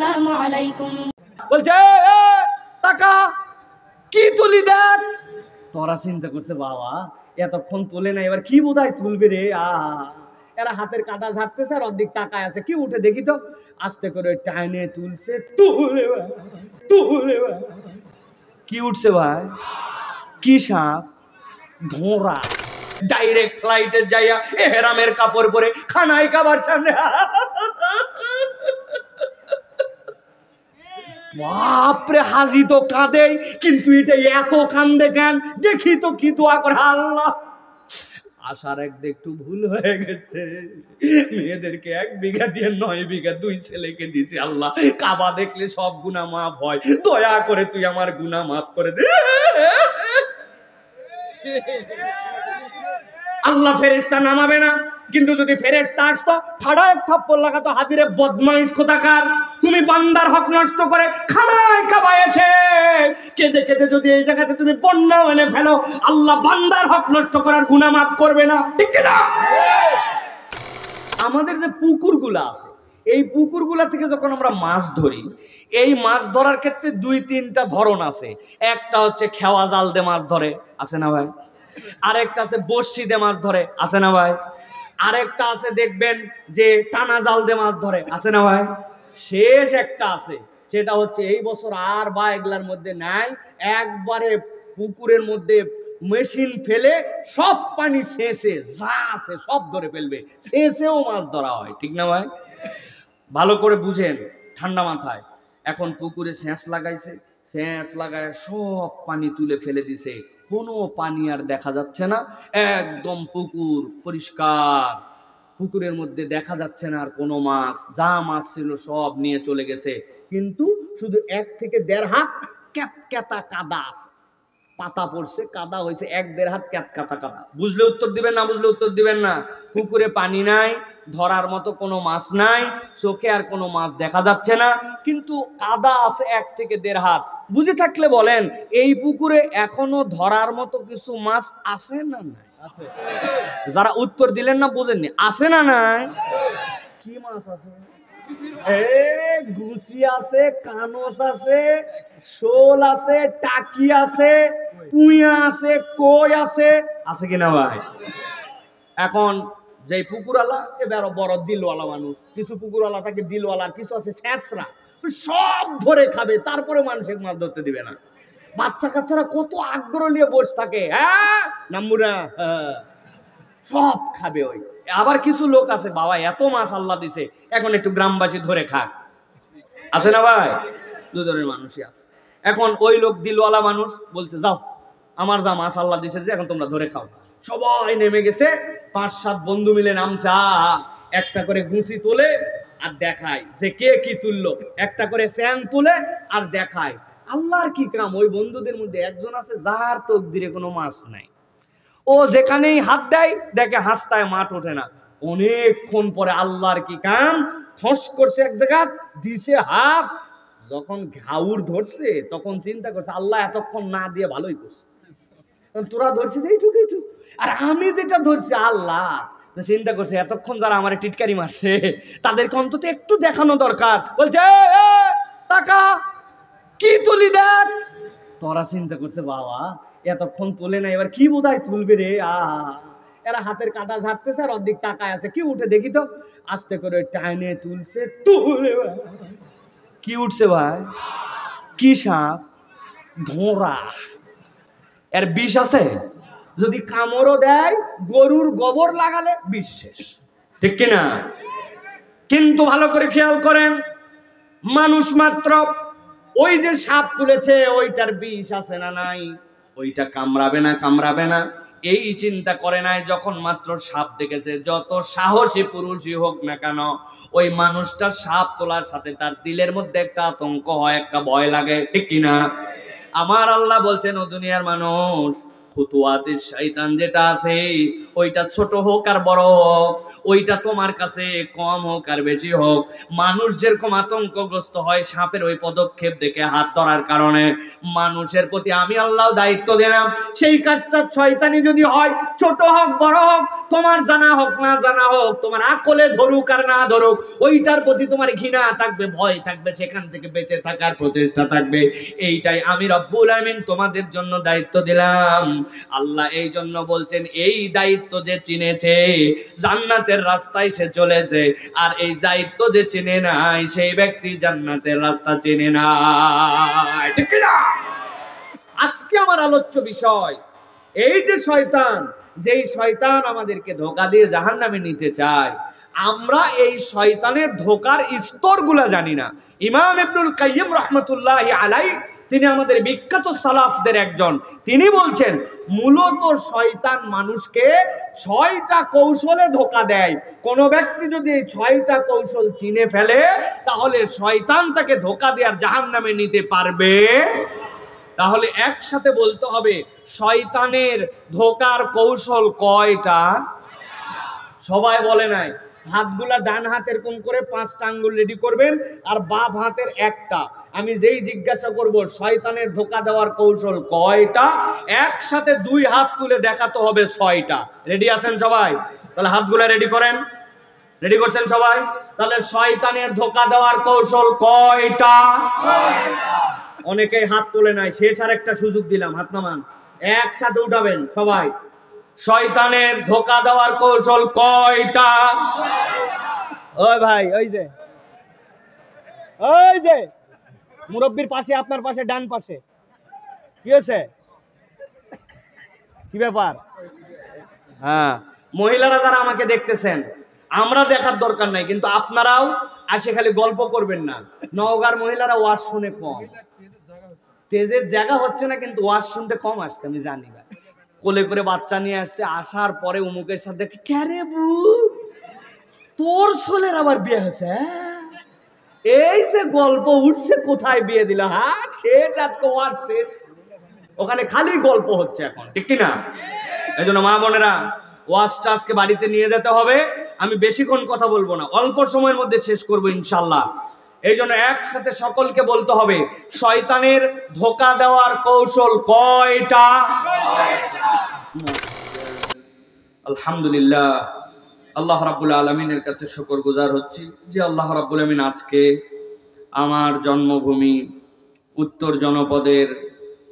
আসসালামু আলাইকুম। বলছে টাকা কি তুলি দেখ। তোরা চিন্তা করছে বাবা এতক্ষণ তোলে না, এবার কি বোধহয় তুলবে রে। এরা হাতের কাটা ঝাড়তেছে আর অর্ধেক টাকায় আছে, কি উঠে দেখি তো। আস্তে করে টাইনে তুলছে, তুলে তুলে কি উঠছে ভাই? কি সাপ? ধোঁড়া। ডাইরেক্ট ফ্লাইটে যাইয়া এহরামের কাপড় পরে খানায় খাবার সামনে। বাপরে, হাজি তো কাঁদে, কিন্তু এটা এত কান্দে কেন? দেখি তো কি দোয়া করে। আল্লাহ, আসার একটু ভুল হয়ে গেছে, মেয়েদেরকে 1 বিঘা দিয়ে 9 বিঘা 2 ছেলেকে দিয়েছি। আল্লাহ, কাবা দেখলে সব গুনাহ মাফ হয়, দয়া করে তুই আমার গুনাহ মাফ করে দে। আল্লাহ ফেরেশতা নামাবে না, কিন্তু যদি ফেরেশতা আসতো ঠাড়া এক থাপ্পড় লাগাতো, হাজিরে বদমাইশ কোথাকার, তুমি বান্দার হক নষ্ট করে খানায় কাবা এসে কেঁদে কেঁদে যদি এই জায়গাতে তুমি বন্যা এনে ফেলো, আল্লাহ বান্দার হক নষ্ট করার গুনাহ মাফ করবে না, ঠিক না? আমাদের যে পুকুরগুলা আছে, এই পুকুরগুলা থেকে যখন আমরা মাছ ধরি, এই মাছ ধরার ক্ষেত্রে 2-3টা ধরন আছে। একটা হচ্ছে খেওয়া জাল দিয়ে মাছ ধরে, আছে না ভাই? আরেকটা আছে বড়শি দিয়ে মাছ ধরে, আছে না ভাই? আরেকটা আছে দেখবেন যে টানা জাল দিয়ে মাছ ধরে, আছে না ভাই? শেষ একটা আছে, সেটা হচ্ছে এই বছর আর বা এগুলার মধ্যে নাই, একবারে পুকুরের মধ্যে মেশিন ফেলে সব পানি শেষে যা আছে সব ধরে ফেলবে, শেষেও মাছ ধরা হয়, ঠিক না ভাই? ভালো করে বুঝেন ঠান্ডা মাথায়। এখন পুকুরে সেচ লাগাইছে, সেচ লাগায় সব পানি তুলে ফেলে দিছে, কোনো পানি আর দেখা যাচ্ছে না, একদম পুকুর পরিষ্কার। পুকুরের মধ্যে দেখা যাচ্ছে না আর কোনো মাছ, যা মাছ ছিল সব নিয়ে চলে গেছে, কিন্তু শুধু 1 থেকে 1.5 হাত ক্যাতক্যাতা কাদা আছে, পাতা পড়ছে, কাদা হয়েছে 1-1.5 হাত ক্যাতক্যাতা কাদা। বুঝলে উত্তর দিবেন না? বুঝলে উত্তর দিবেন না? পুকুরে পানি নাই, ধরার মতো কোনো মাছ নাই, চোখে আর কোনো মাছ দেখা যাচ্ছে না, কিন্তু কাদা আছে 1 থেকে 1.5 হাত। বুঝে থাকলে বলেন, এই পুকুরে এখনো ধরার মতো কিছু মাছ আছে না নাই? যারা উত্তর দিলেন না বুঝেননি, আছে না নাই? কি মাছ আছে? গুছি আছে, কানস আছে, শোল আছে, টাকি আছে, পুঁইয়া আছে, কই আছে, আছে কিনা ভাই? এখন যে পুকুরওয়ালা এবার বড় দিলওয়ালা মানুষ, কিছু পুকুরওয়ালা থাকে দিলওয়ালা, কিছু আছে শেষরা, সব ধরে খাবে, তারপরে মানুষের মাছ ধরতে দিবে না। বাচ্চা কাচ্চারা কত আগ্রহ নিয়ে বসে থাকে, হ্যাঁ নাম্মুরা, সব খাবে ওই। আবার কিছু লোক আছে, বাবা এত মাছ আল্লাহ দিছে, এখন একটু গ্রামবাসী ধরে খাক, আছে না ভাই? 2 ধরনের মানুষই আছে। এখন ওই লোক দিলওয়ালা মানুষ বলছে, যাও আমার যা মাছ আল্লাহ দিছে যে এখন তোমরা ধরে খাও। সবাই নেমে গেছে, 5-7 বন্ধু মিলে নামছে, একটা করে গুছি তোলে আর দেখায় যে কে কি তুললো, একটা করে স্যান তুলে আর দেখায়। আল্লাহর কি কাম, ওই বন্ধুদের মধ্যে একজন আছে যার তকদিরে কোনো মাছ নাই, ও যেখানেই হাত দেয় দেখে হাসতায় মাঠ ওঠে না। অনেকক্ষণ পরে আল্লাহর কি কাম, ফস করছে এক জায়গা, দিছে হাত, যখন ঘাউর ধরছে তখন চিন্তা করছে আল্লাহ এতক্ষণ না দিয়ে ভালোই করছে, তোরা ধরছিস এইটুকু এইটুকু, আর আমি যেটা ধরছি আল্লাহ। চিন্তা করছে এতক্ষণ যারা আমার টিটকারি মারছে তাদেরকে অন্তত একটু দেখানো দরকার। বলছে টাকা কি তুলি দেখ। তোরা চিন্তা করছে বাবা এতক্ষণ তোলে না, এবার কি বোধহয় তুলবে রে। এরা হাতের কাটা ঝাড়তেছে আর অর্ধেক টাকায় আছে, কি উঠে দেখি তো। আস্তে করে টাইনে তুলছে, তুলে কি উঠছে ভাই? কি সাপ? ধোঁড়া। এর বিষ আছে, যদি কামড়ও দেয় গরুর গোবর লাগালে বিষ শেষ, ঠিক কিনা? কিন্তু ভালো করে খেয়াল করেন, মানুষ মাত্র ওই যে সাপ তুলেছে ওইটার বিষ আছে না নাই, ওইটা কামড়াবে না কামড়াবে না এই চিন্তা করে নাই। যখন মাত্র সাপ দেখেছে, যত সাহসী পুরুষই হোক না কেন, ওই মানুষটা সাপ তোলার সাথে তার দিলের মধ্যে একটা আতঙ্ক হয়, একটা ভয় লাগে, ঠিক কিনা? আমার আল্লাহ বলছেন, ও দুনিয়ার মানুষ, খুতুয়াতের শয়তান যেটা আছে ওইটা ছোট হোক আর বড় হোক, ওইটা তোমার কাছে কম হোক আর বেশি হোক, মানুষ যেরকম আতঙ্কগ্রস্ত হয় সাপের ওই পদক্ষেপ দেখে হাত ধরার কারণে, মানুষের প্রতি আমি আল্লাহ দায়িত্ব দিলাম সেই কাজটা শয়তানি যদি হয়, ছোট হোক বড় হোক, তোমার জানা হোক না জানা হোক, তোমার আকলে ধরুক আর না ধরুক, ওইটার প্রতি তোমার ঘৃণা থাকবে, ভয় থাকবে, সেখান থেকে বেঁচে থাকার প্রচেষ্টা থাকবে। এইটাই আমি রব্বুল আমিন তোমাদের জন্য দায়িত্ব দিলাম। আল্লাহ এই জন্য বলছেন এই দায়িত্ব যে চিনেছে জান্নাতের রাস্তায় সে চলেছে, আর এই দায়িত্ব যে চিনে নাই সেই ব্যক্তি জান্নাতের রাস্তা চিনে নাই। ঠিক না? আজকে আমার আলোচ্য বিষয় এই যে শয়তান, যেই শয়তান আমাদেরকে ধোঁকা দিয়ে জাহান্নামে নিতে চায়, আমরা এই শয়তানের ধোঁকার স্তরগুলো জানি না। ইমাম ইবনুল কাইয়িম রাহমাতুল্লাহি আলাইহি তিনি আমাদের বিখ্যাত সালাফদের একজন, তিনি বলছেন মূলত শয়তান মানুষকে 6টা কৌশলে ধোঁকা দেয়। কোন ব্যক্তি যদি এই 6টা কৌশল চিনে ফেলে তাহলে শয়তান তাকে ধোঁকা দেওয়ার জাহান্নামে নিতে পারবে। তাহলে একসাথে বলতে হবে শয়তানের ধোঁকার কৌশল কয়টা? সবাই বলে নাই। হাতগুলা ডান হাতের কোন করে 5টা আঙ্গুল রেডি করবেন আর বাম হাতের একটা। আমি যেই জিজ্ঞাসা করব শয়তানের ধোঁকা দেওয়ার কৌশল কয়টা, একসাথে 2 হাত তুলে দেখাতে হবে 6টা। রেডি আছেন সবাই? তাহলে হাতগুলা রেডি করেন। রেডি করছেন সবাই? তাহলে শয়তানের ধোঁকা দেওয়ার কৌশল কয়টা? অনেকেই হাত তোলে নাই, শেষ আর একটা সুযোগ দিলাম, হাত নামান, একসাথে উঠাবেন সবাই। শয়তানের ধোঁকা দেওয়ার কৌশল কয়টা? ওই ভাই, ওই যে মুরব্বির পাশে, আপনার পাশে, ডান পাশে, কি হয়েছে? কি ব্যাপার? হ্যাঁ, মহিলারা যারা আমাকে দেখতেছেন, আমরা দেখার দরকার নাই, কিন্তু আপনারাও আসে খালি গল্প করবেন না। নওগাঁর মহিলারা ওয়াজ শুনে কম, স্টেজের জায়গা হচ্ছে না, কিন্তু ওয়াজ শুনতে কম আসছে, আমি জানি না। কোলে করে বাচ্চা নিয়ে আসছে, আসার পরে উমুকের সাথে ক্যারে বু তোর ছোলের আবার বিয়ে হয়েছে, এই যে গল্প উঠছে, কোথায় বিয়ে দিল, হ্যাঁ শেষ, আজকে ওয়াজ শেষ, ওখানে খালি গল্প হচ্ছে এখন, ঠিক কিনা? এই জন্য মা বোনেরা ওয়াজটা আজকে বাড়িতে নিয়ে যেতে হবে। আমি বেশিক্ষণ কথা বলবো না, অল্প সময়ের মধ্যে শেষ করবো ইনশাল্লাহ। এই জন্য একসাথে সকলকে বলতে হবে শয়তানের ধোঁকা দেওয়ার কৌশল কয়টা? আলহামদুলিল্লাহ, আল্লাহ রাব্বুল আলামিনের কাছে শুকরগুজার হচ্ছি যে আল্লাহ রাব্বুল আলামিন আজকে আমার জন্মভূমি উত্তর জনপদের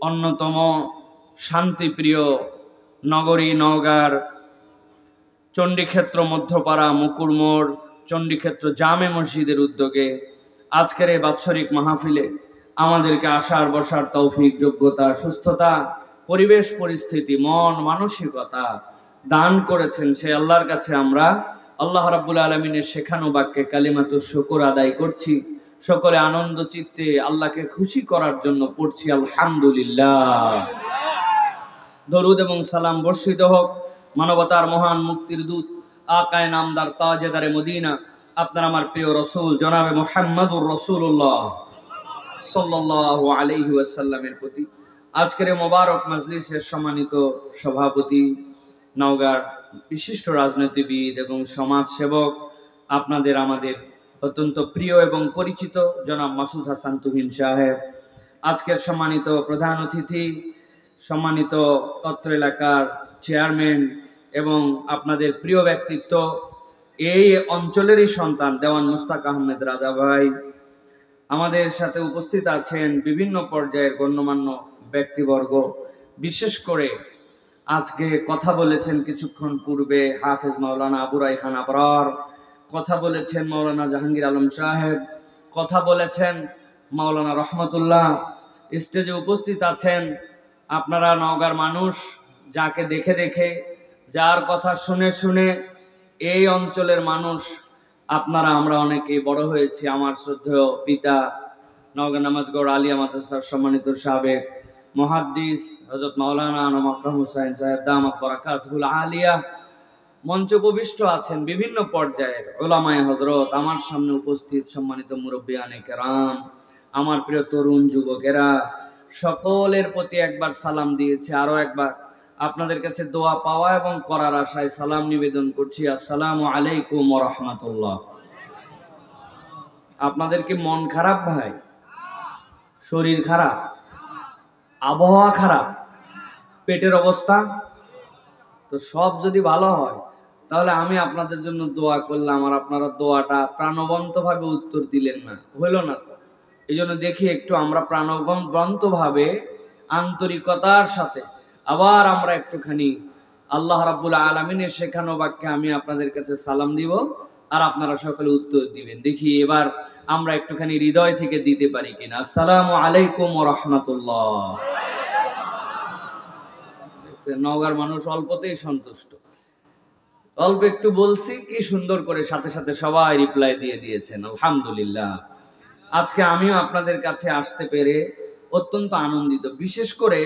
অন্যতম শান্তিপ্রিয় নগরী নওগাঁর চণ্ডীক্ষেত্র মধ্যপাড়া মুকুরমোড় চণ্ডীক্ষেত্র জামে মসজিদের উদ্যোগে আজকের এই বাৎসরিক মাহফিলে আমাদেরকে আসার বসার তৌফিক, যোগ্যতা, সুস্থতা, পরিবেশ পরিস্থিতি, মন মানসিকতা দান করেছেন। সে আল্লাহর কাছে আমরা আল্লাহ রাব্বুল আলামিনের শেখানো বাক্যে কালিমাতুশ শুকর আদায় করছি। সকলে আনন্দ চিত্তে আল্লাহকে খুশি করার জন্য পড়ছি আলহামদুলিল্লাহ। দরুদ এবং সালাম বর্ষিত হোক মানবতার মহান মুক্তির দূত আকায়ে নামদার তাজেদারে মদিনা আপনার আমার প্রিয় রসুল জনাবে মুহাম্মদুর রাসূলুল্লাহ সাল্লাল্লাহু আলাইহি ওয়াসাল্লামের প্রতি। আজকের এই মোবারক মজলিসের সম্মানিত সভাপতি, নওগাঁর বিশিষ্ট রাজনীতিবিদ এবং সমাজসেবক, আপনাদের আমাদের অত্যন্ত প্রিয় এবং পরিচিত জনাব মাসুদ হাসান তুহিন সাহেব, আজকের সম্মানিত প্রধান অতিথি, সম্মানিত তত্র এলাকার চেয়ারম্যান এবং আপনাদের প্রিয় ব্যক্তিত্ব, এই অঞ্চলেরই সন্তান দেওয়ান মুস্তাক আহমেদ রাজা ভাই, আমাদের সাথে উপস্থিত আছেন বিভিন্ন পর্যায়ের গণ্যমান্য ব্যক্তিবর্গ, বিশেষ করে আজকে কথা বলেছেন কিছুক্ষণ পূর্বে হাফেজ মাওলানা আবু রায়হান আবরার, কথা বলেছেন মাওলানা জাহাঙ্গীর আলম সাহেব, কথা বলেছেন মাওলানা রহমতুল্লাহ, স্টেজে উপস্থিত আছেন আপনারা নওগাঁর মানুষ, যাকে দেখে দেখে, যার কথা শুনে শুনে এই অঞ্চলের মানুষ আপনারা আমরা অনেকে বড় হয়েছি। আমার শ্রদ্ধেয় পিতা নওগাঁ নামাজগড় আলিয়া মাদ্রাসার সম্মানিত সাবেক মুহাদ্দিস হযরত মাওলানা আনোয়ার আকরাম হোসেন সাহেব দামাত বারাকাতুহুল আলিয়া মঞ্চ উপবিষ্ট আছেন, বিভিন্ন পর্যায়ের উলামায়ে হযরত, আমার সামনে উপস্থিত সম্মানিত মুরব্বিয়ানে কেরাম, আমার প্রিয় তরুণ যুবকেরা, সকলের প্রতি একবার সালাম দিয়েছে, আরো একবার আপনাদের কাছে দোয়া পাওয়া এবং করার আশায় সালাম নিবেদন করছি। আসসালামু আলাইকুম ওয়া রাহমাতুল্লাহ। আপনাদের কি মন খারাপ ভাই? শরীর খারাপ? আবহাওয়া খারাপ? পেটের অবস্থা? তো সব যদি ভালো হয় তাহলে আমি আপনাদের জন্য দোয়া করলাম, আর আপনারা দোয়াটা প্রাণবন্তভাবে উত্তর দিলেন না, হইল না তো। এই জন্য দেখি একটু আমরা প্রাণবন্তভাবে আন্তরিকতার সাথে আবার আমরা একটুখানি আল্লাহ রাব্বুল আলামিনের শেখানো বাক্যে আমি আপনাদের কাছে সালাম দিব, আর আপনারা সকলে উত্তর দিবেন। দেখি এবার আমরা একটুখানি হৃদয় থেকে দিতে পারি কিনা। আসসালামু আলাইকুম ওয়া রাহমাতুল্লাহ। নওগাঁর মানুষ অল্পতেই সন্তুষ্ট, অল্প একটু বলছি কি সুন্দর করে সাথে সাথে সবাই রিপ্লাই দিয়ে দিয়েছেন, আলহামদুলিল্লাহ। আজকে আমিও আপনাদের কাছে আসতে পেরে অত্যন্ত আনন্দিত। বিশেষ করে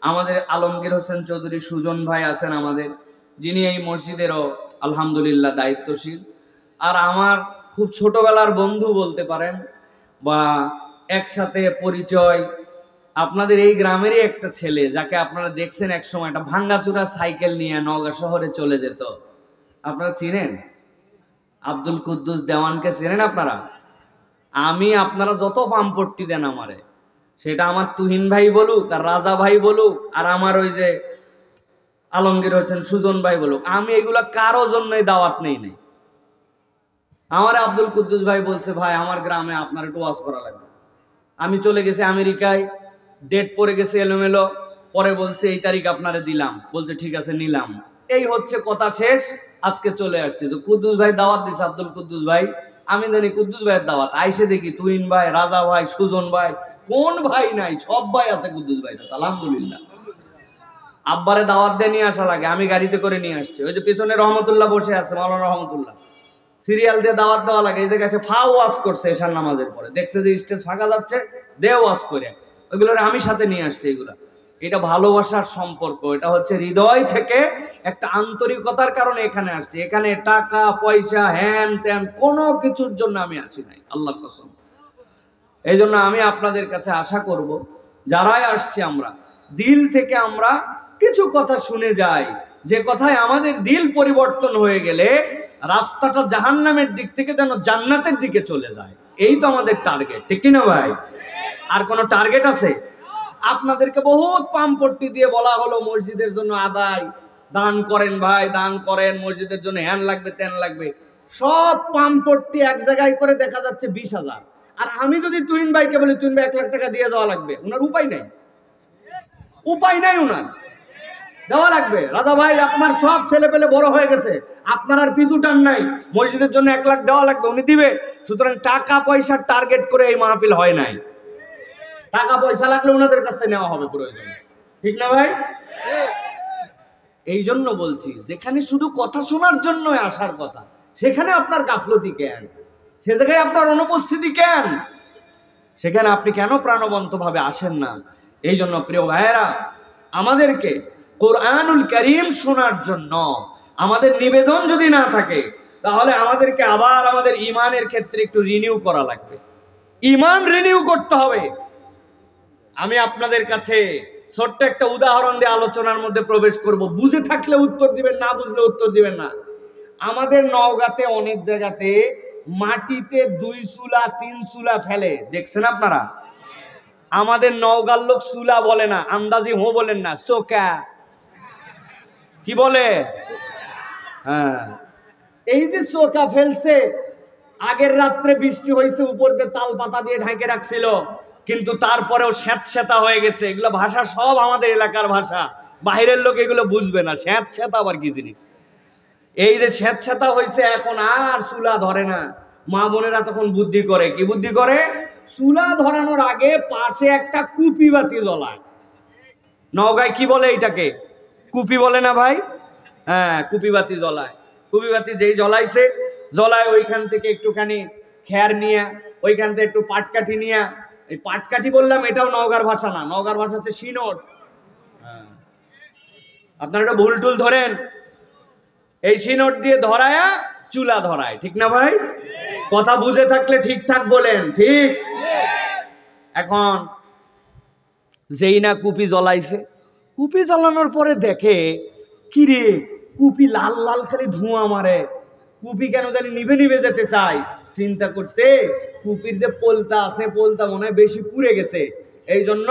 আমাদের আলমগীর হোসেন চৌধুরী সুজন ভাই আছেন আমাদের, যিনি এই মসজিদেরও আলহামদুলিল্লাহ দায়িত্বশীল, আর আমার খুব ছোটবেলার বন্ধু বলতে পারেন, বা একসাথে পরিচয়। আপনাদের এই গ্রামেরই একটা ছেলে যাকে আপনারা দেখছেন এক সময় একটা ভাঙ্গাচুরা সাইকেল নিয়ে নওগাঁ শহরে চলে যেত, আপনারা চিনেন? আব্দুল কুদ্দুস দেওয়ানকে চিনেন আপনারা? আমি আপনারা যত পাম্পট্টি দেন আমারে, সেটা আমার তুহিন ভাই বলুক আর রাজা ভাই বলুক আর আমার ওই যে আলমগীর হোসেন সুজন ভাই বলুক, আমি এগুলা কারো জন্যই দাওয়াত নেই নাই। আমার আব্দুল কুদ্দুস ভাই বলছে, ভাই আমার গ্রামে আপনার একটু ওয়াজ করা লাগবে। আমি চলে গেছি আমেরিকায়, ডেট পড়ে গেছে এলোমেলো, পরে বলছে এই তারিখ আপনারে দিলাম, বলছে ঠিক আছে নিলাম। এই হচ্ছে কথা, শেষ। আজকে চলে আসছে যে কুদ্দুস ভাই দাওয়াত দিছে, আব্দুল কুদ্দুস ভাই। আমি জানি কুদ্দুস ভাইয়ের দাওয়াত, আইসে দেখি তুহিন ভাই, রাজা ভাই, সুজন ভাই, কোন ভাই নাই, সব ভাই আছে কুদ্দুস ভাই, আলহামদুলিল্লাহ। আব্বারে দাওয়াত দিয়ে নিয়ে আসা লাগে, আমি গাড়িতে করে নিয়ে আসছি। ওই যে পিছনে রহমতুল্লাহ বসে আছে, মাওলানা রহমতুল্লাহ, সিরিয়াল দিয়ে দাওয়াত দেওয়া লাগে। এই জায়গায় ফাও ওয়াজ করছে এশার নামাজের পরে, দেখছে যে স্টেজ ফাঁকা যাচ্ছে, দে ওয়াজ করে, ওইগুলো আমি সাথে নিয়ে আসছি। এগুলা এটা ভালোবাসার সম্পর্ক, এটা হচ্ছে হৃদয় থেকে একটা আন্তরিকতার কারণে এখানে আসছি। এখানে টাকা পয়সা হ্যান ত্যান কোনো কিছুর জন্য আমি আসি নাই, আল্লাহর কসম। এই জন্য আমি আপনাদের কাছে আশা করব, যারাই আসছি আমরা দিল থেকে আমরা কিছু কথা শুনে যাই, যে কথায় আমাদের দিল পরিবর্তন হয়ে গেলে রাস্তাটা জাহান্নামের দিক থেকে যেন জান্নাতের দিকে চলে যায়। এই তো আমাদের টার্গেট, ঠিক কিনা ভাই? আর কোনো টার্গেট আছে? আপনাদেরকে বহুত পাম্পট্টি দিয়ে বলা হলো মসজিদের জন্য আদায়, দান করেন ভাই, দান করেন, মসজিদের জন্য হ্যান লাগবে ত্যান লাগবে। সব পাম্পট্টি এক জায়গায় করে দেখা যাচ্ছে 20,000। আর আমি যদি তুহিন ভাইকে বলি তুহিন ভাই 1 লাখ টাকা দিয়ে দেওয়া লাগবে, ওনার উপায় নাই, উপায় নাই, ওনার দেওয়া লাগবে। রাজা ভাই আপনার সব ছেলে পেলে বড় হয়ে গেছে, আপনার আর পিছু টান নাই, মসজিদের জন্য 1 লাখ দেওয়া লাগবে, উনি দিবে। সুতরাং টাকা পয়সার টার্গেট করে এই মাহফিল হয় নাই। টাকা পয়সা লাগলে ওনাদের কাছে নেওয়া হবে প্রয়োজন, ঠিক না ভাই? এই জন্য বলছি, যেখানে শুধু কথা শোনার জন্য আসার কথা, সেখানে আপনার গাফলতি কেন? সে জায়গায় আপনার অনুপস্থিতি কেন? সেখানে আপনি কেন প্রাণবন্ত ভাবে আসেন না? এই জন্য প্রিয় ভাইয়েরা, আমাদেরকে কোরআনুল কারীম শোনার জন্য আমাদের নিবেদন যদি না থাকে, তাহলে আমাদেরকে আবার আমাদের ইমানের ক্ষেত্রে একটু রিনিউ করা লাগবে। ইমান রিনিউ করতে হবে। আমি আপনাদের কাছে ছোট্ট একটা উদাহরণ দিয়ে আলোচনার মধ্যে প্রবেশ করব। বুঝে থাকলে উত্তর দিবেন, না বুঝলে উত্তর দিবেন না। আমাদের নওগাঁতে অনেক জায়গাতে মাটিতে 2 চুলা 3 চুলা ফেলে, দেখছেন আপনারা? আমাদের নওগাঁর লোক চুলা বলে না, আন্দাজি হো বলেন না, চোকা কি বলে? হ্যাঁ, এই যে চোকা ফেলছে, আগের রাত্রে বৃষ্টি হয়েছে, উপর দিয়ে তাল পাতা দিয়ে ঢেকে রাখছিল, কিন্তু তারপরেও স্যাঁতস্যাঁতা হয়ে গেছে। এগুলো ভাষা সব আমাদের এলাকার ভাষা, বাইরের লোক এগুলো বুঝবে না। স্যাঁতস্যাঁতা আবার কি জিনিস? এই যে স্যাঁতস্যাঁতা হয়েছে, এখন আর চুলা ধরে না। মা বোনেরা তখন বুদ্ধি করে, কি বুদ্ধি করে? চুলা ধরানোর আগে পাশে একটা কুপি বাতি জ্বলায়। নওগাঁয় কি বলে এটাকে? কুপি বলে না ভাই? হ্যাঁ, কুপি বাতি জ্বলায়। কুপি বাতি যেই জ্বলাইছে, জ্বলায় ওইখান থেকে একটুখানি খেয়ার নিয়ে, ওইখান থেকে একটু পাটকাঠি নিয়ে, এই পাটকাঠি বললাম এটাও নওগাঁর ভাষা না, নওগাঁর ভাষা হচ্ছে সিনোট। আপনারা এটা ভুল টুল ধরেন। এই সিনোট দিয়ে ধরায়া চুলা ধরায়, ঠিক না ভাই? কথা বুঝে থাকলে ঠিকঠাক বলেন, ঠিক? এখন যেই না কুপি জ্বলাইছে, কুপি জ্বালানোর পরে দেখে কি রে, কুপি লাল লাল খালি ধোঁয়া মারে, কুপি কেন জানি নিভে নিভে যেতে চায়। চিন্তা করছে কুপির যে পোলতা আছে, পোলতা মনে হয় বেশি পুড়ে গেছে, এই জন্য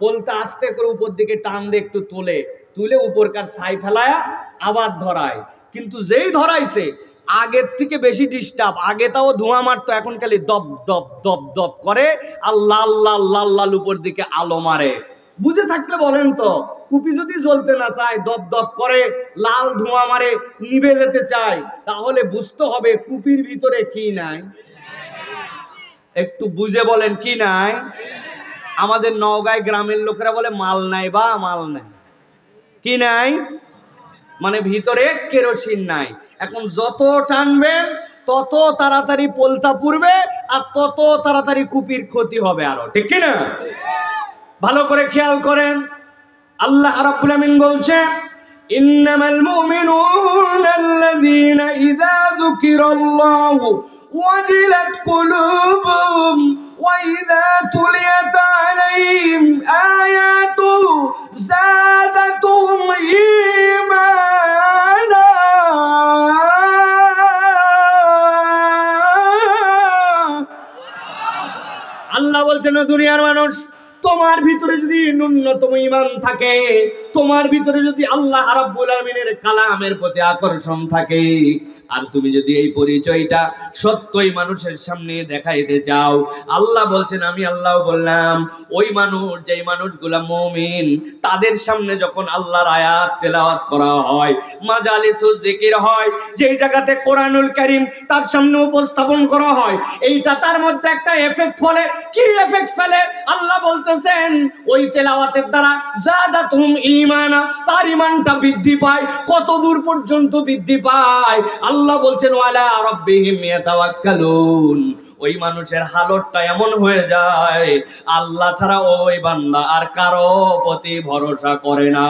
পোলতা আস্তে করে উপর দিকে টান দিয়ে একটু তুলে উপরকার ছাই ফেলায় আবার ধরায়। কিন্তু যেই ধরাইছে আগের থেকে বেশি ডিস্টার্ব, আগে তাও ধোঁয়া মারতো, এখন খালি দপ দপ দপ দপ করে আর লাল লাল লাল লাল উপর দিকে আলো মারে। বুঝে থাকলে বলেন তো, কুপি যদি জ্বলতে না চায়, দপ দপ করে লাল ধোঁয়া মারে, নিভে যেতে চায়, তাহলে বুঝতে হবে কুপির ভিতরে কি নাই। একটু বুঝে বলেন কি নাই। আমাদের নওগাঁয় গ্রামের লোকেরা বলে মাল নাই বা মাল নাই। কি নাই মানে ভিতরে কেরোসিন নাই। এখন যত টানবেন তত তাড়াতাড়ি পোলতা পুড়বে আর তত তাড়াতাড়ি কুপির ক্ষতি হবে আরো, ঠিক কি না? ভালো করে খেয়াল করেন, আল্লাহ রাব্বুল আমিন বলছেন ইন্নামাল মুমিনুনা আল্লাযীনা ইযা যুকিরাল্লাহু ওয়াজিলাত কুলুবুহুম ওয়া ইযা তুলিয়াত আলাইহিম আয়াতুহু যাদাতুহুম ঈমানা। আল্লাহ বলছেন দুনিয়ার মানুষ, তোমার ভিতরে যদি ন্যূনতম ঈমান থাকে, তোমার ভিতরে যদি আল্লাহ রাব্বুল আমিনের কালামের প্রতি আকর্ষণ থাকে, আর তুমি যদি এই পরিচয়টা সত্যই মানুষের সামনে দেখাইতে চাও, আল্লাহ বলছেন আমি আল্লাহ বললাম ওই মানুষ, যেই মানুষগুলা মুমিন, তাদের সামনে যখন আল্লাহর আয়াত তেলাওয়াত করা হয়, মাজালিসুজ জিকির হয়, যেই জায়গাতে কোরআনুল কারীম তার সামনে উপস্থাপন করা হয়, এইটা তার মধ্যে একটা এফেক্ট ফলে। কি এফেক্ট ফেলে? আল্লাহ বলতেছেন ওই তেলাওয়াতের দ্বারা যাদাতুহুম ঈমানা, তার ঈমানটা বৃদ্ধি পায়। কত দূর পর্যন্ত বৃদ্ধি পায়? আল্লাহ বলছেন ওয়ালা রাব্বিহিম ইয়াতাওয়াক্কালুন, ওই মানুষের হালতটা এমন হয়ে যায় আল্লাহ ছাড়া ওই বান্দা আর কারো প্রতি ভরসা করে না,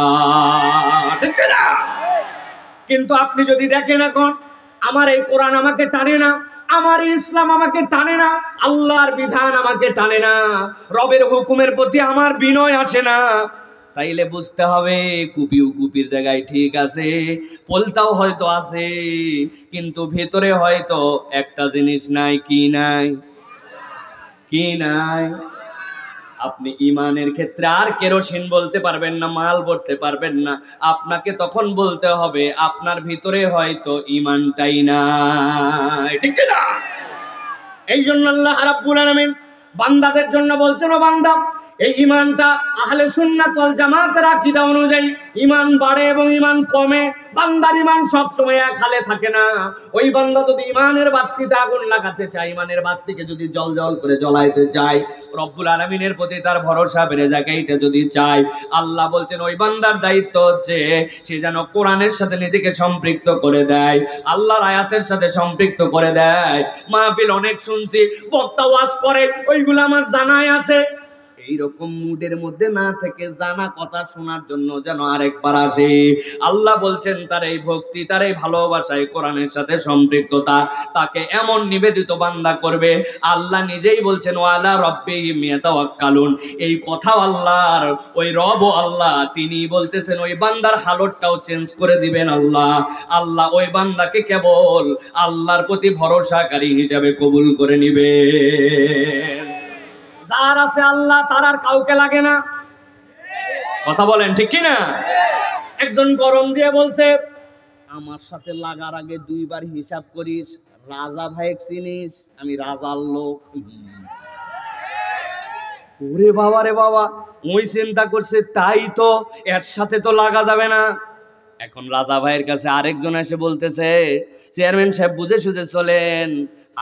ঠিক না? কিন্তু আপনি যদি দেখেন এখন আমার এই কোরআন আমাকে টানে না, আমার ইসলাম আমাকে টানে না, আল্লাহর বিধান আমাকে টানে না, রবের হুকুমের প্রতি আমার বিনয় আসে না, তাইলে বুঝতে হবে কুপিও কুপির জায়গায় ঠিক আছে, পোলতাও হয়তো আছে, কিন্তু ভেতরে হয়তো একটা জিনিস নাই। কি নাই? কি নাই? আপনি ইমানের ক্ষেত্রে আর কেরোসিন বলতে পারবেন না, মাল বলতে পারবেন না, আপনাকে তখন বলতে হবে আপনার ভিতরে হয়তো ইমানটাই নাই, ঠিক না? এই জন্য আল্লাহ রাব্বুল আলামিন বান্দাদের জন্য বলছেন, ও বান্দা, এই ঈমানটা আহলে সুন্নাত ওয়াল জামাতের আকীদা অনুযায়ী ঈমান বাড়ে এবং ঈমান কমে। বান্দার ঈমান সব সময় এক হালে থাকে না। ওই বান্দা যদি ঈমানের বাতিতে আগুন লাগাতে চায়, ঈমানের বাতিকে যদি জ্বলজ্বল করে জ্বলাইতে চায়, রব্বুল আলামিনের প্রতি তার ভরসা বেড়ে যায়, এইটা যদি চায়, আল্লাহ বলছেন ওই বান্দার দায়িত্ব হচ্ছে সে যেন কোরআনের সাথে নিজেকে সম্পৃক্ত করে দেয়, আল্লাহর আয়াতের সাথে সম্পৃক্ত করে দেয়। মাহফিল অনেক শুনছি, বক্তা ওয়াজ করে, ওইগুলো আমার জানাই আছে। এইরকম মুডের মধ্যে না থেকে জানা কথা শোনার জন্য যেন আরেকবার আসে। আল্লাহ বলছেন তার এই ভক্তি, তার এই ভালোবাসায় কোরআনের সাথে সম্পৃক্ততা তাকে এমন নিবেদিত বান্দা করবে, আল্লাহ নিজেই বলছেন ওয়ালা রাব্বিহিম ইয়াতাওয়াক্কালুন। এই কথা আল্লাহর, ওই রব আল্লাহ, তিনি বলতেছেন ওই বান্দার হালতটাও চেঞ্জ করে দিবেন আল্লাহ। আল্লাহ ওই বান্দাকে কেবল আল্লাহর প্রতি ভরসাকারী হিসাবে কবুল করে নিবেন। যার আছে আল্লাহ তার আর কাউকে লাগে না। কথা বলেন ঠিক কি না? একজন গরম দিয়ে বলছে, আমার সাথে লাগার আগে দুইবার হিসাব করিস, রাজা ভাই চিনিস? আমি রাজার লোক। ওরে বাবা রে বাবা, ওই চিন্তা করছে তাই তো, এর সাথে তো লাগা যাবে না। এখন রাজা ভাইয়ের কাছে আরেকজন এসে বলতেছে, চেয়ারম্যান সাহেব বুঝে সুঝে চলেন,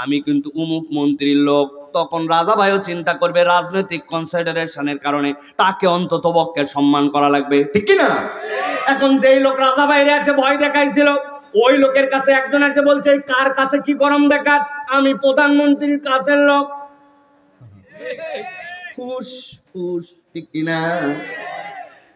আমি কিন্তু উমুক মন্ত্রীর লোক। তখন রাজা ভাইও চিন্তা করবে রাজনৈতিক কনসিডারেশনের কারণে তাকে অন্তত পক্ষে সম্মান করা লাগবে, ঠিক কি না? এখন যেই লোক রাজা ভাইরে এসে ভয় দেখাইছিল, ওই লোকের কাছে একজন এসে বলছে, কার কাছে কি গরম দেখাস? আমি প্রধানমন্ত্রীর কাছের লোক। ফুস ফুস, ঠিক কিনা?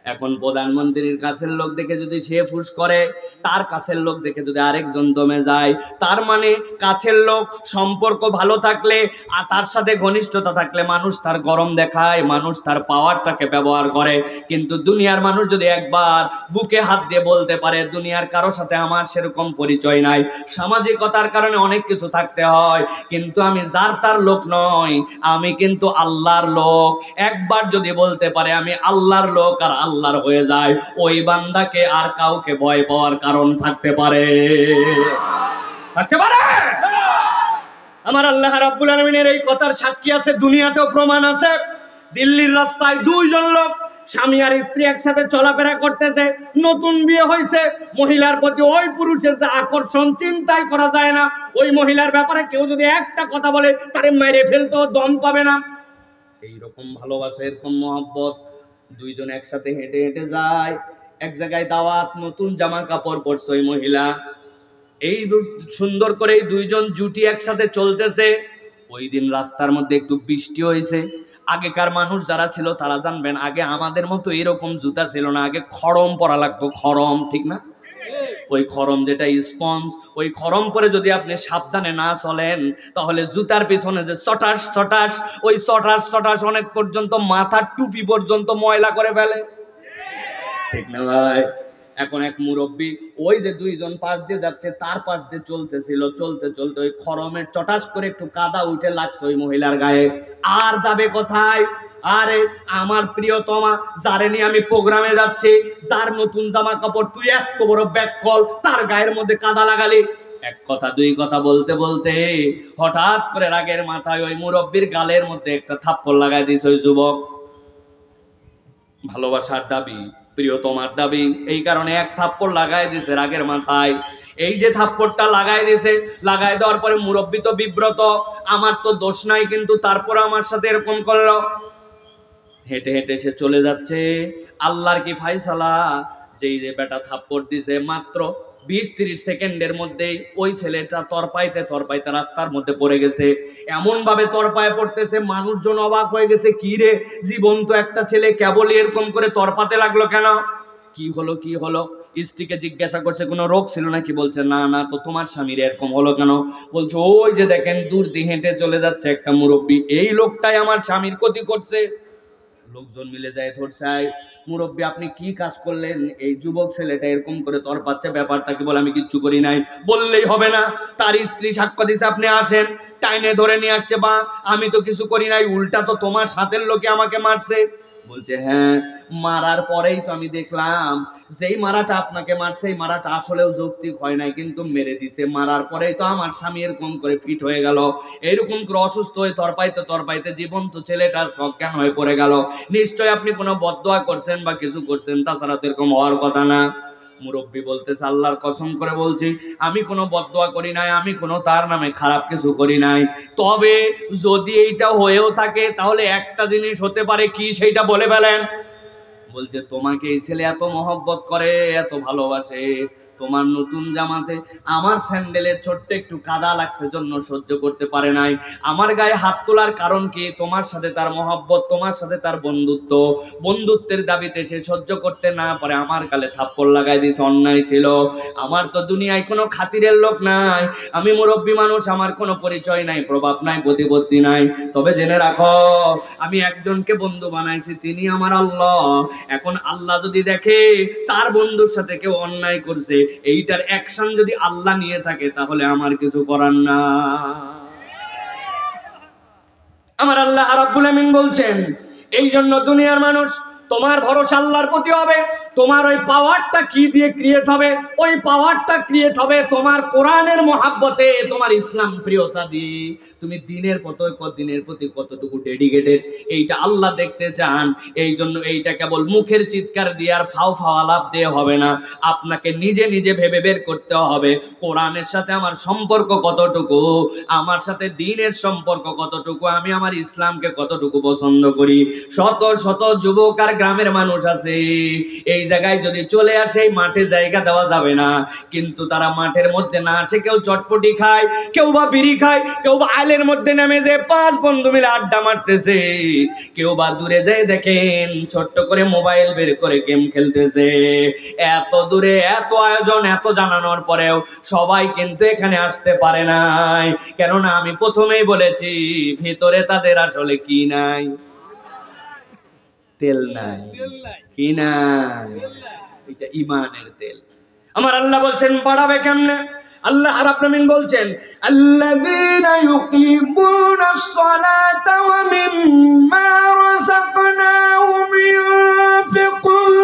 এখন প্রধানমন্ত্রীর কাছের লোক দেখে যদি সে ফুস করে, তার কাছের লোক দেখে যদি আরেকজন দমে যায়, তার মানে কাছের লোক সম্পর্ক ভালো থাকলে আর তার সাথে ঘনিষ্ঠতা থাকলে মানুষ তার গরম দেখায়, মানুষ তার পাওয়ারটাকে ব্যবহার করে। কিন্তু দুনিয়ার মানুষ যদি একবার বুকে হাত দিয়ে বলতে পারে দুনিয়ার কারো সাথে আমার সেরকম পরিচয় নাই, সামাজিকতার কারণে অনেক কিছু থাকতে হয়, কিন্তু আমি যার তার লোক নয়, আমি কিন্তু আল্লাহর লোক, একবার যদি বলতে পারে আমি আল্লাহর লোক আর আল্লাহর হয়ে যায়, ওই বান্দাকে আর কাউকে ভয় পাওয়ার কারণ থাকতে পারে? থাকতে পারে? আমার আল্লাহ রাব্বুল আলামিনের এই কথার সাক্ষী আছে, দুনিয়াতেও প্রমাণ আছে। দিল্লির রাস্তায় দুইজন লোক স্বামী আর স্ত্রী একসাথে চলাফেরা করতেছে, নতুন বিয়ে হয়েছে, মহিলার প্রতি ওই পুরুষের যে আকর্ষণ চিন্তাই করা যায় না। ওই মহিলার ব্যাপারে কেউ যদি একটা কথা বলে তারে মেরে ফেলতো দম পাবে না। এইরকম ভালোবাসা, এরকম মহব্বত, দুইজন একসাথে হেঁটে হেঁটে যায়, এক জায়গায় দাওয়াত, নতুন জামা কাপড় পরছে ওই মহিলা, এই সুন্দর করে এই দুইজন জুটি একসাথে চলতেছে। ওই দিন রাস্তার মধ্যে একটু বৃষ্টি হয়েছে। আগেকার মানুষ যারা ছিল তারা জানবেন, আগে আমাদের মতো এরকম জুতা ছিল না, আগে খড়ম পরা লাগতো, খড়ম, ঠিক না? ওই খড়ম যেটা স্পঞ্জ, ওই খড়ম পরে যদি আপনি সাবধানে না চলেন তাহলে জুতার পিছনে যে চটাস চটাস, ওই চটাস চটাস অনেক পর্যন্ত মাথার টুপি পর্যন্ত ময়লা করে ফেলে, ঠিক না ভাই? এখন এক মুরব্বী ওই যে দুইজন পাশ দিয়ে যাচ্ছে তার পাশ দিয়ে চলতেছিল, চলতে চলতে ওই খড়মের চটাস করে একটু কাদা উঠে লাগছে ওই মহিলার গায়ে। আর যাবে কোথায়? আরে আমার প্রিয়তমা, যারে নিয়ে আমি প্রোগ্রামে যাচ্ছি, যার নতুন জামা কাপড়, তুই এত বড় ব্যাগ কল, তার গায়ের মধ্যে কাদা লাগালি। এক কথা দুই কথা বলতে বলতে হঠাৎ করে রাগের মাথায় ওই মুরব্বীর গালের মধ্যে একটা থাপ্পড় লাগাই দিয়েছে ওই যুবক। ভালোবাসার দাবি, প্রিয়তমার দাবি, এই কারণে এক থাপ্পড় লাগাই দিছে রাগের মাথায়। এই যে থাপ্পড়টা লাগাই দিছে, লাগাই দেওয়ার পরে মুরব্বী তো বিব্রত, আমার তো দোষ নাই, কিন্তু তারপরে আমার সাথে এরকম করলো। হেঁটে হেঁটে সে চলে যাচ্ছে। আল্লাহর কি ফায়সালা, যেই যে বেটা থাপ্পড় দিছে মাত্র 20-30 সেকেন্ডের মধ্যেই ওই ছেলেটা তরপাইতে তরপাইতে রাস্তার মধ্যে পড়ে গেছে। এমন ভাবে তরপায় পড়তেছে, মানুষজন অবাক হয়ে গেছে, কি রে, জীবন্ত একটা ছেলে কেবলই এরকম করে তরপাতে লাগলো কেন? কি হলো কি হলো? স্ত্রীকে জিজ্ঞাসা করছে কোনো রোগ ছিল নাকি? বলছে না না, তো তোমার স্বামীর এরকম হলো কেন? বলছে ওই যে দেখেন দূর দিয়ে হেঁটে চলে যাচ্ছে একটা মুরব্বী, এই লোকটাই আমার স্বামীর ক্ষতি করছে। লোকজন মিলে যায় ধরছে, মুরব্বী আপনি কি কাজ করলেন? এই যুবক ছেলেটা এরকম করে তরপাচ্ছে, ব্যাপারটা কি? বলে আমি কিচ্ছু করি নাই। বললেই হবে না, তার স্ত্রী সাক্ষ্য দিছে, আপনি আসেন। টাইনে ধরে নিয়ে আসছে, বা আমি তো কিছু করি নাই, উল্টা তো তোমার সাথের লোকে আমাকে মারছে। বলছে হ্যাঁ, মারার পরেই তো আমি দেখলাম যেই মারাটা আপনাকে মারছে এই মারাটা আসলেও যৌক্তিক হয় নাই, কিন্তু মেরে দিছে। মারার পরেই তো আমার স্বামী এরকম করে ফিট হয়ে গেল, এইরকম করে অসুস্থ হয়ে তরপাইতে তরপাইতে জীবন্ত ছেলেটা অজ্ঞান হয়ে পড়ে গেল। নিশ্চয় আপনি কোনো বদদোয়া করছেন বা কিছু করছেন, তাছাড়া তো এরকম হওয়ার কথা না। মুরব্বী বলতেছে আল্লাহর কসম করে বলছি, আমি কোনো বদদোয়া করি নাই, আমি কোনো তার নামে খারাপ কিছু করি নাই। তবে যদি এইটা হয়েও থাকে তাহলে একটা জিনিস হতে পারে, কি সেইটা বলে ফেলেন। বলছে তোমাকে এই ছেলে এত মহব্বত করে, এত ভালোবাসে, তোমার নতুন জামাতে আমার স্যান্ডেলের ছোট্ট একটু কাদা লাগছে জন্য সহ্য করতে পারে নাই। আমার গায়ে হাত তোলার কারণ কি? তোমার সাথে তার মহব্বত, তোমার সাথে তার বন্ধুত্ব, বন্ধুত্বের দাবিতে সে সহ্য করতে না পারে আমার গালে থাপ্পড় লাগাই দিয়েছে। অন্যায় ছিল। আমার তো দুনিয়ায় কোনো খাতিরের লোক নাই, আমি মুরব্বী মানুষ, আমার কোনো পরিচয় নাই, প্রভাব নাই, প্রতিপত্তি নাই। তবে জেনে রাখো, আমি একজনকে বন্ধু বানাইছি, তিনি আমার আল্লাহ। এখন আল্লাহ যদি দেখে তার বন্ধুর সাথে কেউ অন্যায় করছে, এইটার অ্যাকশন যদি আল্লাহ নিয়ে থাকে তাহলে আমার কিছু করার না। আমার আল্লাহ রাব্বুল আমিন বলছেন, এই জন্য দুনিয়ার মানুষ তোমার ভরসা আল্লাহর প্রতি হবে। তোমার ওই পাওয়ারটা কি দিয়ে ক্রিয়েট হবে? ওই পাওয়ারটা ক্রিয়েট হবে তোমার কোরআনের মহাব্বতে, তোমার ইসলাম প্রিয়তা দিয়ে। তুমি দিনের প্রতি কতটুকু ডেডিকেটেড, এইটা আল্লাহ দেখতে চান। এই জন্য এইটা কেবল মুখের চিৎকার দিয়ে আর ফাও ফাও আলাপ দিয়ে হবে না, আপনাকে নিজে নিজে ভেবে বের করতে হবে কোরআনের সাথে আমার সম্পর্ক কতটুকু, আমার সাথে দ্বীনের সম্পর্ক কতটুকু, আমি আমার ইসলামকে কতটুকু পছন্দ করি। শত শত যুবক আর গ্রামের মানুষ আছে, এই এই জায়গায় যদি চলে আসে মাঠে জায়গা দেওয়া যাবে না, কিন্তু তারা মাঠের মধ্যে না আসে কেউ চটপটি খায়, কেউ বা বিড়ি খায়, কেউ বা আইলের মধ্যে নেমে যে 5 বন্ধু মিলে আড্ডা মারতেছে, কেউ বা দূরে যায় দেখেন ছোট্ট করে মোবাইল বের করে গেম খেলতেছে। এত দূরে এত আয়োজন এত জানানোর পরেও সবাই কিন্তু এখানে আসতে পারে নাই, কেননা আমি প্রথমেই বলেছি ভিতরে তাদের আসলে কি নাই, তেল নাই। কি নাই? এটা ঈমানের তেল। আমার আল্লাহ বলছেন বাড়াবে কেমনে? আল্লাহ রাব্বুল আলামিন বলছেন আল্লাযীনা ইউকিমুনাস সালাতা ওয়া মিম্মা রাযাকনাহুম ইউনফিকুন।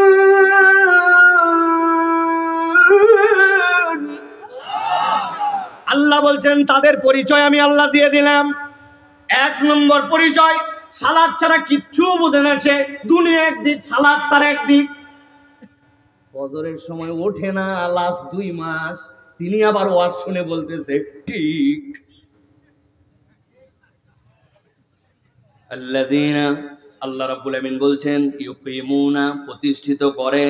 আল্লাহ বলছেন তাদের পরিচয় আমি আল্লাহ দিয়ে দিলাম। 1 নম্বর পরিচয়, সালাত ছাড়া কিচ্ছু বোঝে না সে, দুনিয়া একদিক সালাত তার একদিক। ফজরের সময় ওঠে না লাস্ট 2 মাস, তিনি আবার ওয়াজ শুনে বলতেছে ঠিক। আল্লাযীনা, আল্লাহ রাব্বুল আমিন বলছেন ইউকিমুনা, প্রতিষ্ঠিত করে,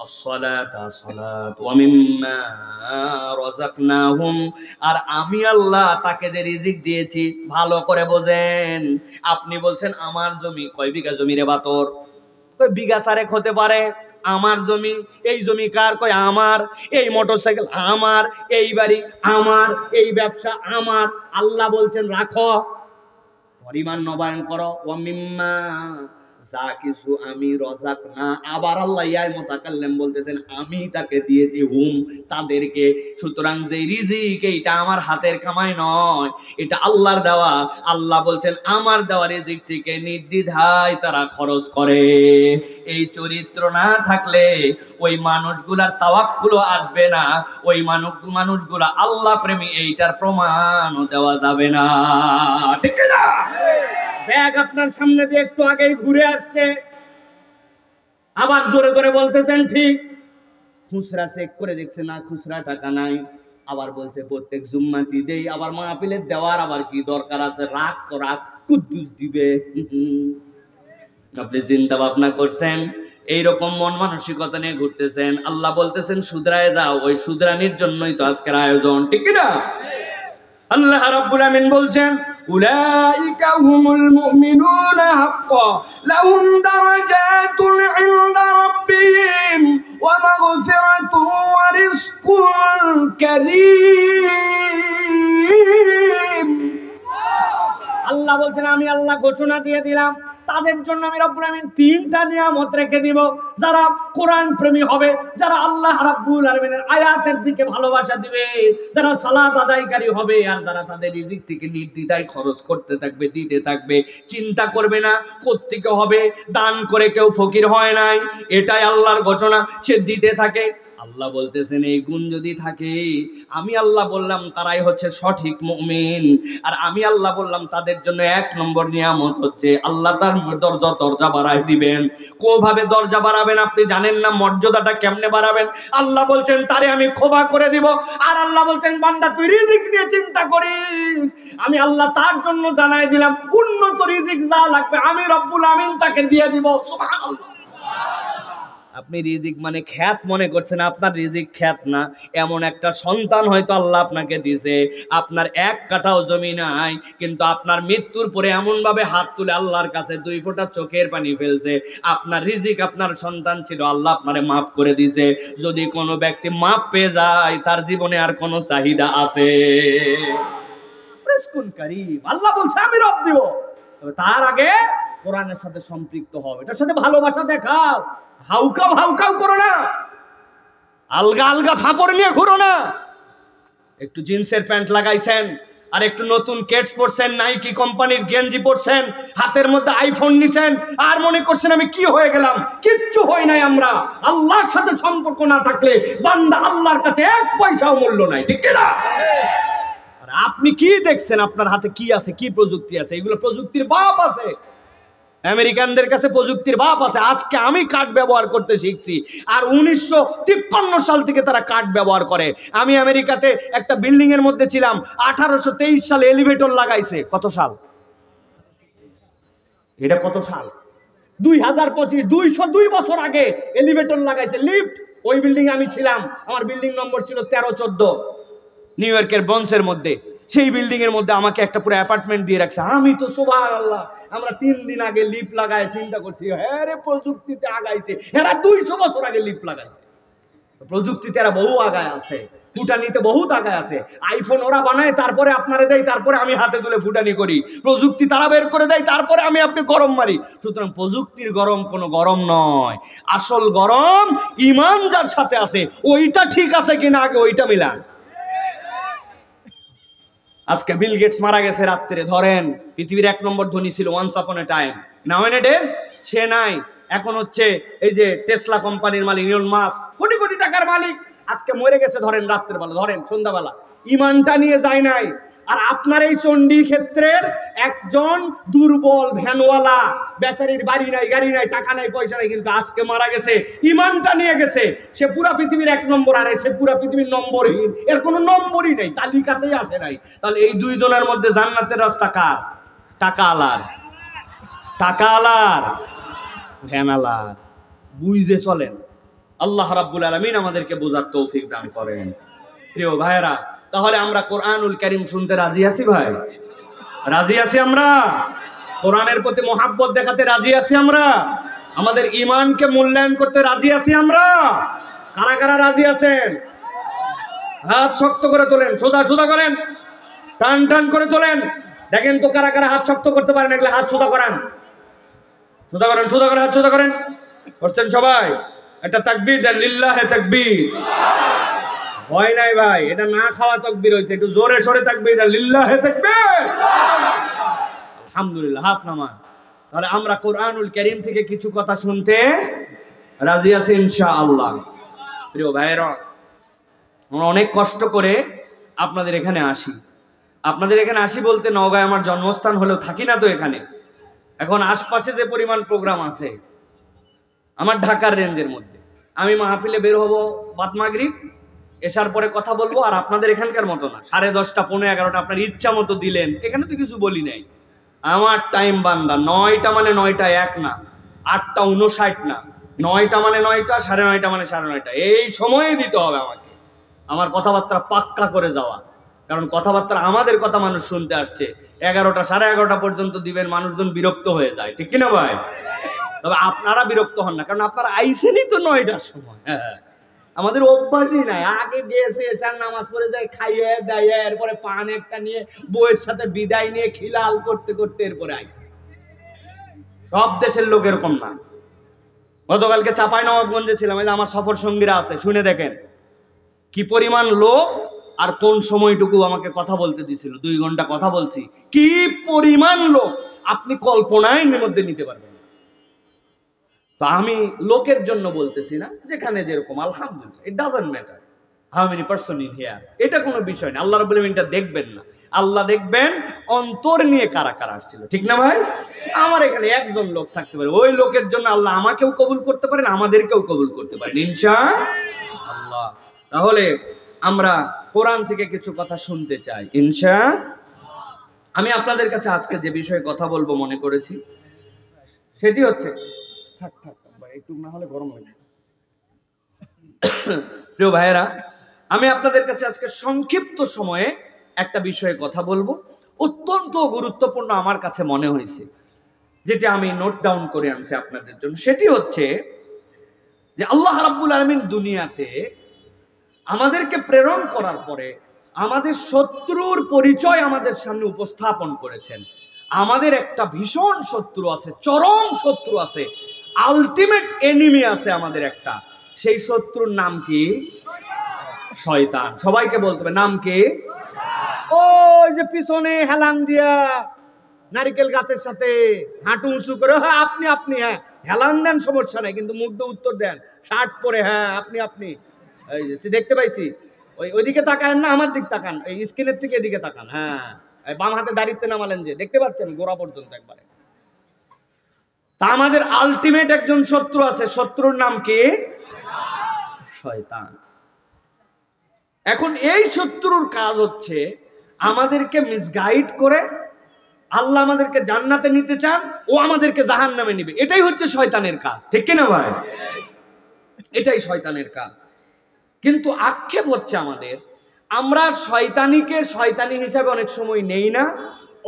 as-salata, সালাত, ওয়া মিম্মা রাযাকনাহুম, আর আমি আল্লাহ তাকে যে রিজিক দিয়েছি, ভালো করে বোঝেন। আপনি বলছেন আমার জমি, কয় বিঘা জমি রে বাতর? কয় বিঘা 4 হতে পারে। আমার জমি, এই জমি কার? কয় আমার। এই মোটরসাইকেল আমার, এই বাড়ি আমার, এই ব্যবসা আমার। আল্লাহ বলছেন রাখো, পরিমাণ নবায়ন করো। ওয়া মিম্মা, যা কিছু আমি রাযাকনা, আবার আল্লাহ ইয়ায় মুতাকাল্লিম বলতেছেন আমি তাকে দিয়েছি হুম, তাদেরকে। সুতরাং যে রিজিক এইটা আমার হাতের কামাই নয়, এটা আল্লাহর দেওয়া। আল্লাহ বলছেন আমার দেওয়া রিজিক থেকে নির্দ্বিধায় তারা খরচ করে। এই চরিত্র না থাকলে ওই মানুষগুলার তাওয়াক্কুলও আসবে না, ওই মানুষগুলা আল্লাহ প্রেমী, এইটার প্রমাণও দেওয়া যাবে না। ঠিক না? ব্যাগ আপনার সামনে দিয়ে একটু আগেই ঘুরে আসছে, আবার জোরে জোরে বলতেছেন ঠিক। খুচরা চেক করে দেখছে না, খুচরা টাকা নাই। আবার বলছে প্রত্যেক জুম্মাতি দেই, আবার মাহফিলের দেওয়ার আবার কি দরকার আছে, রাখ তো রাখ, কুদ্দুস দিবে। আপনি চিন্তা ভাবনা করছেন, এইরকম মন মানসিকতা নিয়ে ঘুরতেছেন। আল্লাহ বলতেছেন শুধরায় যাও, ওই শুধরানির জন্যই তো আজকের আয়োজন। ঠিক না? আল্লাহ রাব্বুল আমিন বলছেন উলাইকা হুমুল মুমিনুনা হাক্কা লাহুম দারাজাতুন ইনদা রাব্বিহিম ওয়া মাগফিরাতুন ওয়া রিজকুন কারীম। আল্লাহ বলছেন আমি আল্লাহ ঘোষণা দিয়ে দিলাম তাদের জন্য আমি রব্বুল আমিন 3টা নিয়ামত রেখে দিব। যারা কোরআন প্রেমী হবে, যারা আল্লাহ রাব্বুল আমিনের আয়াতের দিকে ভালোবাসা দিবে, যারা সালাত আদায়কারী হবে, আর যারা তাদের রিজিক থেকে নির্দ্বিধায় খরচ করতে থাকবে, দিতে থাকবে, চিন্তা করবে না কোত্থেকে হবে। দান করে কেউ ফকির হয় নাই, এটাই আল্লাহর ঘোষণা, সে দিতে থাকে। আল্লাহ বলতেছেন এই গুণ যদি থাকে, আমি আল্লাহ বললাম তারাই হচ্ছে সঠিক মুমিন। আর আমি আল্লাহ বললাম তাদের জন্য 1 নম্বর নিয়ামত হচ্ছে আল্লাহ তার দরজা বাড়ায় দিবেন। কোভাবে দরজা বাড়াবেন আপনি জানেন না, মর্যাদাটা কেমনে বাড়াবেন। আল্লাহ বলছেন তারে আমি ক্ষমা করে দিব। আর আল্লাহ বলছেন বান্দা তুই রিজিক নিয়ে চিন্তা করিস, আমি আল্লাহ তার জন্য জানাই দিলাম উন্নত রিজিক যা লাগবে আমি রব্বুল আমিন তাকে দিয়ে দিব। সুবহানাল্লাহ। আপনি রিজিক মানে খ্যাত মনে করছেন, আপনার রিজিক খ্যাত না। এমন একটা সন্তান হয়তো আল্লাহ আপনাকে দিয়েছে, আপনার 1 কাঠাও জমি নাই, কিন্তু আপনার মৃত্যুর পরে এমন ভাবে হাত তুলে আল্লাহর কাছে 2 ফোঁটা চোখের পানি ফেলছে। আপনার রিজিক আপনার সন্তান ছিল, আল্লাহ আপনারে মাফ করে দিয়েছে। যদি কোনো ব্যক্তি মাফ পেয়ে যায় তার জীবনে আর কোনো চাহিদা আছে? রিজকুন কারীম। আল্লাহ বলছে আমি রব দিব, তবে তার আগে কোরআনের সাথে সম্পৃক্ত হও, এটার সাথে ভালোবাসা দেখাও। হাউকাও করো না, আলগা ফাপড় নিয়ে ঘুরো না। একটু জিন্সের প্যান্ট লাগাইছেন, আর একটু নতুন কেটস পরছেন, নাইকি কোম্পানির গেঞ্জি পরছেন, হাতের মধ্যে আইফোন নিছেন, আর মনে করছেন আমি কি হয়ে গেলাম। কিচ্ছু হয় নাই। আমরা আল্লাহর সাথে সম্পর্ক না থাকলে বান্দা আল্লাহর কাছে 1 পয়সাও মূল্য নাই। ঠিক না? আর আপনি কি দেখছেন আপনার হাতে কি আছে, কি প্রযুক্তি আছে? এগুলো প্রযুক্তির বাপ আছে। আমেরিকানদের কাছে প্রযুক্তির বাপ আছে। আজকে আমি কাঠ ব্যবহার করতে শিখছি, আর 1953 সাল থেকে তারা কাঠ ব্যবহার করে। আমি আমেরিকাতে একটা বিল্ডিং এর মধ্যে ছিলাম, 1823 সালে এলিভেটর লাগাইছে। কত সাল? এটা কত সাল? 2025 202 বছর আগে এলিভেটর লাগাইছে, লিফট। ওই বিল্ডিং আমি ছিলাম, আমার বিল্ডিং নম্বর ছিল 13-14 নিউ ইয়র্কের বন্সের মধ্যে। সেই বিল্ডিং এর মধ্যে আমাকে একটা পুরো অ্যাপার্টমেন্ট দিয়ে রাখছে। আমি তো সুবহানাল্লাহ, আমরা 3 দিন আগে লিফট লাগায় চিন্তা করছি, হ্যাঁ রে প্রযুক্তিতে আগাইছে। এরা 200 বছর আগে লিফট লাগাইছে। প্রযুক্তিতে এরা বহু আগায় আছে, ফুটানিতে বহুত আগায় আছে। আইফোন ওরা বানায়, তারপরে আপনারে দেয়, তারপরে আমি হাতে তুলে ফুটানি করি। প্রযুক্তি তারা বের করে দেয়, তারপরে আমি আপনি গরম মারি। সুতরাং প্রযুক্তির গরম কোনো গরম নয়, আসল গরম ঈমান যার সাথে আছে ওইটা ঠিক আছে কিনা আগে ওইটা মিলান। আজকে বিল গেটস মারা গেছে রাত্রে, ধরেন পৃথিবীর 1 নম্বর ধনী ছিল once upon a time, now and a days সে নাই। এখন হচ্ছে এই যে টেসলা কোম্পানির মালিক ইলন মাস্ক, কোটি কোটি টাকার মালিক, আজকে মরে গেছে ধরেন রাত্রের বেলা, ধরেন সন্ধ্যাবেলা। ইমানটা নিয়ে যায় নাই। আর আপনার এই চণ্ডী ক্ষেত্রের একজন দুর্বল ভ্যানওয়ালা, বেচারির বাড়ি নাই, গাড়ি নাই, টাকা নাই, পয়সা নাই, কিন্তু আজকে মারা গেছে, ইমানটা নিয়ে গেছে। সে পুরা পৃথিবীর 1 নম্বর, আর সে পুরা পৃথিবীর নম্বরহীন, এর কোনো নম্বরই নেই, তালিকাতেই আসে নাই। তাহলে এই 2 জনের মধ্যে জান্নাতের রাস্তা কার? টাকা আলার, টাকা আলার, ভ্যান আলার। বুঝে চলেন। আল্লাহ রাব্বুল আলামিন আমাদেরকে বোঝার তৌফিক দান করেন। প্রিয় ভাইরা, তাহলে আমরা কোরআনুল কারীম শুনতে রাজি আছি ভাই? রাজি আছি আমরা? কোরআনের প্রতি মহাব্বত দেখাতে রাজি আছি আমরা? আমাদের ঈমানকে মূল্যায়ন করতে রাজি আছি আমরা? কারা কারা রাজি আছেন? হাত শক্ত করে তোলেন, সোজা সোজা করেন, টান টান করে তোলেন। দেখেন তো কারা কারা হাত শক্ত করতে পারেন, এগুলো হাত সোজা করেন, সোজা করেন, সোজা করে হাত সোজা করেন। করছেন সবাই? একটা তাকবীর দেন, লিল্লাহে তাকবীর। ভয় নাই ভাই, এটা না খাওয়া তাকবীর হইছে, একটু জোরে সরে তাকবীর দেন, লিল্লাহে তাকবীর। আলহামদুলিল্লাহ, হাত নামান। তাহলে আমরা কোরআনুল কারীম থেকে কিছু কথা শুনতে রাজি আছি ইনশাআল্লাহ। প্রিয় ভাইরা, আমরা অনেক কষ্ট করে আপনাদের এখানে আসি। আপনাদের এখানে আসি বলতে নওগাঁয় আমার জন্মস্থান হলেও থাকি না তো এখানে। এখন আশপাশে যে পরিমাণ প্রোগ্রাম আছে আমার ঢাকার রেঞ্জের মধ্যে, আমি মাহফিলে বের হব বাদ মাগরিব, এসার পরে কথা বলবো। আর আপনাদের এখানকার মতো না 10:30, 11:30 আপনার ইচ্ছা মতো দিলেন, এখানে তো কিছু বলি নাই। আমার টাইম বান্দা, 9টা মানে 9টা 1 না, 8টা 59 না, 9টা মানে 9টা, 9:30 মানে 9:30, এই সময়ে দিতে হবে আমাকে। আমার কথাবার্তা পাক্কা করে যাওয়া, কারণ কথাবার্তা আমাদের কথা মানুষ শুনতে আসছে। 11টা 11:30 পর্যন্ত দিবেন, মানুষজন বিরক্ত হয়ে যায়, ঠিক কিনা ভাই? তবে আপনারা বিরক্ত হন না, কারণ আপনারা আইসেনই তো 9টার সময়। আমাদের অভ্যাসই নাই, আগে গিয়েছে এসার নামাজ পড়ে যায়, খাইয়ে দাইয়ে এরপরে পান একটা নিয়ে বউয়ের সাথে বিদায় নিয়ে খিলাল করতে করতে এরপরে আইছে। সব দেশের লোক এরকম না। গতকালকে চাঁপাইনবাবগঞ্জে ছিলাম, এই যে আমার সফর সঙ্গীরা আছে, শুনে দেখেন কি পরিমাণ লোক আর কোন সময়টুকু আমাকে কথা বলতে দিছিল। 2 ঘন্টা কথা বলছি, কি পরিমাণ লোক আপনি কল্পনায় মধ্যে নিতে পারবেন। তো আমি লোকের জন্য বলতেছি না, যেখানে যেরকম আলহামদুলিল্লাহ, it doesn't matter how many person in here, এটা কোনো বিষয় না। আল্লাহ রাব্বুল আলামিন এটা দেখবেন না, আল্লাহ দেখবেন অন্তর নিয়ে কারা কারা আসছিল, ঠিক না ভাই? আমার এখানে একজন লোক থাকতে পারে, ওই লোকের জন্য আল্লাহ আমাকেও কবুল করতে পারেন, আমাদেরকেও কবুল করতে পারেন ইনশাআল্লাহ। তাহলে আমরা কোরআন থেকে কিছু কথা শুনতে চাই ইনশাআল্লাহ। আমি আপনাদের কাছে আজকে যে বিষয়ে কথা বলবো মনে করেছি সেটি হচ্ছে, একটু না হলে গরম লাগে। প্রিয় ভাইয়েরা, আমি আপনাদের কাছে আজকে সংক্ষিপ্ত সময়ে একটা বিষয়ে কথা বলবো, অত্যন্ত গুরুত্বপূর্ণ আমার কাছে মনে হয়েছে, যেটা আমি নোট ডাউন করে আনছি আপনাদের জন্য। সেটি হচ্ছে যে আল্লাহ রাব্বুল আলামিন দুনিয়াতে আমাদেরকে প্রেরণ করার পরে আমাদের শত্রুর পরিচয় আমাদের সামনে উপস্থাপন করেছেন। আমাদের একটা ভীষণ শত্রু আছে, চরম শত্রু আছে, আলটিমেট এনিমি আছে আমাদের একটা। সেই শত্রুর নাম কি? শয়তান। সবাইকে বলতে হবে নাম কি? ওই যে পিছনে হেলান দিয়া নারিকেল গাছের সাথে হাঁটু উঁচু করে, হ্যাঁ আপনি আপনি, হ্যাঁ হেলান দেন, সমস্যা নাই, কিন্তু মুখ দিয়ে উত্তর দেন, শার্ট পরে, হ্যাঁ আপনি আপনি। এই যে দেখতে পাইছি, ওইদিকে তাকান না, আমার দিক তাকান, এই স্ক্রিনের থেকে এদিকে তাকান। হ্যাঁ, বাম হাতে দাঁড়িয়ে নামালেন যে, দেখতে পাচ্ছেন গোড়া পর্যন্ত একবারে। তা আমাদের আলটিমেট একজন শত্রু আছে, শত্রুর নাম কি? শয়তান। এখন এই শত্রুর কাজ হচ্ছে আমাদেরকে মিসগাইড করে আল্লাহ আমাদেরকে জান্নাতে নিতে চান, ও আমাদেরকে জাহান্নামে নিবে। এটাই হচ্ছে শয়তানের কাজ, ঠিক কিনা ভাই? এটাই শয়তানের কাজ। কিন্তু আক্ষেপ হচ্ছে আমাদের, আমরা শয়তানিকে শয়তানি হিসাবে অনেক সময় নেই না,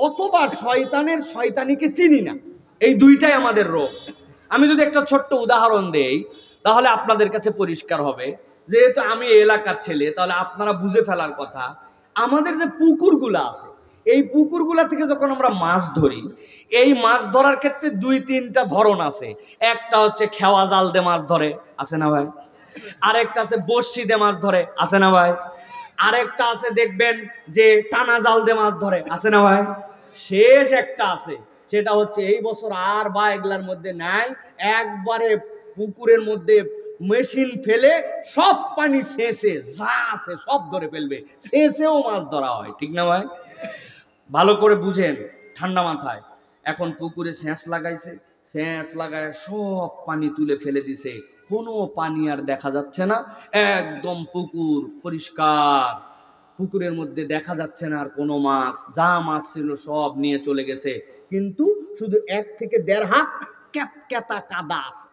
অথবা শয়তানের শয়তানিকে চিনি না। এই দুইটাই আমাদের রোগ। আমি যদি একটা ছোট্ট উদাহরণ দেই তাহলে আপনাদের কাছে পরিষ্কার হবে। যেহেতু আমি এই এলাকার ছেলে, তাহলে আপনারা বুঝে ফেলার কথা। আমাদের যে পুকুরগুলো আছে, এই পুকুরগুলা থেকে যখন আমরা মাছ ধরি, এই মাছ ধরার ক্ষেত্রে দুই তিনটা ধরন আছে। একটা হচ্ছে খেওয়া জাল দিয়ে মাছ ধরে, আছে না ভাই? আরেকটা আছে বড়শি দিয়ে মাছ ধরে, আছে না ভাই? আরেকটা আছে দেখবেন যে টানা জাল দিয়ে মাছ ধরে, আছে না ভাই? শেষ একটা আছে, সেটা হচ্ছে এই বছর আর বা এগুলার মধ্যে নাই, একবারে পুকুরের মধ্যে মেশিন ফেলে সব পানি শেষে যা আছে সব ধরে ফেলবে, শেষেও মাছ ধরা হয়, ঠিক না ভাই? ভালো করে বুঝেন ঠান্ডা মাথায়। এখন পুকুরে সেচ লাগাইছে, সেচ লাগায় সব পানি তুলে ফেলে দিছে, কোনো পানি আর দেখা যাচ্ছে না, একদম পুকুর পরিষ্কার। পুকুরের মধ্যে দেখা যাচ্ছে না আর কোনো মাছ, যা মাছ ছিল সব নিয়ে চলে গেছে। কিন্তু শুধু 1 থেকে 1.5 হাত ক্যাতক্যাতা কাদা আছে,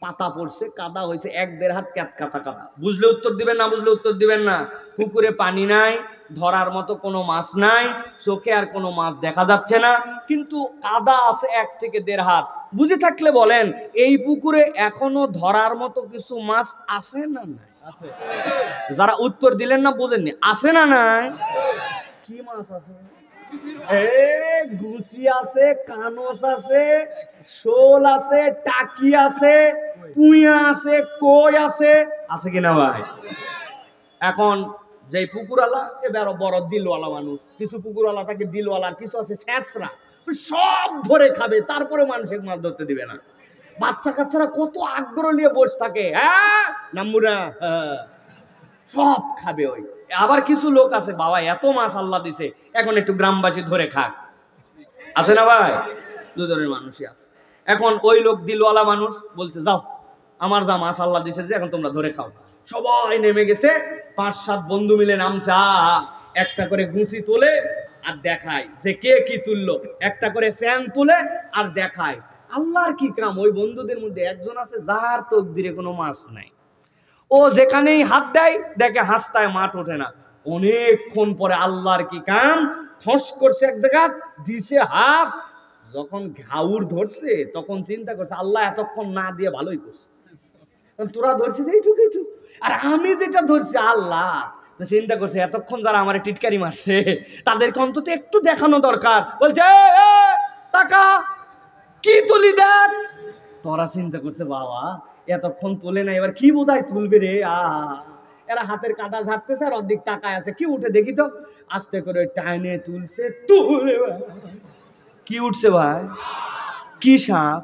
পাতা পড়ছে, কাদা হয়েছে 1-1.5 হাত ক্যাতক্যাতা কাদা। বুঝলে উত্তর দিবেন, না বুঝলে উত্তর দিবেন না। পুকুরে পানি নাই, ধরার মতো কোনো মাছ নাই, চোখে আর কোনো মাছ দেখা যাচ্ছে না, কিন্তু কাদা আছে 1 থেকে 1.5 হাত। বুঝে থাকলে বলেন, এই পুকুরে এখনো ধরার মতো কিছু মাছ আছে না নাই? আছে। যারা উত্তর দিলেন না বুঝেননি, আছে না নাই? কি মাছ আছে? গুছি আছে, কানস আছে, শোল আছে, টাকি আছে, পুঁইয়া আছে, কই আছে, আছে কিনা ভাই? এখন যে পুকুরওয়ালা এবার বড় দিলওয়ালা মানুষ, কিছু পুকুরওয়ালা থাকে দিলওয়ালা, কিছু আছে শেষরা, সব ধরে খাবে, তারপরে মানুষের মাছ ধরতে দিবে না। বাচ্চা কাচ্চারা কত আগ্রহ নিয়ে বসে থাকে, হ্যাঁ নাম্বুরা, সব খাবে ওই। আবার কিছু লোক আছে, বাবা এত মাছ আল্লাহ দিছে, এখন একটু গ্রামবাসী ধরে খাক, আছে না ভাই? দু ধরনের মানুষই আছে। এখন ওই লোক দিলওয়ালা মানুষ বলছে, যাও আমার যা মাছ আল্লাহ দিছে যে এখন তোমরা ধরে খাও। সবাই নেমে গেছে, 5-7 বন্ধু মিলে নামছে, একটা করে গুছি তোলে আর দেখায় যে কে কি তুললো, একটা করে স্যান তুলে আর দেখায়। আল্লাহর কি কাম, ওই বন্ধুদের মধ্যে একজন আছে যার তকদিরে কোনো মাছ নাই, ও যেখানেই হাত দেয় দেখে হাসতায় মাঠ ওঠে না। অনেকক্ষণ পরে আল্লাহর কি কাম, ফস করছে এক জায়গা, দিছে হাত, যখন ঘাউর ধরছে তখন চিন্তা করছে আল্লাহ এতক্ষণ না দিয়ে ভালোই করছে, তোরা ধরছিস এইটুকু এইটুকু, আর আমি যেটা ধরছি আল্লাহ। তো চিন্তা করছে এতক্ষণ যারা আমার টিটকারি মারছে তাদেরকে অন্তত একটু দেখানো দরকার। বলছে টাকা কি তুলি দেখ। তোরা চিন্তা করছে বাবা এতক্ষণ তোলে না, এবার কি বোধহয় তুলবে রে। এরা হাতের কাটা ঝাড়তেছে আর অর্ধেক টাকায় আছে, কি উঠে দেখি তো, আস্তে করে টাইনে তুলছে, তুলে কি উঠছে ভাই? কি সাপ?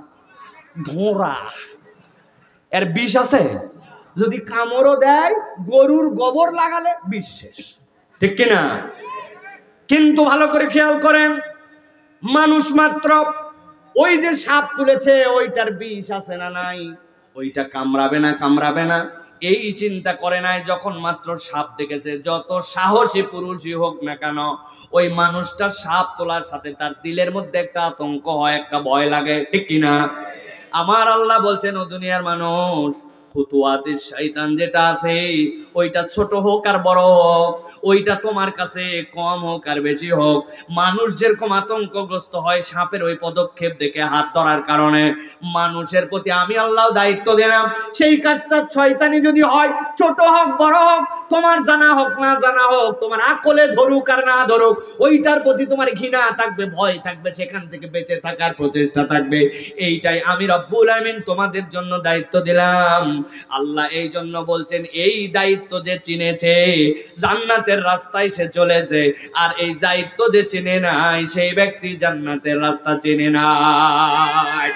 ধোঁড়া। এর বিষ আছে, যদি কামড়ও দেয় গরুর গোবর লাগালে বিষ শেষ, ঠিক কিনা? কিন্তু ভালো করে খেয়াল করেন, মানুষ মাত্র ওই যে সাপ তুলেছে ওইটার বিষ আছে না নাই, ওইটা কামড়াবে না কামড়াবে না এই চিন্তা করে নাই। যখন মাত্র সাপ দেখেছে, যত সাহসী পুরুষই হোক না কেন, ওই মানুষটা সাপ তোলার সাথে তার দিলের মধ্যে একটা আতঙ্ক হয়, একটা ভয় লাগে, ঠিক কিনা? আমার আল্লাহ বলছেন, ও দুনিয়ার মানুষ, খুতুয়াতের শয়তান যেটা আছে ওইটা ছোট হোক আর বড় হোক, ওইটা তোমার কাছে কম হোক আর বেশি হোক, মানুষ যেরকম আতঙ্কগ্রস্ত হয় সাপের ওই পদক্ষেপ দেখে হাত ধরার কারণে, মানুষের প্রতি আমি আল্লাহ দায়িত্ব দিলাম, সেই কাজটা শয়তানি যদি হয়, ছোট হোক বড় হোক, তোমার জানা হোক না জানা হোক, তোমার আকলে ধরুক আর না ধরুক, ওইটার প্রতি তোমার ঘৃণা থাকবে, ভয় থাকবে, সেখান থেকে বেঁচে থাকার প্রচেষ্টা থাকবে। এইটাই আমি রব্বুল আমিন তোমাদের জন্য দায়িত্ব দিলাম। আল্লাহ এই জন্য বলছেন, এই দায়িত্ব যে চিনেছে জান্নাতের রাস্তায় সে চলেছে, আর এই দায়িত্ব যে চিনে নাই সেই ব্যক্তি জান্নাতের রাস্তা চিনে না,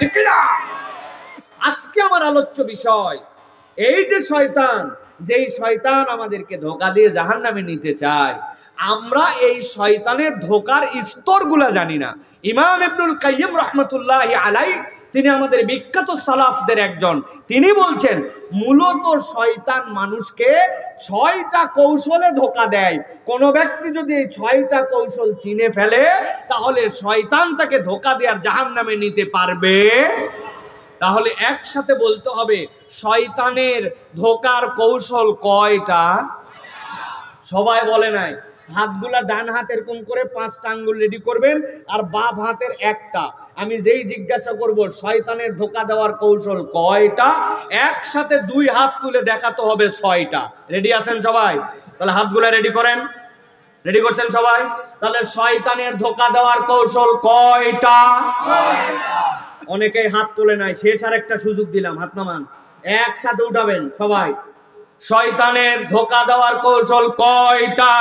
ঠিক না? আজকে আমার আলোচ্য বিষয় এই যে শয়তান, যেই শয়তান আমাদেরকে ধোঁকা দিয়ে জাহান্নামে নিতে চায়, আমরা এই শয়তানের ধোঁকার স্তরগুলা জানি না। ইমাম ইবনুল কাইয়িম রাহমাতুল্লাহি আলাইহি তিনি আমাদের বিখ্যাত সালাফদের একজন। তিনি বলছেন মূলত শয়তান মানুষকে 6টা কৌশলে ধোঁকা দেয়। কোন ব্যক্তি যদি এই 6টা কৌশল চিনে ফেলে তাহলে শয়তান তাকে ধোঁকা দেওয়ার জাহান্নামে নিতে পারবে। তাহলে একসাথে বলতে হবে শয়তানের ধোঁকার কৌশল কয়টা? সবাই বলে নাই। হাতগুলা ডান হাত এরকম করে 5টা আঙ্গুল রেডি করবেন আর বাম হাতের একটা। আমি যেই জিজ্ঞাসা করব শয়তানের ধোঁকা দেওয়ার কৌশল কয়টা, একসাথে 2 হাত তুলে দেখাতে হবে 6টা। রেডি আছেন সবাই? তাহলে হাতগুলা রেডি করেন। রেডি করছেন সবাই? তাহলে শয়তানের ধোঁকা দেওয়ার কৌশল কয়টা? অনেকেই হাত তুলে নাই, শেষ আর একটা সুযোগ দিলাম, হাত নামান, একসাথে উঠাবেন সবাই। শয়তানের ধোঁকা দেওয়ার কৌশল কয়টা?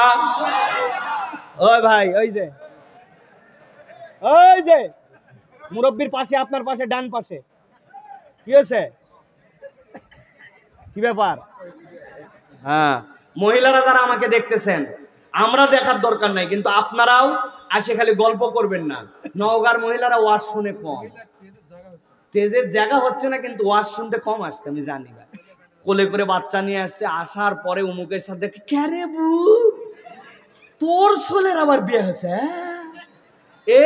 ওই ভাই, ওই যে মুরব্বির পাশে, আপনার পাশে, ডান পাশে, কি হয়েছে? কি ব্যাপার? হ্যাঁ, মহিলারা যারা আমাকে দেখতেছেন, আমরা দেখার দরকার নাই, কিন্তু আপনারাও আসে খালি গল্প করবেন না। নওগাঁর মহিলারা ওয়াজ শুনে কম, স্টেজের জায়গা হচ্ছে না, কিন্তু ওয়াজ শুনতে কম আসছে। আমি জানি ভাই, কোলে করে বাচ্চা নিয়ে আসছে, আসার পরে উমুকের সাথে ক্যারে বু তোর ছোলের আবার বিয়ে হয়েছে,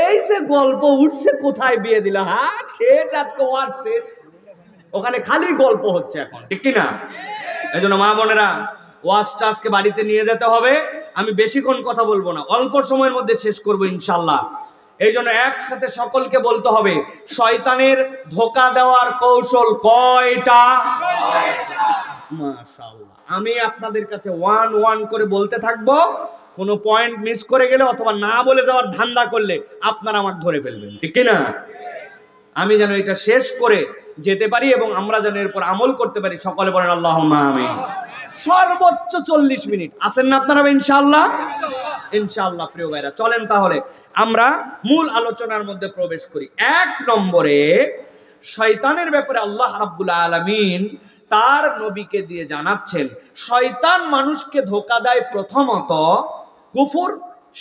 এই যে গল্প উঠছে, কোথায় বিয়ে দিল? হ্যাঁ শেষ, আজকে ওয়াজ শেষ, ওখানে খালি গল্প হচ্ছে এখন, ঠিক কিনা? এই জন্য মা বোনেরা, ওয়াজটা আজকে বাড়িতে নিয়ে যেতে হবে। আমি বেশিক্ষণ কথা বলবো না, অল্প সময়ের মধ্যে শেষ করবো ইনশাল্লাহ। এই জন্য একসাথে সকলকে বলতে হবে শয়তানের ধোঁকা দেওয়ার কৌশল কয়টা? মাশাআল্লাহ। আমি আপনাদের কাছে 1 করে বলতে থাকবো, কোনো পয়েন্ট মিস করে গেলে অথবা না বলে যাওয়ার ধান্দা করলে আপনারা আমাকে ধরে ফেলবেন, ঠিক কিনা? আমি যেন এটা শেষ করে যেতে পারি এবং আমরা যেন এরপর আমল করতে পারি। সকলে বলেন আল্লাহুম্মা আমিন। সর্বোচ্চ 40 মিনিট আছেন না আপনারা? ইনশাআল্লাহ, ইনশাআল্লাহ। প্রিয় ভাইরা, চলেন তাহলে আমরা মূল আলোচনার মধ্যে প্রবেশ করি। 1 নম্বরে শয়তানের ব্যাপারে আল্লাহ রাব্বুল আলামিন তার নবীকে দিয়ে জানাচ্ছেন শয়তান মানুষকে ধোঁকা দেয় প্রথমত কুফর,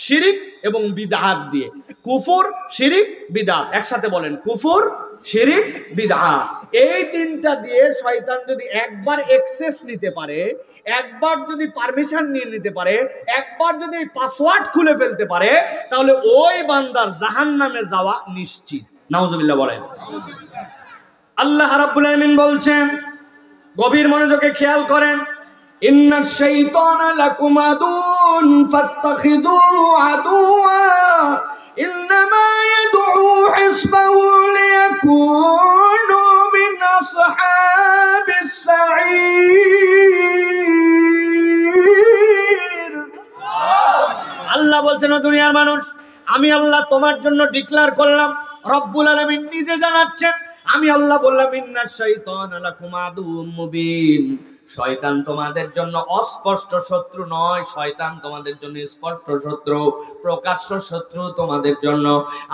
শিরিক এবং বিদআত দিয়ে। কুফর, শিরিক, বিদআত, একসাথে বলেন কুফর, শিরিক, বিদআত। এই 3টা দিয়ে শয়তান যদি একবার অ্যাক্সেস নিতে পারে, একবার যদি পারমিশন নিয়ে নিতে পারে, একবার যদি পাসওয়ার্ড খুলে ফেলতে পারে, তাহলে ওই বান্দার জাহান্নামে যাওয়া নিশ্চিত। নাউজুবিল্লাহ বলেন। আল্লাহ রাব্বুল আলামিন বলছেন, গভীর মনোযোগে খেয়াল করেন, ইন্নাশ শাইতানা লাকুম আদুন ফাত্তাখিযুহু আদুওয়া ইন্নামা ইয়াদউ হিসবাহু লিয়াকুনু মিন আসহাবিস সাঈর। আল্লাহ বলছেন, ও দুনিয়ার মানুষ, আমি আল্লাহ তোমার জন্য ডিক্লেয়ার করলাম। রব্বুল আলামিন নিজে জানাচ্ছেন, আমি আল্লাহ বললাম ইন্নাশ শাইতানা লাকুম আদুউম মুবিন, শয়তান তোমাদের জন্য অস্পষ্ট শত্রু নয়, শয়তান তোমাদের জন্য স্পষ্ট শত্রু, প্রকাশ্য শত্রু তোমাদের জন্য।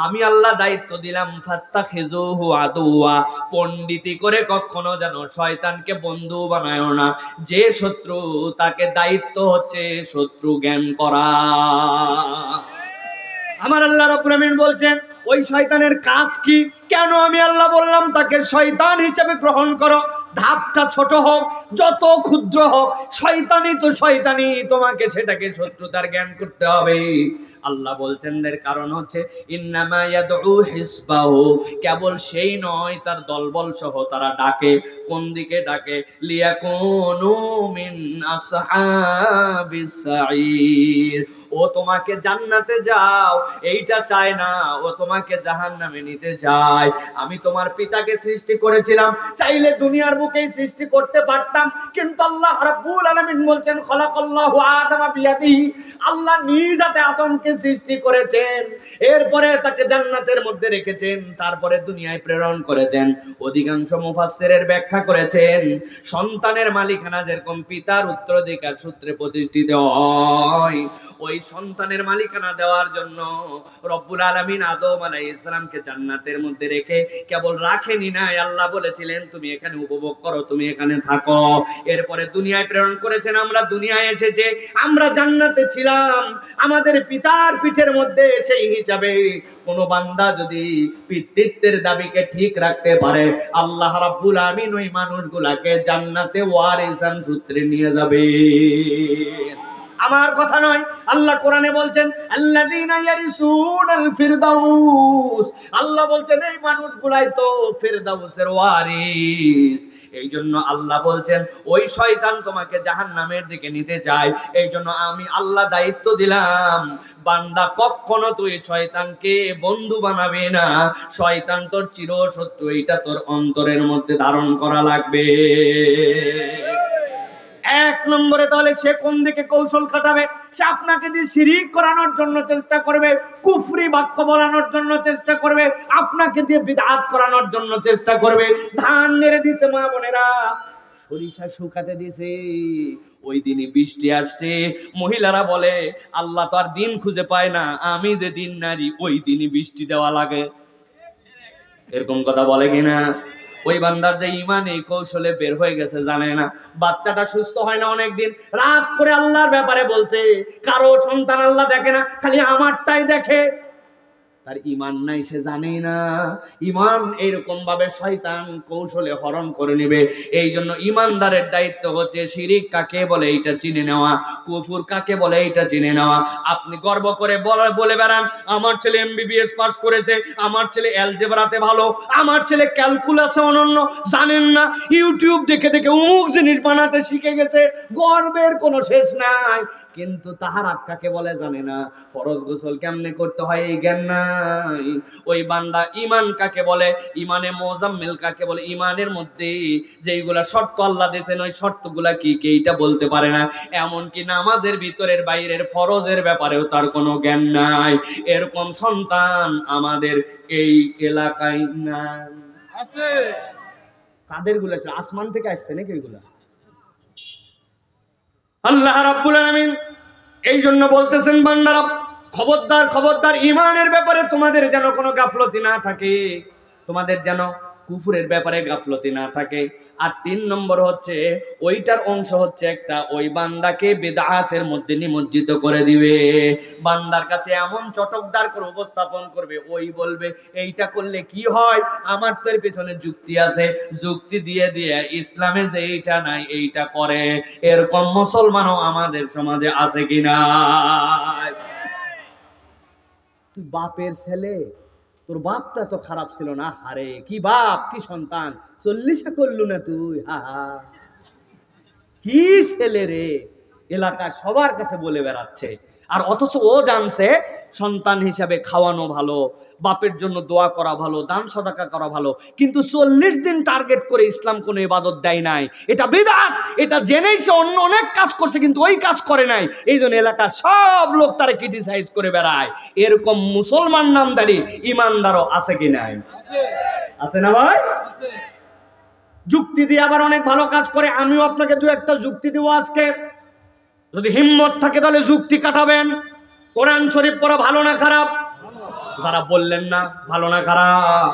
আমি আল্লাহ দায়িত্ব দিলাম ফাত্তাখিযুহু আদুওয়া, পণ্ডিতি করে কখনো যেন শয়তানকে বন্ধু বানায়ো না। যে শত্রু, তাকে দায়িত্ব হচ্ছে শত্রু জ্ঞান করা। আমার আল্লাহ রাব্বুল আলামিন বলছেন, ওই শয়তানের কাজ কি? কেন আমি আল্লাহ বললাম তাকে শয়তান হিসেবে গ্রহণ করো? ধাপটা ছোট হোক, যত ক্ষুদ্র হোক, শয়তানি তো শয়তানি, তোমাকে সেটাকে শত্রুতার জ্ঞান করতে হবে। আল্লাহ বলছেন এর কারণ হচ্ছে ইন্নামা ইয়াদউ হিসবাহু, কেবল সেই নয়, তার দলবল সহ তারা ডাকে। কোন দিকে ডাকে? লিয়াকুনু মিন আসহাবিস সাঈর, ও তোমাকে জান্নাতে যাও এইটা চায় না, ও তোমাকে জাহান্নামে নিতে চায়। আমি তোমার পিতাকে সৃষ্টি করেছিলাম, চাইলে দুনিয়ার বুকেই সৃষ্টি করতে পারতাম, কিন্তু আল্লাহ রাব্বুল আলামিন বলছেন খলাকাল্লাহু আদামা বিয়াদিহি, আল্লাহ নিজ হাতে আদমকে সৃষ্টি করেছেন, এরপরে তাকে জান্নাতের মধ্যে রেখেছেন, তারপরে দুনিয়ায় প্রেরণ করেছেন। অধিকাংশ মুফাসসিরের ব্যাখ্যা করেছেন সন্তানের মালিকানা যেরকম পিতার উত্তরাধিকার সূত্রে প্রতিষ্ঠিত হয়, ওই সন্তানের মালিকানা দেওয়ার জন্য রব্বুল আলামিন আদম আলাইহিস সালামকে জান্নাতের মধ্যে রেখে কেবল রাখেনি নাই, আল্লাহ বলেছিলেন তুমি এখানে উপভোগ করো, তুমি এখানে থাকো। এরপরে দুনিয়ায় প্রেরণ করেছেন। আমরা দুনিয়ায় এসেছে, আমরা জান্নাতে ছিলাম, আমাদের পিতা বান্দার পিঠের মধ্যে সেই হিসাবে কোন বান্দা যদি পিতৃত্বের দাবিকে ঠিক রাখতে পারে, আল্লাহ রাব্বুল আমিন ওই মানুষগুলাকে জান্নাতে ওয়ারিসান সূত্রে নিয়ে যাবে। আমার কথা নয়, আল্লাহ কোরআনে বলছেন আল্লাযীনা ইয়ারিসুনাল ফিরদাউস, আল্লাহ বলছেন এই মানুষগুলাই তো ফিরদাউসের ওয়ারিস। এই জন্য আল্লাহ বলছেন ওই শয়তান তোমাকে জাহান্নামের দিকে নিতে চায়, এই জন্য আমি আল্লাহ দায়িত্ব দিলাম, বান্দা কখনো তুই শয়তানকে বন্ধু বানাবে না, শয়তান তোর চিরশত্রু, এইটা তোর অন্তরের মধ্যে ধারণ করা লাগবে। এক নম্বরে তাহলে সে কোন দিকে কৌশল খাটাবে? সে আপনাকে দিয়ে শিরিক করানোর জন্য চেষ্টা করবে, কুফরি বাক্য বলানোর জন্য চেষ্টা করবে, আপনাকে দিয়ে বিদআত করানোর জন্য চেষ্টা করবে। ধান নেড়ে দিতে মা বোনেরা, সরিষা শুকাতে দিছে, ওই দিনই বৃষ্টি আসছে, মহিলারা বলে আল্লাহ তো আর দিন খুঁজে পায় না, আমি যে দিন নারী ওই দিনই বৃষ্টি দেওয়া লাগে। এরকম কথা বলে কিনা? ওই বান্দার যে ঈমান এই কৌশলে বের হয়ে গেছে জানে না। বাচ্চাটা সুস্থ হয় না অনেকদিন, রাত করে আল্লাহর ব্যাপারে বলছে, কারো সন্তান আল্লাহ দেখে না, খালি আমারটাই দেখে। তার ঈমান নাই, সে জানেই না ঈমান এরকম ভাবে শয়তান কৌশলে হরণ করে নেবে। এই জন্য ঈমানদারের দায়িত্ব হচ্ছে শিরিক কাকে বলে এইটা চিনে নেওয়া, কুফর কাকে বলে এইটা চিনে নেওয়া। আপনি গর্ব করে বলে বেড়ান আমার ছেলে এমবিবিএস পাস করেছে, আমার ছেলে অ্যালজেব্রাতে ভালো, আমার ছেলে ক্যালকুলাসে অনন্য, জানেন না ইউটিউব দেখে দেখে অমুক জিনিস বানাতে শিখে গেছে, গর্বের কোনো শেষ নাই। কিন্তু তাহারাত কাকে বলে জানে না, ফরজ গোসল কেমনে করতে হয় এই জ্ঞান নাই। ওই বান্দা ঈমান কাকে বলে, ঈমানে মুজাম্মিল কাকে বলে, ঈমানের মধ্যে যেইগুলা শর্ত আল্লাহ দিয়েছেন ওই শর্তগুলা কি কি এইটা বলতে পারে না। এমনকি নামাজের ভিতরের বাইরের ফরজের ব্যাপারেও তার কোনো জ্ঞান নাই। এরকম সন্তান আমাদের এই এলাকায় না আছে। কাদের গুলা আসমান থেকে আসছে নাকি এগুলা? আল্লাহ রাব্বুল আলামিন এই জন্য বলতেছেন বান্দারা খবরদার খবরদার, ঈমানের ব্যাপারে তোমাদের যেন কোনো গাফলতি না থাকে, তোমাদের যেন কুফরের ব্যাপারে গাফলতি না থাকে। আর ৩ নম্বর হচ্ছে ওইটার অংশ হচ্ছে একটা, ওই বান্দাকে বিদআতের মধ্যে নিমজ্জিত করে দিবে। বান্দার কাছে এমন চটকদার করে উপস্থাপন করবে, ওই বলবে এইটা করলে কি হয়, আমার তো এর পেছনে যুক্তি আছে, যুক্তি দিয়ে দিয়ে ইসলামে যে এইটা নাই এইটা করে। এরকম মুসলমানও আমাদের সমাজে আছে কিনা? তুই বাপের ছেলে, তোর বাপটা তো খারাপ ছিল না, হারে কি বাপ কি সন্তান, 40 করলু না তুই, হা হা কি ছেলে রে, এলাকার সবার কাছে বলে বেড়াচ্ছে। আর অথচ ও জানছে সন্তান হিসাবে খাওয়ানো ভালো, বাপের জন্য দোয়া করা ভালো, দান সদাকা করা ভালো, কিন্তু 40 দিন টার্গেট করে ইসলাম কোনো ইবাদত দেয় নাই, এটা বিদআত। এটা জেনেই সে অন্য অনেক কাজ করছে কিন্তু ওই কাজ করে নাই, এই জন্য এলাকার সব লোক তারা ক্রিটিসাইজ করে বেড়ায়। এরকম মুসলমান নামদারি ইমানদারও আছে কি নাই? আছে না ভাই? যুক্তি দিয়ে আবার অনেক ভালো কাজ করে। আমিও আপনাকে 2-1টা যুক্তি দিব আজকে, যদি হিম্মত থাকে তাহলে যুক্তি কাটাবেন। কোরআন শরীফ পড়া ভালো না খারাপ? যারা বললেন না ভালো না খারাপ,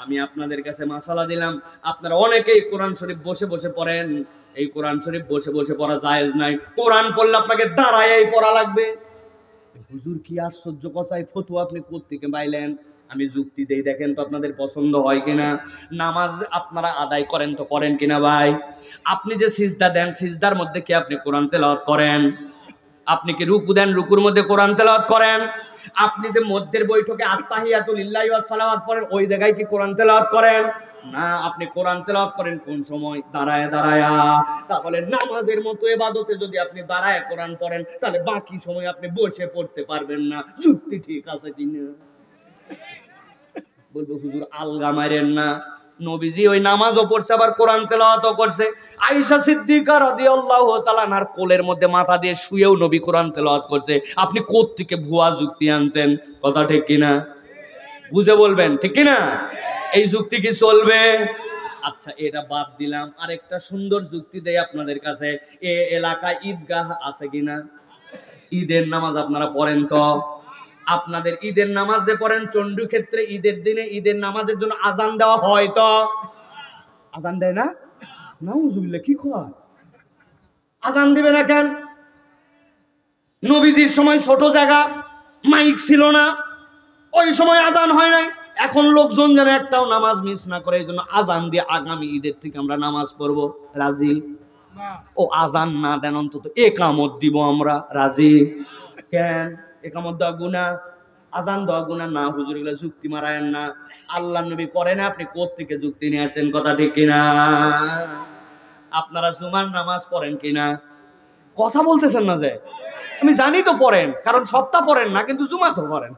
আমি আপনাদের কাছে মাসালা দিলাম, আপনারা অনেকেই কোরআন শরীফ বসে বসে পড়েন। এই কোরআন শরীফ বসে বসে পড়া জায়েজ নাই, কোরআন পড়লে আপনাকে দাঁড়ায় পড়া লাগবে। হুজুর কি আশ্চর্য কথায় ফতোয়া আপনি কোত্থেকে পাইলেন? আমি যুক্তি দেই, দেখেন তো আপনাদের পছন্দ হয় কিনা। নামাজ আপনারা আদায় করেন তো করেন কিনা ভাই? আপনি যে সিজদা দেন, সিজদার মধ্যে কি আপনি কোরআন তেলাওয়াত করেন? আপনি কি রুকু দেন, রুকুর মধ্যে কোরআন তেলাওয়াত করেন? আপনি যে মধ্যের বৈঠকে আত্তাহিয়াতু লিল্লাহি ওয়াস সালাওয়াত পড়েন, ওই জায়গায় কি কোরআন তেলাওয়াত করেন? না, আপনি কোরআন তেলাওয়াত করেন কোন সময়? দাঁড়ায় দাঁড়ায়া। তাহলে নামাজের মতো ইবাদতে যদি আপনি দাঁড়ায় কোরআন পড়েন, তাহলে বাকি সময় আপনি বসে পড়তে পারবেন না। যুক্তি ঠিক আছে কিনা? বলবো হুজুর আলগা মারেন না, নবীজি ওই নামাজও পড়ছে আবার কোরআন তেলাওয়াতও করছে। আয়েশা সিদ্দিকা রাদিয়াল্লাহু তাআলা আনহার কোলের মধ্যে মাথা দিয়ে শুয়েও নবী কোরআন তেলাওয়াত করছে। আপনি কোত্থেকে ভুয়া যুক্তি আনছেন? কথা ঠিক কিনা? বুঝে বলবেন, ঠিক কিনা? এই যুক্তি কি চলবে? আচ্ছা, এটা বাদ দিলাম, আরেকটা সুন্দর যুক্তি দেই আপনাদের কাছে। এ এলাকায় ঈদগাহ আছে কিনা? ঈদের নামাজ আপনারা পড়েন তো? আপনাদের ঈদের নামাজ যে পড়েন, চন্ডী ক্ষেত্রে ঈদের দিনে ঈদের নামাজের জন্য আজান দেওয়া হয় তো? আজান দেয় না? নাউজুবিল্লাহ, কি কয়? আজান দিবে না কেন? নবীজির সময় ছোট জায়গা, মাইক ছিল না, ওই সময় আজান হয় নাই। এখন লোকজন যেন একটাও নামাজ মিস না করে, এই জন্য আজান দিয়ে আগামী ঈদের থেকে আমরা নামাজ পড়বো। রাজি? ও আজান না দেন অন্তত একামত দিব আমরা। রাজি? কেন? একামত দেওয়া গুনাহ, আজান দেওয়া গুনাহ না। হুজুর এগুলো যুক্তি মারায়েন না, আল্লাহ নবী করে না, আপনি কোত্থেকে যুক্তি নিয়ে আসছেন? কথা ঠিক কিনা? আপনারা জুমার নামাজ পড়েন কিনা? কথা বলতেছেন না যে? আমি জানি তো পড়েন, কারণ সপ্তাহ পড়েন না, কিন্তু জুমা তো পড়েন।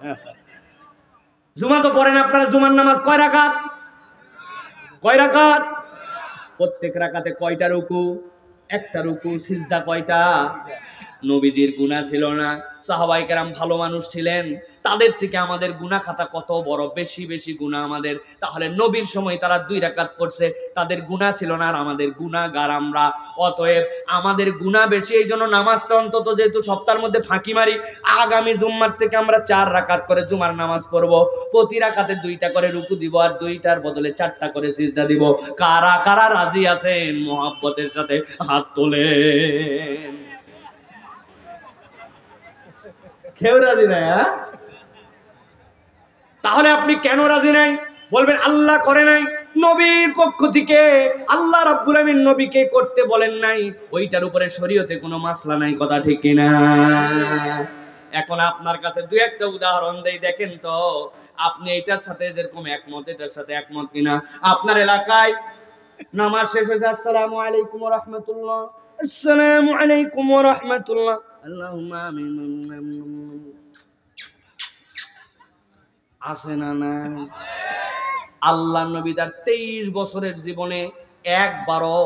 জুমা তো পড়েন। আপনারা জুমার নামাজ কয় রাকাত? কয় রাকাত? প্রত্যেক রাকাতে কয়টা রুকু? একটা রুকু। সিজদা কয়টা? নবীজির গুনাহ ছিল না, সাহাবায়ে কেরাম ভালো মানুষ ছিলেন, তাদের থেকে আমাদের গুনাহ খাতা কত বড়, বেশি বেশি গুনাহ আমাদের। তাহলে নবীর সময় তারা 2 রাকাত পড়ছে, তাদের গুনাহ ছিল না, আর আমাদের গুনাহগার আমরা। অতএব আমাদের গুনাহ বেশি, এই জন্য নামাজটা অন্তত যেহেতু সপ্তাহের মধ্যে ফাঁকি মারি, আগামী জুম্মার থেকে আমরা 4 রাকাত করে জুমার নামাজ পড়বো। প্রতি রাকাতে 2টা করে রুকু দিব, আর 2টার বদলে 4টা করে সিজদা দিব। কারা কারা রাজি আছেন? মুহাব্বতের সাথে হাত তোলেন। কেউ রাজি নাই? তাহলে আপনি কেন রাজি নাই? বলবেন আল্লাহ করে নাই, নবীর পক্ষ থেকে আল্লাহ রাব্বুল আমিন নবীকে করতে বলেন নাই, ওইটার উপরে শরীয়তে কোনো মাসলা নাই। কথা ঠিক কিনা? এখন আপনার কাছে 2-1টা উদাহরণ দেই, দেখেন তো আপনি এটার সাথে যেরকম একমত, এটার সাথে একমত কিনা। আপনার এলাকায় নামাজ শেষ হয়েছে, আসসালামু আলাইকুম ওয়া রাহমাতুল্লাহ, আসসালামু আলাইকুম ওয়া রাহমাতুল্লাহ, আল্লাহুম্মা আমিন। আছে না না? আল্লাহ নবী তার 23 বছরের জীবনে একবারও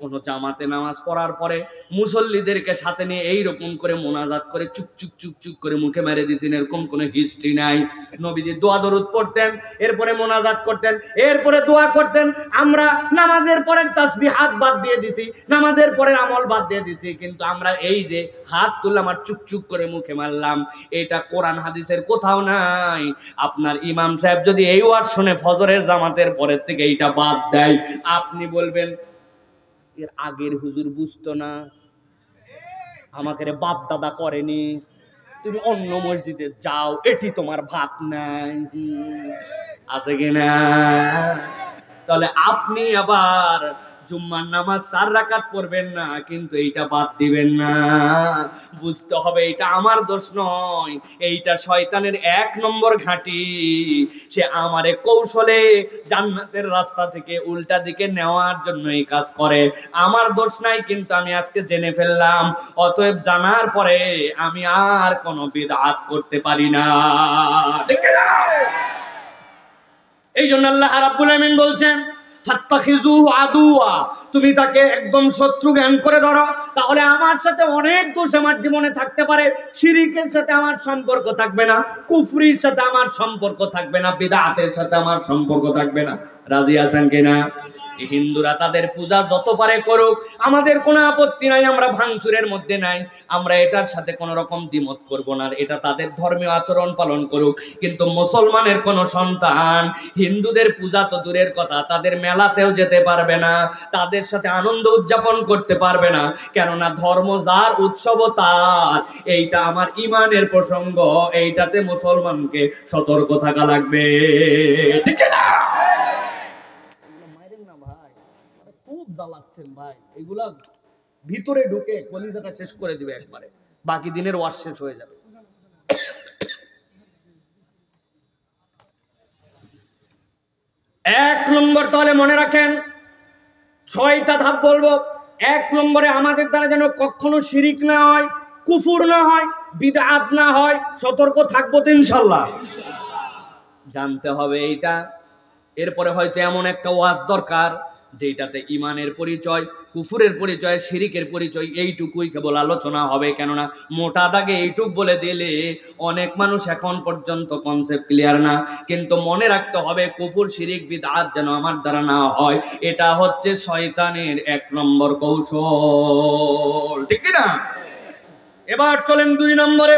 কোন জামাতে নামাজ পড়ার পরে মুসল্লিদেরকে সাথে নিয়ে এইরকম করে মোনাজাত করে চুক চুক চুক চুক করে মুখে মেরে দিতেন, এরকম কোনো হিস্ট্রি নাই। নবীজি দোয়া দরুদ পড়তেন, এরপরে মোনাজাত করতেন, এরপরে দোয়া করতেন। আমরা নামাজের পরে তাসবিহাত বাদ দিয়ে দিছি, নামাজের পরে আমল বাদ দিয়ে দিছি, কিন্তু আমরা এই যে হাত তুললাম আর চুক চুক করে মুখে মারলাম, এটা কোরআন হাদিসের কোথাও নাই। আপনার ইমাম সাহেব যদি এই ওয়াজ শুনে ফজরের জামাতের পরের থেকে এইটা বাদ দেয়, আপনি বলবেন এর আগের হুজুর বুঝতো না, আমাকে বাপ দাদা করেনি, তুমি অন্য মসজিদে যাও, এটি তোমার ভাত নাই। আছে কিনা? তাহলে আপনি আবার জুম্মার নামাজ 4 রাকাত পড়বেন না, কিন্তু এইটা বাদ দিবেন না। বুঝতে হবে এটা আমার দোষ নয়, এইটা শয়তানের 1 নম্বর ঘাঁটি। সে আমারে কৌশলে জান্নাতের রাস্তা থেকে উল্টা দিকে নেওয়ার জন্য এই কাজ করে। আমার দোষ নাই, কিন্তু আমি আজকে জেনে ফেললাম, অতএব জানার পরে আমি আর কোনো বিদআত করতে পারি না। ঠিক না? এই জন্য আল্লাহ রাব্বুল আমিন বলছেন ফাত্তাখিযুহু আদুওয়া, তুমি তাকে একদম শত্রু জ্ঞান করে ধরো। তাহলে আমার সাথে অনেক দোষ আমার জীবনে থাকতে পারে, শিরিকের সাথে আমার সম্পর্ক থাকবে না, কুফরির সাথে আমার সম্পর্ক থাকবে না, বিদআতের সাথে আমার সম্পর্ক থাকবে না। রাজি আছেন কিনা? হিন্দুরা তাদের পূজা যত পারে করুক, আমাদের কোনো আপত্তি নাই, আমরা ভাঙচুরের মধ্যে নাই, আমরা এটার সাথে কোনো রকম দ্বিমত করব না, এটা তাদের ধর্মীয় আচরণ পালন করুক। কিন্তু মুসলমানের কোন সন্তান হিন্দুদের পূজা তো দূরের কথা, তাদের মেলাতেও যেতে পারবে না, তাদের সাথে আনন্দ উদযাপন করতে পারবে না। কেননা ধর্ম যার, উৎসব তার। এইটা আমার ইমানের প্রসঙ্গ, এইটাতে মুসলমানকে সতর্ক থাকা লাগবে। ঠিক না? খুব জ্বালাচ্ছেন ভাই, এগুলা ভিতরে ঢুকে কলিজাটা শেষ করে দিবে একবারে, বাকি দিনের ওয়াজ শেষ হয়ে যাবে। 1 নম্বর তাহলে মনে রাখেন, 6টা ধাপ বলবো। 1 নম্বরে আমাদের দ্বারা যেন কখনো শিরিক না হয়, কুফর না হয়, বিদআত না হয়, সতর্ক থাকবো তো ইনশাআল্লাহ। জানতে হবে এইটা। এরপরে হয়তো এমন একটা ওয়াজ দরকার যেটাতে ইমানের পরিচয়, কুফুরের পরিচয়, শিরিকের পরিচয় এইটুকুই কেবল আলোচনা হবে। কেননা মোটা দাগে এইটুক বলে দিলে অনেক মানুষ এখন পর্যন্ত কনসেপ্ট ক্লিয়ার না। কিন্তু মনে রাখতে হবে কুফুর, শিরিক, বিদআত যেন আমার দ্বারা না হয়, এটা হচ্ছে শয়তানের 1 নম্বর কৌশল। ঠিক কি না? এবার চলেন 2 নম্বরে।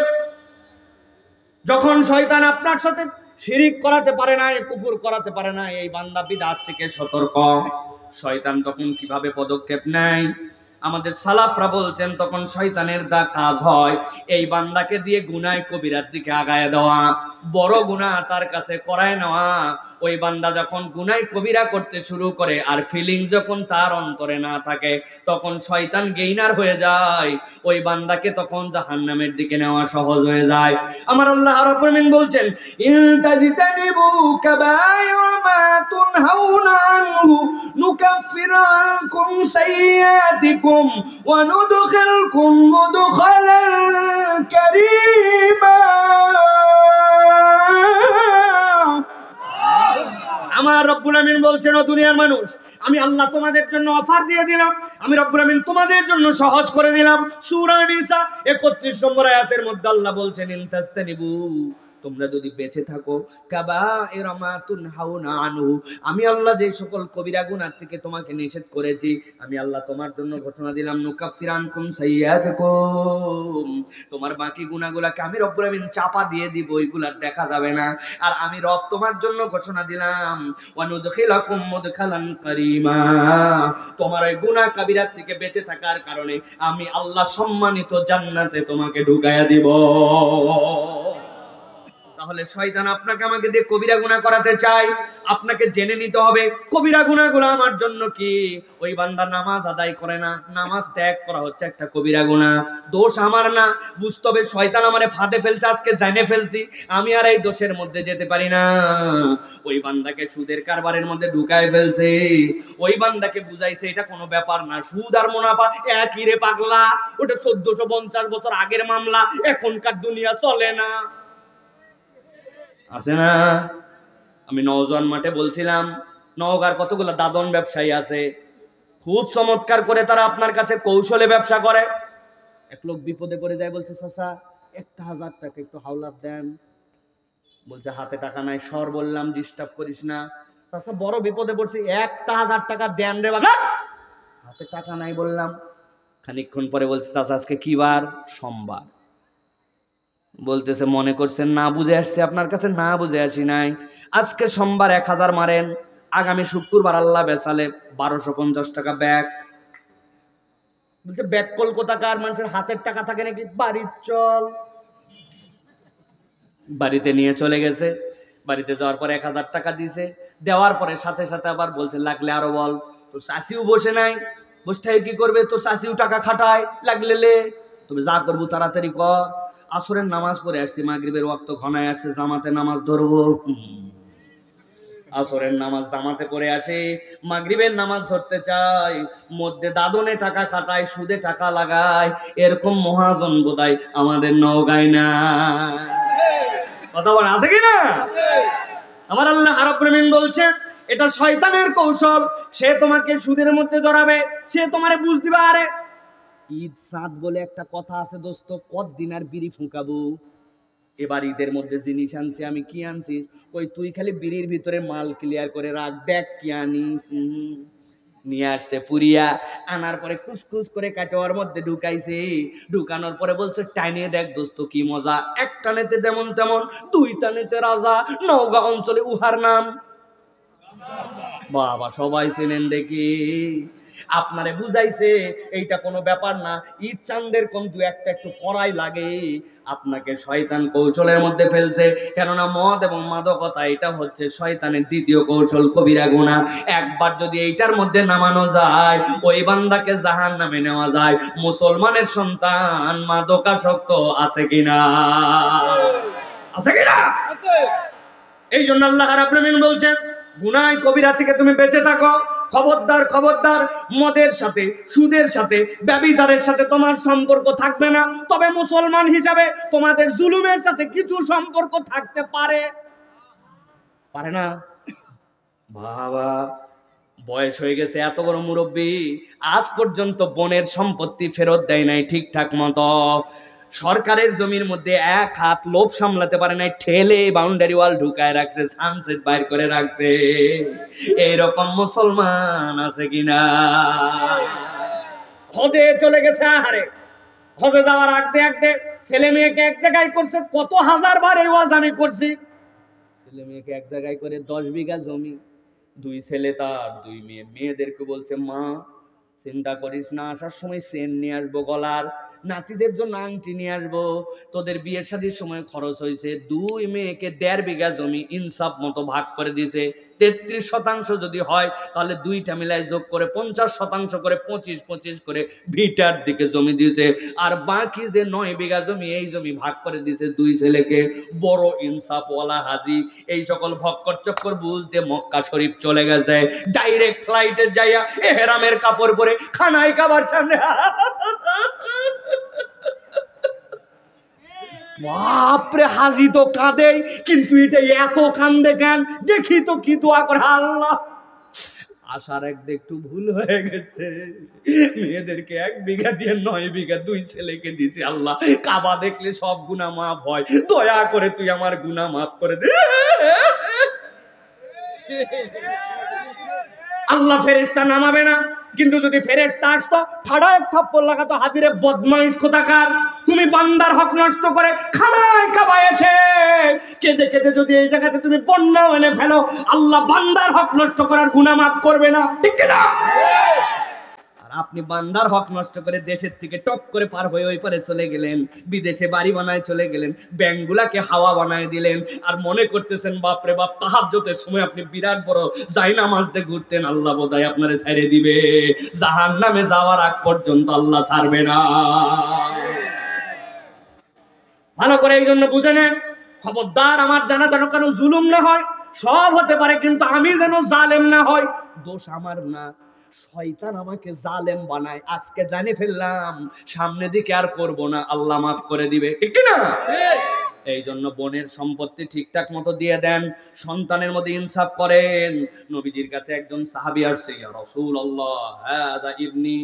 যখন শয়তান আপনার সাথে শিরিক করাতে পারে না, কুফর করাতে পারে না, এই বান্দা বিদআত থেকে সতর্ক। শয়তান তখন কিভাবে পদক্ষেপ নেয়? আমাদের সালাফরা বলছেন তখন শয়তানের দা কাজ হয় এই বান্দাকে দিয়ে গুনাহ কবিরার দিকে আগায় দেওয়া, বড় গুনাহ তার কাছে করায় নেওয়া। ওই বান্দা যখন গুনাহ কবিরা করতে শুরু করে আর ফিলিং যখন তার অন্তরে না থাকে তখন শয়তান গেইনার হয়ে যায়, ওই বান্দাকে তখন জাহান্নামের দিকে নেওয়া সহজ হয়ে যায়। আমার আল্লাহ রাব্বুল আলামিন বলছেন ইন তাজতানিবু কাবায়িরা মা তুনহাউনা আনহু নুকাফির আনকুম সাইয়্যাতিকুম ওয়া নুদখিলকুম মুদখালান কারীমা। আমার রব্বুল আমিন বলছেন ও দুনিয়ার মানুষ, আমি আল্লাহ তোমাদের জন্য অফার দিয়ে দিলাম, আমি রব্বুল আমিন তোমাদের জন্য সহজ করে দিলাম। সূরা নিসা 31 নম্বর আয়াতের মধ্যে আল্লাহ বলছেন ইনতাস্তানিবু, তোমরা যদি বেঁচে থাকো কাবায়িরা মা তুনহাউনা আনহু, আমি আল্লাহ যে সকল কবিরা গুনাহ থেকে তোমাকে নিষেধ করেছি আমি আল্লাহ তোমার জন্য ঘোষণা দিলাম নুকাফির আনকুম সাইয়্যাতিকুম, তোমার বাকি গুনাহগুলোকে আমি রব্বুল আমিন চাপা দিয়ে দিব, ওইগুলা দেখা যাবে না। আর আমি রব তোমার জন্য ঘোষণা দিলাম ওয়া নুদখিলাকুম মুদখালান কারীমা, তোমার ওই গুনাহ কাবিরাত থেকে বেঁচে থাকার কারণে আমি আল্লাহ সম্মানিত জান্নাতে তোমাকে ঢুকায়া দিব। তাহলে শয়তান আপনাকে আমাকে দিয়ে কবিরা গুনাহ করাতে চায়, আপনাকে জেনে নিতে হবে কবিরা গুনাহগুলো আমার জন্য কি। ওই বান্দা নামাজ আদায় করে না, নামাজ ত্যাগ করা হচ্ছে একটা কবিরা গুনাহ, দোষ আমার না, বুঝতে হবে শয়তান আমারে ফাঁদে ফেলছে, আজকে জেনে ফেলছি, আমি আর এই দোষের মধ্যে যেতে পারি না। ওই বান্দাকে সুদের কারবারের মধ্যে ঢুকায় ফেলছে, ওই বান্দাকে বুঝাইছে এটা কোনো ব্যাপার না, সুদ আর মুনাফা একই রে পাগলা, ওটা 1450 বছর আগের মামলা, এখনকার দুনিয়া চলে না, আছে না। আমি নওজোয়ান মাঠে বলছিলাম নওগাঁর কতগুলো দাদন ব্যবসায়ী আছে, খুব চমৎকার করে তারা আপনার কাছে কৌশলে ব্যবসা করে। এক লোক বিপদে পড়ে যায়, বলছে চাচা 1000 টাকা একটু হাওলাত দেন, বলছে হাতে টাকা নাই। সর বললাম ডিস্টার্ব করিস না, চাচা বড় বিপদে পড়ছি 1000 টাকা দেন রে বাবা, হাতে টাকা নাই বললাম। খানিকক্ষণ পরে বলছে চাচা আজকে কি বার? সোমবার। বলতেছে মনে করছেন না বুঝে আসছে আপনার কাছে? না বুঝে আসি নাই, আজকে সোমবার 1000 মারেন, আগামী শুক্রবার আল্লাহ বেসালে 1250 টাকা ব্যাক। বলছে ব্যাক কলকাতাকার মানুষের হাতের টাকা থাকে নাকি? বাড়ির চল। বাড়িতে নিয়ে চলে গেছে, বাড়িতে যাওয়ার পর 1000 টাকা দিছে, দেওয়ার পরে সাথে সাথে আবার বলছে লাগলে আরো বল। তো চাষিও বসে নাই, বসে থেকে কি করবে, তো চাষিও টাকা খাটায়, লাগলে লে, তবে যা করবো তাড়াতাড়ি কর। আসরের নামাজ পড়ে আসছি, মাগরিবের ওয়াক্ত ঘনায় আসছে, জামাতে নামাজ ধরবো। আসরের নামাজ জামাতে পড়ে আসে, মাগরিবের নামাজ ধরতে চাই, মধ্যে দাদনে টাকা খাটায়, সুদে টাকা লাগায়, এরকম মহাজন বোধহয় আমাদের নওগাঁয় না। কথা বলেন আছে কি না? আমার আল্লাহ রাব্বুল আমিন বলছে এটা শয়তানের কৌশল, সে তোমাকে সুদের মধ্যে জড়াবে, সে তোমারে বুঝ দিবা। আরে ঈদ সাদ বলে একটা কথা আছে দোস্ত, কতদিন আর বিড়ি ফুঁকাবো, এবার ঈদের মধ্যে জিনিস আনছি। আমি কি আনছিস? ওই তুই খালি বিড়ির ভিতরে মাল ক্লিয়ার করে রাখ, দেখ কি আনি। নিয়ে আসছে পুরিয়া, আনার পরে কুসকুস করে কাটোয়ার মধ্যে ঢুকাইছে, ঢুকানোর পরে বলছে টাইনে দেখ দোস্ত কি মজা, এক টানেতে যেমন তেমন, 2 টানেতে রাজা। নওগাঁ অঞ্চলে উহার নাম বাবা সবাই চেনেন দেখি। আপনারে বুঝাইছে এইটা কোনো ব্যাপার না, ঈদ চাঁদের কম 2-1টা একটু করাই লাগে, আপনাকে শয়তান কৌশলের মধ্যে ফেলছে। কেননা মদ এবং মাদকতা এটা হচ্ছে শয়তানের দ্বিতীয় কৌশল, কবিরা গুনাহ। একবার যদি এইটার মধ্যে নামানো যায় ওই বান্দাকে জাহান্নামে নেওয়া যায়। মুসলমানের সন্তান মাদকাসক্ত আছে কিনা? আছে কিনা? এই জন্য আল্লাহ রাব্বুল আমিন বলছেন গুনাহ কবিরা থেকে তুমি বেঁচে থাকো। খবরদার খবরদার, মদের সাথে, সুদের সাথে, ব্যভিচারের সাথে তোমার সম্পর্ক থাকবে না। তবে মুসলমান হিসাবে তোমাদের জুলুমের সাথে কিছু সম্পর্ক থাকতে পারে, পারে না? বাবা বয়স হয়ে গেছে, এত বড় মুরব্বি, আজ পর্যন্ত বোনের সম্পত্তি ফেরত দেয় নাই ঠিকঠাক মতো। সরকারের জমির মধ্যে 1 হাত লোভ সামলাতে পারে নাই, ঠেলে বাউন্ডারি ওয়াল ঢুকায় রাখছে, সানসেট বাইর করে রাখছে। এইরকম মুসলমান আছে কিনা? হজে চলে গেছে, আহারে হজে যাওয়ার আগে আগে ছেলে মেয়েকে এক জায়গায় করছে, কত হাজার বার এই ওয়াজ আমি করছি। ছেলে মেয়েকে এক জায়গায় করে 10 বিঘা জমি, 2 ছেলে তার 2 মেয়ে, মেয়েদেরকে বলছে মা চিন্তা করিস না, আসার সময় চেন নিয়ে আসবো গলার, নাতিদের জন্য আংটি নিয়ে আসবো, তোদের বিয়ের শাদীর সময় খরচ হয়েছে, 2 মেয়েকে 1.5 বিঘা জমি ইনসাফ মতো ভাগ করে দিয়েছে, 33% যদি হয় তাহলে 2টা মিলাই যোগ করে 50% করে 25 করে ভিটার দিকে জমি দিয়েছে, আর বাকি যে 9 বিঘা জমি এই জমি ভাগ করে দিয়েছে 2 ছেলেকে। বড় ইনসাফওয়ালা হাজি এই সকল ভক্কর চক্কর বুঝতে মক্কা শরীফ চলে গেছে, ডাইরেক্ট ফ্লাইটে যাইয়া এহরামের কাপড় পরে খানায় খাবার সামনে বাপরে, হাজি তো কাঁদে, কিন্তু এটা এত কান্দে কেন? দেখি তো কি দোয়া করে, আল্লাহ আসার একটু ভুল হয়ে গেছে, মেয়েদেরকে 1 বিঘা দিয়ে 9 বিঘা 2 ছেলেকে দিয়েছি, আল্লাহ কাবা দেখলে সব গুনাহ মাফ হয়, দয়া করে তুই আমার গুনাহ মাফ করে দে। আল্লাহ ফেরেশতা নামাবে না, কিন্তু যদি ফেরেশতা আসতো ঠাড়া এক থাপ্পড় লাগাতো, হাজিরে বদমাইশ কোথাকার, তুমি বান্দার হক নষ্ট করে খানায় কাবা এসে কেঁদে কেঁদে যদি এই জায়গাতে তুমি বন্যা এনে ফেলো, আল্লাহ বান্দার হক নষ্ট করার গুনাহ মাফ করবে না, ঠিক না? আর আপনি বান্দার হক নষ্ট করে দেশের থেকে টপ করে পার হয়ে ওই পারে চলে গেলেন, বিদেশে বাড়ি বানায় চলে গেলেন, ব্যাংকগুলাকে হাওয়া বানায় দিলেন, আর মনে করতেছেন বাপরে বাপ তাহাজ্জুদের সময় আপনি বিরাট বড় জায়নামাজ দিয়ে ঘুরতেন, আল্লাহ বোধহয় আপনারে ছেড়ে দিবে, জাহান্নামে যাওয়ার আগ পর্যন্ত আল্লাহ ছাড়বে না। ভালো করে এই জন্য বুঝে নেন, খবরদার আমার জানা যেন কেন জুলুম না হয়, সব হতে পারে কিন্তু আমি যেন জালেম না হয়। দোষ আমার না, শয়তান আমাকে জালেম বানায়, আজকে জানি ফেললাম, সামনে দিকে আর করব না, আল্লাহ মাফ করে দিবে, ঠিক না? এই জন্য বোনের সম্পত্তি ঠিকঠাক মতো দিয়ে দেন, সন্তানের মধ্যে ইনসাফ করেন। নবীজির কাছে একজন সাহাবী আসছে, ইয়া রাসূলুল্লাহ হাদা ইবনি,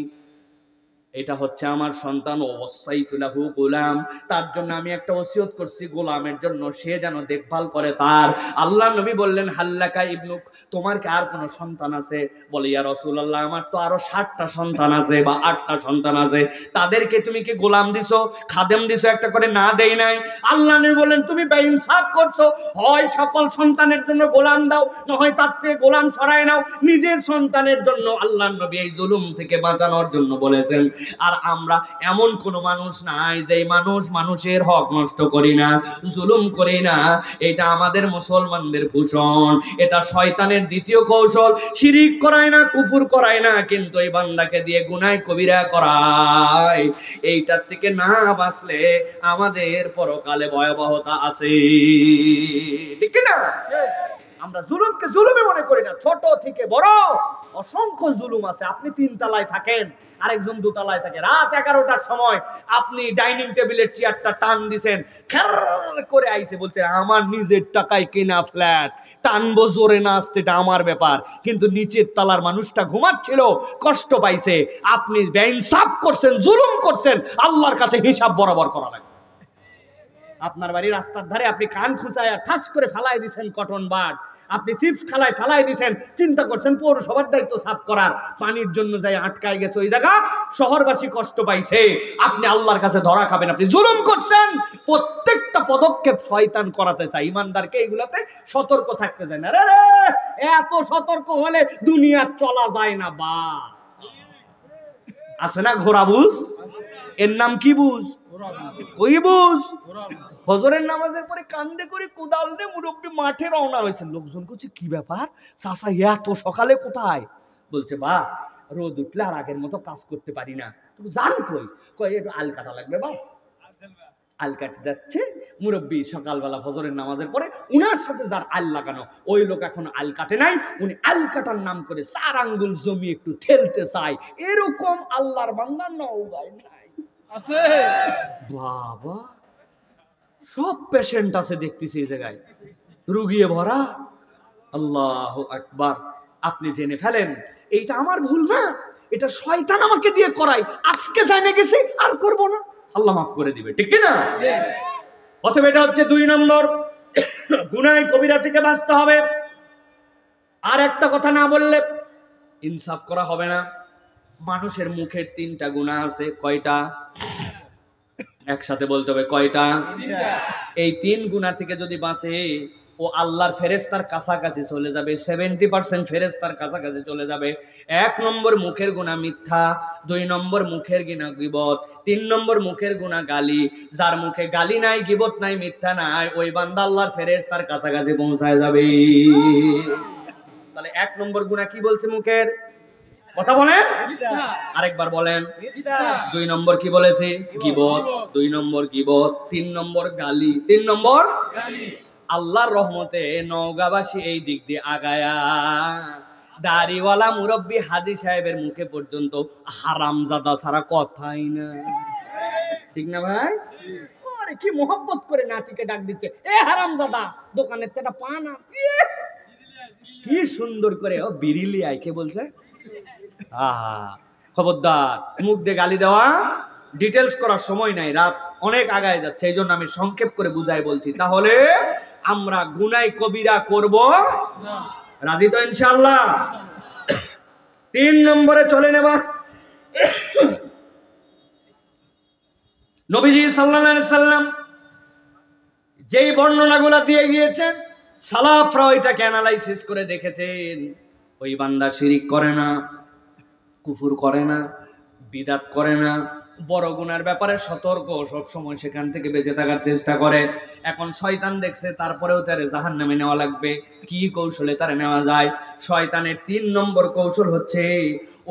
এটা হচ্ছে আমার সন্তান, ওয়াসাইতু লাহু গোলাম, তার জন্য আমি একটা ওসিয়ত করছি গোলামের জন্য, সে যেন দেখভাল করে তার। আল্লাহর নবী বললেন হাল্লাকা ইবনুক, তোমার কি আর কোনো সন্তান আছে? বলে ইয়া রাসূলুল্লাহ আমার তো আরো 7টা সন্তান আছে বা 8টা সন্তান আছে, তাদেরকে তুমি কি গোলাম দিছো, খাদেম দিছো, একটা করে না দেই নাই? আল্লাহ নবী বললেন তুমি বেইনসাফ করছো, হয় সকল সন্তানের জন্য গোলাম দাও, না হয় তার থেকে গোলাম সরায় নাও, নিজের সন্তানের জন্য। আল্লাহর নবী এই জুলুম থেকে বাঁচানোর জন্য বলেছেন। আর আমরা এমন কোন মানুষ নাই যে মানুষের হক নষ্ট করি না, জুলুম করি না, এটা আমাদের মুসলমানদের ভূষণ, এটা শয়তানের দ্বিতীয় কৌশল, শিরিক করায় না, কুফর করায় না, কিন্তু এই বান্দাকে দিয়ে গুনাহ কবিরা করায়। এইটার থেকে না বাঁচলে আমাদের পরকালে ভয়াবহতা আছে, ঠিক না? আমরা জুলুমকে জুলুমই মনে করি না, ছোট থেকে বড় অসংখ্য জুলুম আছে। আপনি 3 তলায় থাকেন, আরেকজন 2 তলায় থাকে, রাত 11টার সময় আপনি ডাইনিং টেবিলের চেয়ারটা টান দিছেন, খের করে আইছে, বলছে আমার নিজের টাকায় কেনা ফ্ল্যাট, টানবো জোরে না আসতে এটা আমার ব্যাপার, কিন্তু নিচের তলার মানুষটা ঘুমাচ্ছিল, কষ্ট পাইছে, আপনি বেইনসাফ করছেন, জুলুম করছেন, আল্লাহর কাছে হিসাব বরাবর করা লাগে। আপনার বাড়ির রাস্তার ধারে আপনি কান খুঁচায় ঠাস করে ফেলাই দিছেন কটন বাট, আপনি চিপস খালায় ফেলাই দিছেন, চিন্তা করছেন পৌরসভার দায়িত্ব সাফ করার, পানির জন্য যাই আটকায় গেছে ওই জায়গা, শহরবাসী কষ্ট পাইছে, আপনি আল্লাহর কাছে ধরা খাবেন, আপনি জুলুম করছেন। প্রত্যেকটা পদক্ষেপ শয়তান করাতে চায়, ইমানদারকে এইগুলাতে সতর্ক থাকতে চায় না। রে এত সতর্ক হলে দুনিয়া চলা যায় না। বা আছে না ঘোড়া বুঝ, এর নাম কি বুঝ? কই বুঝ? ফজরের নামাজের পরে কান্দে করে কোদাল দিয়ে মুরব্বী মাঠে রওনা হয়েছে, লোকজন বলছে কি ব্যাপার চাচা এত সকালে কোথায়? বলছে বা রোদ উঠলে আর আগের মতো কাজ করতে পারি না। তুমি জান কই? কই একটু আল কাটা লাগবে বা, আল কাটতে যাচ্ছে মুরব্বী সকালবেলা ফজরের নামাজের পরে, উনার সাথে যার আল লাগানো ওই লোক এখন আল কাটে নাই, উনি আল কাটার নাম করে 4 আঙ্গুল জমি একটু ঠেলতে চায়, এরকম আল্লাহর বান্দা নওগাঁয় নাই আছে বাবা। সব পেশেন্ট আছে দেখতেছি এই জায়গায়, রুগিয়ে ভরা। আল্লাহু আকবার। আপনি জেনে ফেলেন এইটা আমার ভুল না, এটা শয়তান আমাকে দিয়ে করায়, আজকে জেনে গেছি আর করব না, আল্লাহ মাফ করে দিবে, ঠিক না? অথবা এটা হচ্ছে 2 নম্বর, গুনাহ কবিরা থেকে বাঁচতে হবে। আর একটা কথা না বললে ইনসাফ করা হবে না। মানুষের মুখের 3টা গুনাহ আছে, কয়টা? একসাথে বলতে হবে কয়টা? এই 3 গুনাহ থেকে যদি বাঁচে ও আল্লাহর ফেরেশতার কাছাকাছি চলে যাবে, 70% ফেরেশতার কাছাকাছি চলে যাবে। 1 নম্বর মুখের গুনাহ মিথ্যা, 2 নম্বর মুখের গুনাহ গীবত, 3 নম্বর মুখের গুনাহ গালি। যার মুখে গালি নাই, গীবত নাই, মিথ্যা নাই, ওই বান্দা আল্লাহর ফেরেশতার কাছাকাছি পৌঁছায় যাবে। তাহলে 1 নম্বর গুনাহ কি বলছে? মুখের কথা বলেন, আরেকবার বলেন। 2 নম্বর কি বলেছে? গীবত। 2 নম্বর গীবত, 3 নম্বর গালি, 3 নম্বর গালি। আল্লাহর রহমতে নওগাঁবাসী এই দিক দিয়ে আগায়া দাড়িওয়ালা মুরব্বী হাজী সাহেবের মুখে পর্যন্ত হারামজাদা ছাড়া কথাই না, ঠিক না ভাই? আরে কি মোহব্বত করে নাতিকে ডাক দিচ্ছে, এ হারামজাদা, দোকানের থেকে পান আন। কি সুন্দর করে ও বিরিলি আই, কে বলছে? আহা, খবরদার, মুখ দিয়ে গালি দেওয়া ডিটেলস করার সময় নাই, রাত অনেক আগায় যাচ্ছে, এই জন্য আমি সংক্ষেপ করে বুঝাই বলছি। তাহলে আমরা গুনাহ কবিরা করব না, রাজি তো ইনশাআল্লাহ? 3 নম্বরে চলে নেবা। নবীজি সাল্লাল্লাহু আলাইহি সাল্লাম যেই বর্ণনাগুলো দিয়ে গিয়েছেন, সালাফরা ওইটাকে অ্যানালাইসিস করে দেখেছেন, ওই বান্দা শিরিক করে না, কুফর করে না, বিদাত করে না, বড় গুনার ব্যাপারে সতর্ক, সব সময় সেখান থেকে বেঁচে থাকার চেষ্টা করে। এখন শয়তান দেখছে তারপরেও তারে জাহান্নামে নেওয়া লাগবে, কি কৌশলে তারে নেওয়া যায়? শয়তানের 3 নম্বর কৌশল হচ্ছে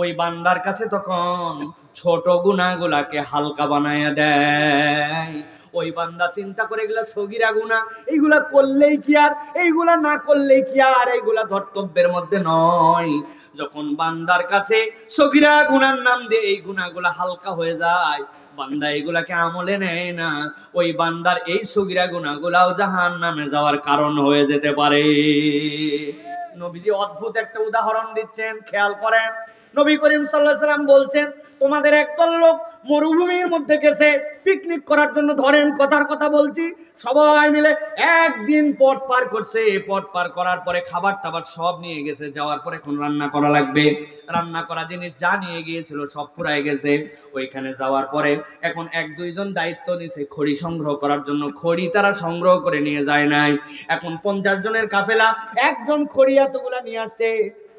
ওই বান্দার কাছে তখন ছোট গুনাহগুলাকে হালকা বানায়া দেয়। ওই বান্দা চিন্তা করে এগুলা সগীরা গুনাহ, এইগুলা করলেই কি আর, এইগুলা না করলেই কি আর, এইগুলা ধর্তব্যের মধ্যে নয়। যখন বান্দার কাছে সগীরা গুনার নাম দিয়ে এই গুনাহগুলা হালকা হয়ে যায়, বান্দা এগুলাকে আমলে নেয় না, ওই বান্দার এই সগীরা গুনাহগুলাও জাহান্নামে যাওয়ার কারণ হয়ে যেতে পারে। নবীজি অদ্ভুত একটা উদাহরণ দিচ্ছেন, খেয়াল করেন। নবী করিম সাল্লাল্লাহু আলাইহি সাল্লাম বলছেন, তোমাদের একদল লোক মরুভূমির মধ্যে গেছে পিকনিক করার জন্য। ধরেন, কথার কথা বলছি, সবাই মিলে একদিন পথ পার করছে, পথ পার করার পরে খাবার টাবার সব নিয়ে গেছে, যাওয়ার পরে এখন রান্না করা লাগবে, রান্না করা জিনিস যা নিয়ে গিয়েছিল সব পুরাই গেছে। ওইখানে যাওয়ার পরে এখন 1-2 জন দায়িত্ব নিছে খড়ি সংগ্রহ করার জন্য, খড়ি তারা সংগ্রহ করে নিয়ে যায় নাই। এখন 50 জনের কাফেলা, একজন খড়ি এতগুলা নিয়ে আসছে,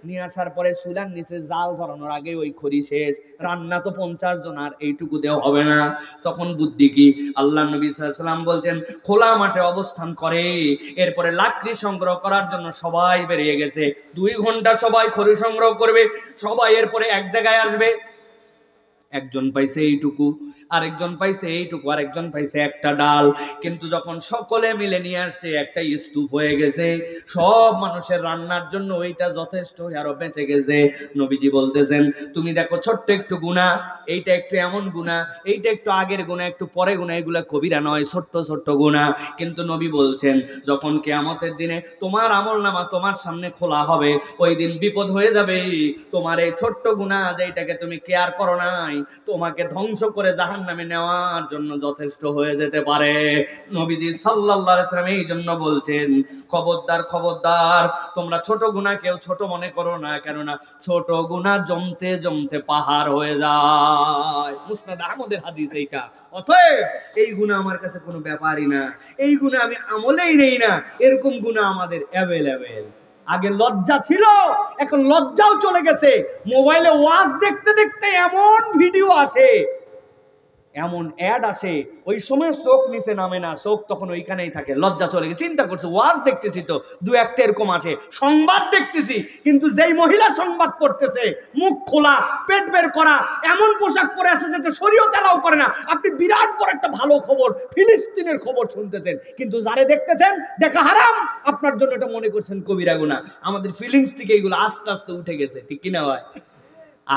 নিয়ে আসার পরে চুলার নিচে জাল ধরানোর আগে ওই খড়ি শেষ, রান্না তো 50 জন, আর এইটুকু দেওয়া হবে না। তখন বুদ্ধি কি? আল্লাহ নবী সাল্লাল্লাহু আলাইহি ওয়াসাল্লাম বলছেন, খোলা মাঠে অবস্থান করে এরপরে লাকড়ি সংগ্রহ করার জন্য সবাই বেরিয়ে গেছে। 2 ঘন্টা সবাই খড়ি সংগ্রহ করবে, সবাই এরপরে এক জায়গায় আসবে। একজন পাইছে এইটুকু, আরেকজন পাইছে এইটুকু, আরেকজন পাইছে একটা ডাল। কিন্তু যখন সকলে মিলে নিয়ে আসছে, একটা স্তূপ হয়ে গেছে, সব মানুষের রান্নার জন্য ওইটা যথেষ্ট, আরো বেঁচে গেছে। নবীজি বলতেছেন, তুমি দেখো ছোট্ট একটু গুনাহ, এইটা একটু এমন গুনাহ, এইটা একটু আগের গুনাহ, একটু পরে গুনাহ, এগুলা কবিরা নয়, ছোট্ট ছোট্ট গুনাহ। কিন্তু নবী বলছেন, যখন কিয়ামতের দিনে তোমার আমলনামা তোমার সামনে খোলা হবে, ওই দিন বিপদ হয়ে যাবে। তোমার এই ছোট্ট গুনাহ যেটাকে তুমি কেয়ার করো নাই, তোমাকে ধ্বংস করে জাহান্নামে নেওয়ার জন্য যথেষ্ট হয়ে যেতে পারে। নবীজি সাল্লাল্লাহু আলাইহি ওয়াসাল্লাম এই জন্য বলছেন, খবরদার খবরদার, তোমরা ছোট গুনাহ কেউ ছোট মনে করো না, কেননা ছোট গুনাহ জমতে জমতে পাহাড় হয়ে যায়। মুসনাদ আহমদের হাদিস এইটা। অতএব এই গুনাহ আমার কাছে কোনো ব্যাপারই না, এই গুনাহ আমি আমলেই নেই না, এরকম গুনাহ আমাদের অ্যাভেলেবেল। আগে লজ্জা ছিল, এখন লজ্জাও চলে গেছে। মোবাইলে ওয়াজ দেখতে দেখতে এমন ভিডিও আসে, এমন অ্যাড আসে, ওই সময় চোখ নিচে নামে না, চোখ তখন ওইখানেই থাকে, লজ্জা চলে গেছে। চিন্তা করছে, ওয়াজ দেখতেছি তো 2-1টা এরকম আছে, সংবাদ দেখতেছি, কিন্তু যেই মহিলা সংবাদ পড়তেছে, মুখ খোলা, পেট বের করা, এমন পোশাক পরে আছে যেটা শরীয়ত এলাও করে না, আপনি বিরাট বড় একটা ভালো খবর, ফিলিস্তিনের খবর শুনতেছেন, কিন্তু যারে দেখতেছেন দেখা হারাম, আপনার জন্য এটা মনে করছেন কবিরা গুনাহ। আমাদের ফিলিংস থেকে এইগুলো আস্তে আস্তে উঠে গেছে, ঠিক কিনা ভাই?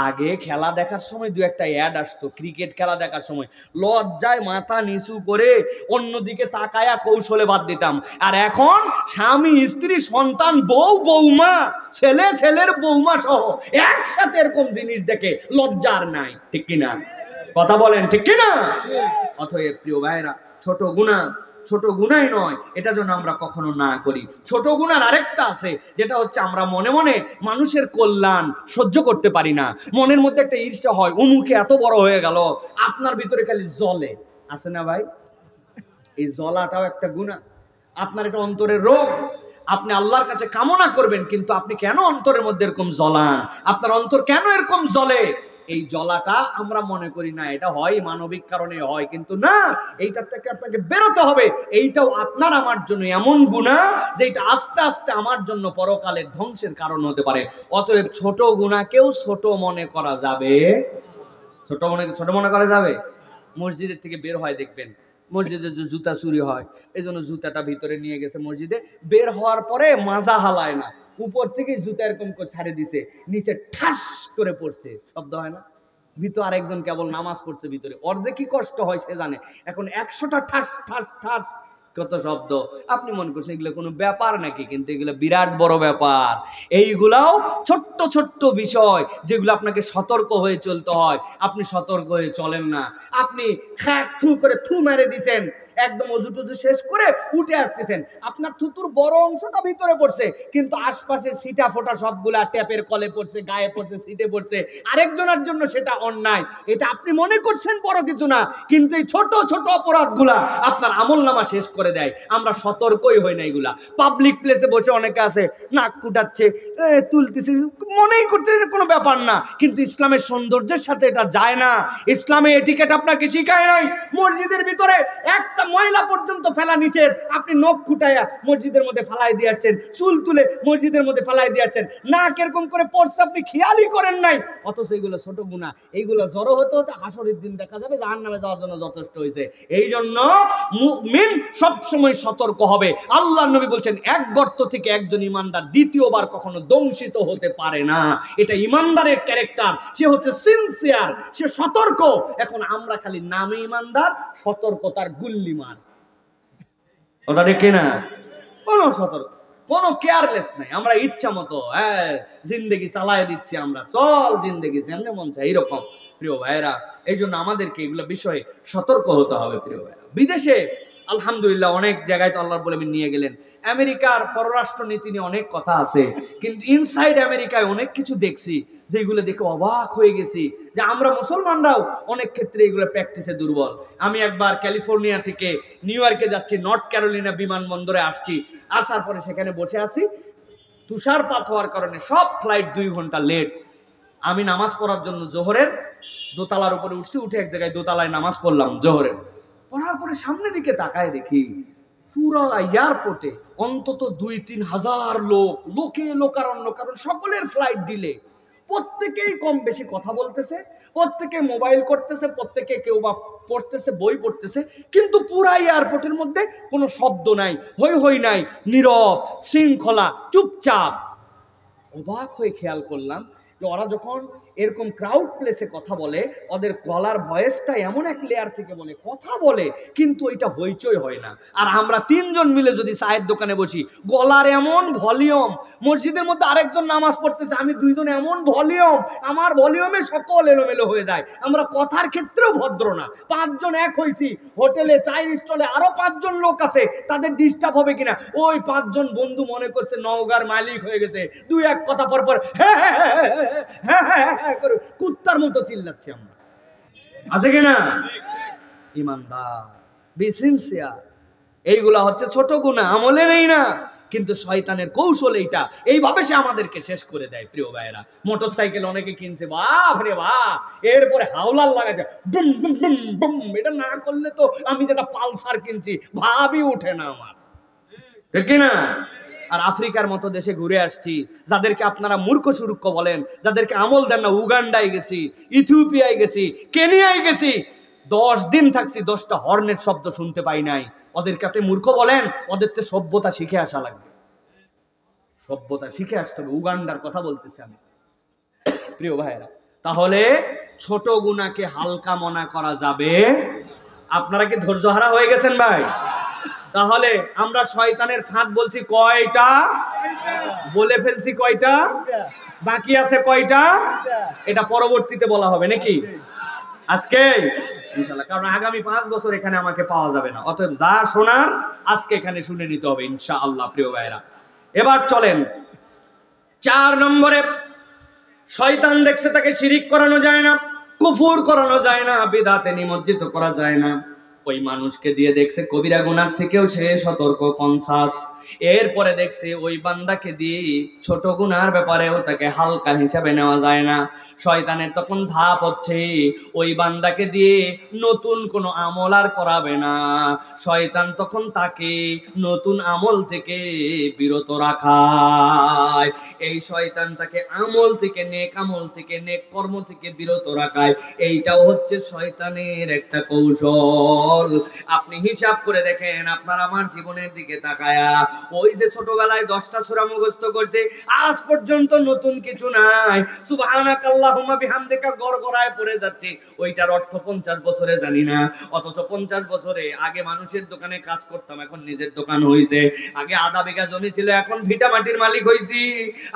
আগে খেলা দেখার সময় 2-1টা অ্যাড আসতো, ক্রিকেট খেলা দেখার সময় লজ্জায় মাথা নিচু করে অন্যদিকে তাকায়া কৌশলে বাদ দিতাম। আর এখন স্বামী স্ত্রী সন্তান বউ বৌমা, ছেলে ছেলের বৌমা সহ একসাথে এরকম জিনিস দেখে লজ্জার নাই, ঠিক কিনা? কথা বলেন, ঠিক কিনা? অতএব প্রিয় ভাইরা, ছোট গুনাহ ছোট গুনাই নয়, এটা যেন আমরা কখনো না করি। ছোট গুনার আরেকটা আছে, যেটা হচ্ছে আমরা মনে মনে মানুষের কল্যাণ সহ্য করতে পারি না, মনের মধ্যে একটা ঈর্ষা হয়, উমুকে এত বড় হয়ে গেল, আপনার ভিতরে খালি জ্বলে, আছে না ভাই? এই জ্বলাটাও একটা গুনাহ। আপনার এটা অন্তরের রোগ, আপনি আল্লাহর কাছে কামনা করবেন, কিন্তু আপনি কেন অন্তরের মধ্যে এরকম জ্বলান? আপনার অন্তর কেন এরকম জ্বলে? এই জ্বলাটা আমরা মনে করি না এটা হয় মানবিক কারণে হয়, কিন্তু না, এইটার থেকে আপনাকে বেরোতে হবে। এইটাও আপনার আমার জন্য এমন গুনাহ যেটা আস্তে আস্তে আমার জন্য পরকালের ধ্বংসের কারণ হতে পারে। অতএব ছোট গুনাহকেও ছোট মনে করা যাবে, ছোট মনে করা যাবে। মসজিদের থেকে বের হয় দেখবেন, মসজিদে যে জুতা চুরি হয়, এই জন্য জুতাটা ভিতরে নিয়ে গেছে মসজিদে, বের হওয়ার পরে মাজা হালায় না, উপর থেকে জুতা এরকম করে ছাড়ে দিছে, নিচে ঠাস করে পড়ছে, শব্দ হয় না? ভিতরে আরেকজন কেবল নামাজ পড়ছে ভিতরে, ওর যে কি কষ্ট হয় সে জানে। এখন 100টা ঠাস ঠাস ঠাস কত শব্দ, আপনি মনে করছেন এগুলো কোনো ব্যাপার নাকি, কিন্তু এগুলো বিরাট বড় ব্যাপার। এইগুলাও ছোট্ট ছোট্ট বিষয় যেগুলো আপনাকে সতর্ক হয়ে চলতে হয়, আপনি সতর্ক হয়ে চলেন না। আপনি খ্যাক থু করে থু মেরে দিছেন, একদম অজু টজু শেষ করে উঠে আসতেছেন, আপনার থুতুর বড় অংশটা ভিতরে পড়ছে, কিন্তু আশপাশে সিটা ফোটা সবগুলা ট্যাপের কলে পড়ছে, গায়ে পড়ছে, সিটে পড়ছে, আরেকজনের জন্য সেটা অন্যায়। এটা আপনি মনে করছেন বড় কিছু না, কিন্তু এই ছোট ছোট অপরাধগুলা আপনার আমলনামা শেষ করে দেয়। আমরা সতর্কই হই না। এগুলা পাবলিক প্লেসে বসে অনেকে আছে নাক কুটাচ্ছে, তুলতেছে, মনেই করতে কোনো ব্যাপার না, কিন্তু ইসলামের সৌন্দর্যের সাথে এটা যায় না। ইসলামে এটিকেট আপনাকে শিখায় নাই। মসজিদের ভিতরে একটা ময়লা পর্যন্ত ফেলা নিষেধ, আপনি নখ খুঁটাইয়া মসজিদের মধ্যে ফালাই দিয়ে আসছেন, চুল তুলে মসজিদের মধ্যে ফালাই দিয়ে আসছেন, নাক এরকম করে পড়ছে, আপনি খেয়ালই করেন নাই, অথচ এগুলো ছোট গুনাহ। এইগুলো জড়ো হতে হতে হাসরের দিন দেখা যাবে জাহান্নামে যাওয়ার জন্য যথেষ্ট হয়েছে। এই জন্য মুমিন সবসময় সতর্ক হবে। আল্লাহর নবী বলছেন, এক গর্ত থেকে একজন ইমানদার দ্বিতীয়বার কখনো দংশিত হতে পারে না। এটা ইমানদারের ক্যারেক্টার, সে হচ্ছে সিনসিয়ার, সে সতর্ক। এখন আমরা খালি নামে ইমানদার, সতর্কতার গুল্লিমার, কথা দেখে না, কোনো সতর্ক, কোনো কেয়ারলেস নাই। আমরা ইচ্ছা মতো জিন্দেগি চালায় দিচ্ছি, আমরা চল জিন্দেগি যেমন মন চায় এইরকম। প্রিয় ভাইয়েরা, এই জন্য আমাদেরকে এগুলো বিষয়ে সতর্ক হতে হবে। প্রিয় ভাইয়েরা, বিদেশে আলহামদুলিল্লাহ অনেক জায়গায় তো আল্লাহর বলে নিয়ে গেলেন। আমেরিকার পররাষ্ট্র নীতি নিয়ে অনেক কথা আছে, কিন্তু ইনসাইড আমেরিকায় অনেক কিছু দেখছি যেগুলো দেখে অবাক হয়ে গেছি, যে আমরা মুসলমানরাও অনেক ক্ষেত্রে এগুলো প্র্যাকটিসে দুর্বল। আমি একবার ক্যালিফোর্নিয়া থেকে নিউ ইয়র্কে যাচ্ছি, নর্থ ক্যারোলিনা বিমানবন্দরে আসছি, আসার পরে সেখানে বসে আছি, তুষারপাত হওয়ার কারণে সব ফ্লাইট 2 ঘন্টা লেট। আমি নামাজ পড়ার জন্য জোহরের দোতলার উপরে উঠছি, উঠে এক জায়গায় দোতলায় নামাজ পড়লাম জোহরের। পড়ার পরে সামনে দিকে তাকায় দেখি পুরো এয়ারপোর্টে অন্তত 2-3 হাজার লোকে লোকারণ্য, কারণ সকলের ফ্লাইট ডিলে। প্রত্যেকেই কম বেশি কথা বলতেছে, প্রত্যেকে মোবাইল করতেছে, প্রত্যেকে কেউ বা পড়তেছে, বই পড়তেছে, কিন্তু পুরা এয়ারপোর্টের মধ্যে কোনো শব্দ নাই, হই হই নাই, নীরব, শৃঙ্খলা, চুপচাপ। অবাক হয়ে খেয়াল করলাম যে ওরা যখন এরকম ক্রাউড প্লেসে কথা বলে, ওদের গলার ভয়েসটা এমন এক লেয়ার থেকে বলে, কথা বলে কিন্তু ওইটা হইচই হয় না। আর আমরা 3 জন মিলে যদি চায়ের দোকানে বসি, গলার এমন ভলিউম, মসজিদের মধ্যে আরেকজন নামাজ পড়তেছে, আমি 2 জন এমন ভলিউম, আমার ভলিউমে সকল এলোমেলো হয়ে যায়। আমরা কথার ক্ষেত্রেও ভদ্র না। 5 জন এক হয়েছি, হোটেলে চায়ের স্টলে আরো 5 জন লোক আছে, তাদের ডিস্টার্ব হবে কিনা, ওই 5 জন বন্ধু মনে করছে নওগাঁর মালিক হয়ে গেছে, 2-1 কথা পর পর হ্যাঁ হ্যাঁ হ্যাঁ হ্যাঁ হ্যাঁ করে কুত্তার মতো চিল্লাচ্ছি আমরা, আছে কিনা? ইমানদার, বি সিনসিয়ার। এইগুলা হচ্ছে ছোট গুনাহ, আমলে নেই না, কিন্তু শয়তানের কৌশল এইটা, এইভাবে সে আমাদেরকে শেষ করে দেয়। প্রিয় ভাইয়েরা, মোটরসাইকেল অনেকে কিনছে, বাপ রে বাপ, এরপরে হাওলার লাগাচ্ছে বুম বুম বুম বুম, এটা না করলে তো আমি যেটা পালসার কিনছি ভাবই ওঠে না আমার, ঠিক না? আর আফ্রিকার মতো দেশে ঘুরে আসছি, যাদেরকে আপনারা মূর্খ সুরূক্ষ বলেন, যাদেরকে আমল দেন না, উগান্ডায় গেছি, ইথিওপিয়ায় গেছি, কেনিয়ায় গেছি, 10 দিন থাকছি, 10টা হর্নের শব্দ শুনতে পাই নাই। ওদেরকে আপনি মূর্খ বলেন? ওদের তো সভ্যতা শিখে আসা লাগবে, সভ্যতা শিখে আসতে হবে। উগান্ডার কথা বলতেছি আমি। প্রিয় ভাইয়েরা, তাহলে ছোট গুনাহকে হালকা মনে করা যাবে? আপনারা কি ধৈর্য হারা হয়ে গেছেন ভাই? তাহলে আমরা শয়তানের ফাঁদ বলছি কয়টা? বলে ফেলছি কয়টা, বাকি আছে কয়টা? এটা পরবর্তীতে বলা হবে নাকি আজকে ইনশাআল্লাহ, কারণ আগামী 5 বছর এখানে আমাকে পাওয়া যাবে না। অতএব যা শোনার আজকে এখানে শুনে নিতে হবে ইনশাআল্লাহ। প্রিয় ভাইরা, এবার চলেন 4 নম্বরে। শয়তান দেখছে তাকে শিরিক করানো যায় না, কুফর করানো যায় না, বিদআতে নিমজ্জিত করা যায় না। ওই মানুষকে দিয়ে দেখছে কবিরা গুনাহ থেকেও সে সতর্ক, কনসাস। এরপরে দেখছে ওই বান্দাকে দিয়ে ছোট গুনার ব্যাপারেও তাকে হালকা হিসাবে নেওয়া যায় না। শয়তানের তখন ধাপ হচ্ছে ওই বান্দাকে দিয়ে নতুন কোনো আমল আর করাবে না। শয়তান তখন তাকে নতুন আমল থেকে বিরত রাখায়। এই শয়তান তাকে আমল থেকে, নেক আমল থেকে, নেক কর্ম থেকে বিরত রাখায়। এইটাও হচ্ছে শয়তানের একটা কৌশল। আপনি হিসাব করে দেখেন, আপনার আমার জীবনের দিকে তাকায়া, ওই যে ছোটবেলায় 10টা সূরা মুখস্থ করছে, আজ পর্যন্ত নতুন কিছু নাই। সুবহানাকাল্লাহুম্মা বিহামদিকা গড়গড়ায় পড়ে যাচ্ছে, ওইটার অর্থ 50 বছরে জানি না। অথচ 50 বছরে আগে মানুষের দোকানে কাজ করতাম, এখন নিজের দোকান হইছে। আগে আধা বিঘা জমি ছিল, এখন ভিটা মাটির মালিক হইছি।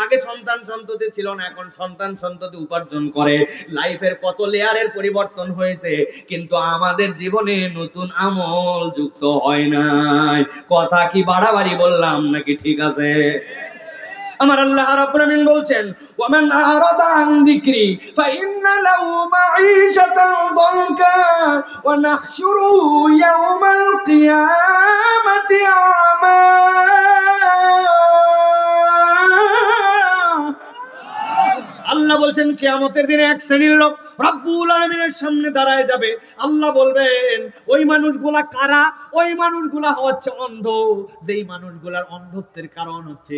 আগে সন্তান সন্ততি ছিল না, এখন সন্তান সন্ততি উপার্জন করে। লাইফের কত লেয়ারের পরিবর্তন হয়েছে, কিন্তু আমাদের জীবনে নতুন আমল যুক্ত হয় নাই। কথা কি বাড়াবাড়ি বললাম নাকি ঠিক আছে? আমার আল্লাহ রাব্বুল আমিন বলছেন, ওয়ামান আরাদা আন যিকরি ফাইন্না লাহু মাঈশাতান দানকা ওয়া নাহশুরুহু ইয়াওমাল কিয়ামাতি আমা। আল্লাহ বলছেন কিয়ামতের দিনে এক শ্রেণীর লোক রব্বুল আলামিনের সামনে দাঁড়ায় যাবে। আল্লাহ বলবেন, ওই মানুষগুলা কারা? ওই মানুষগুলা হচ্ছে অন্ধ। যেই মানুষগুলার অন্ধত্বের কারণ হচ্ছে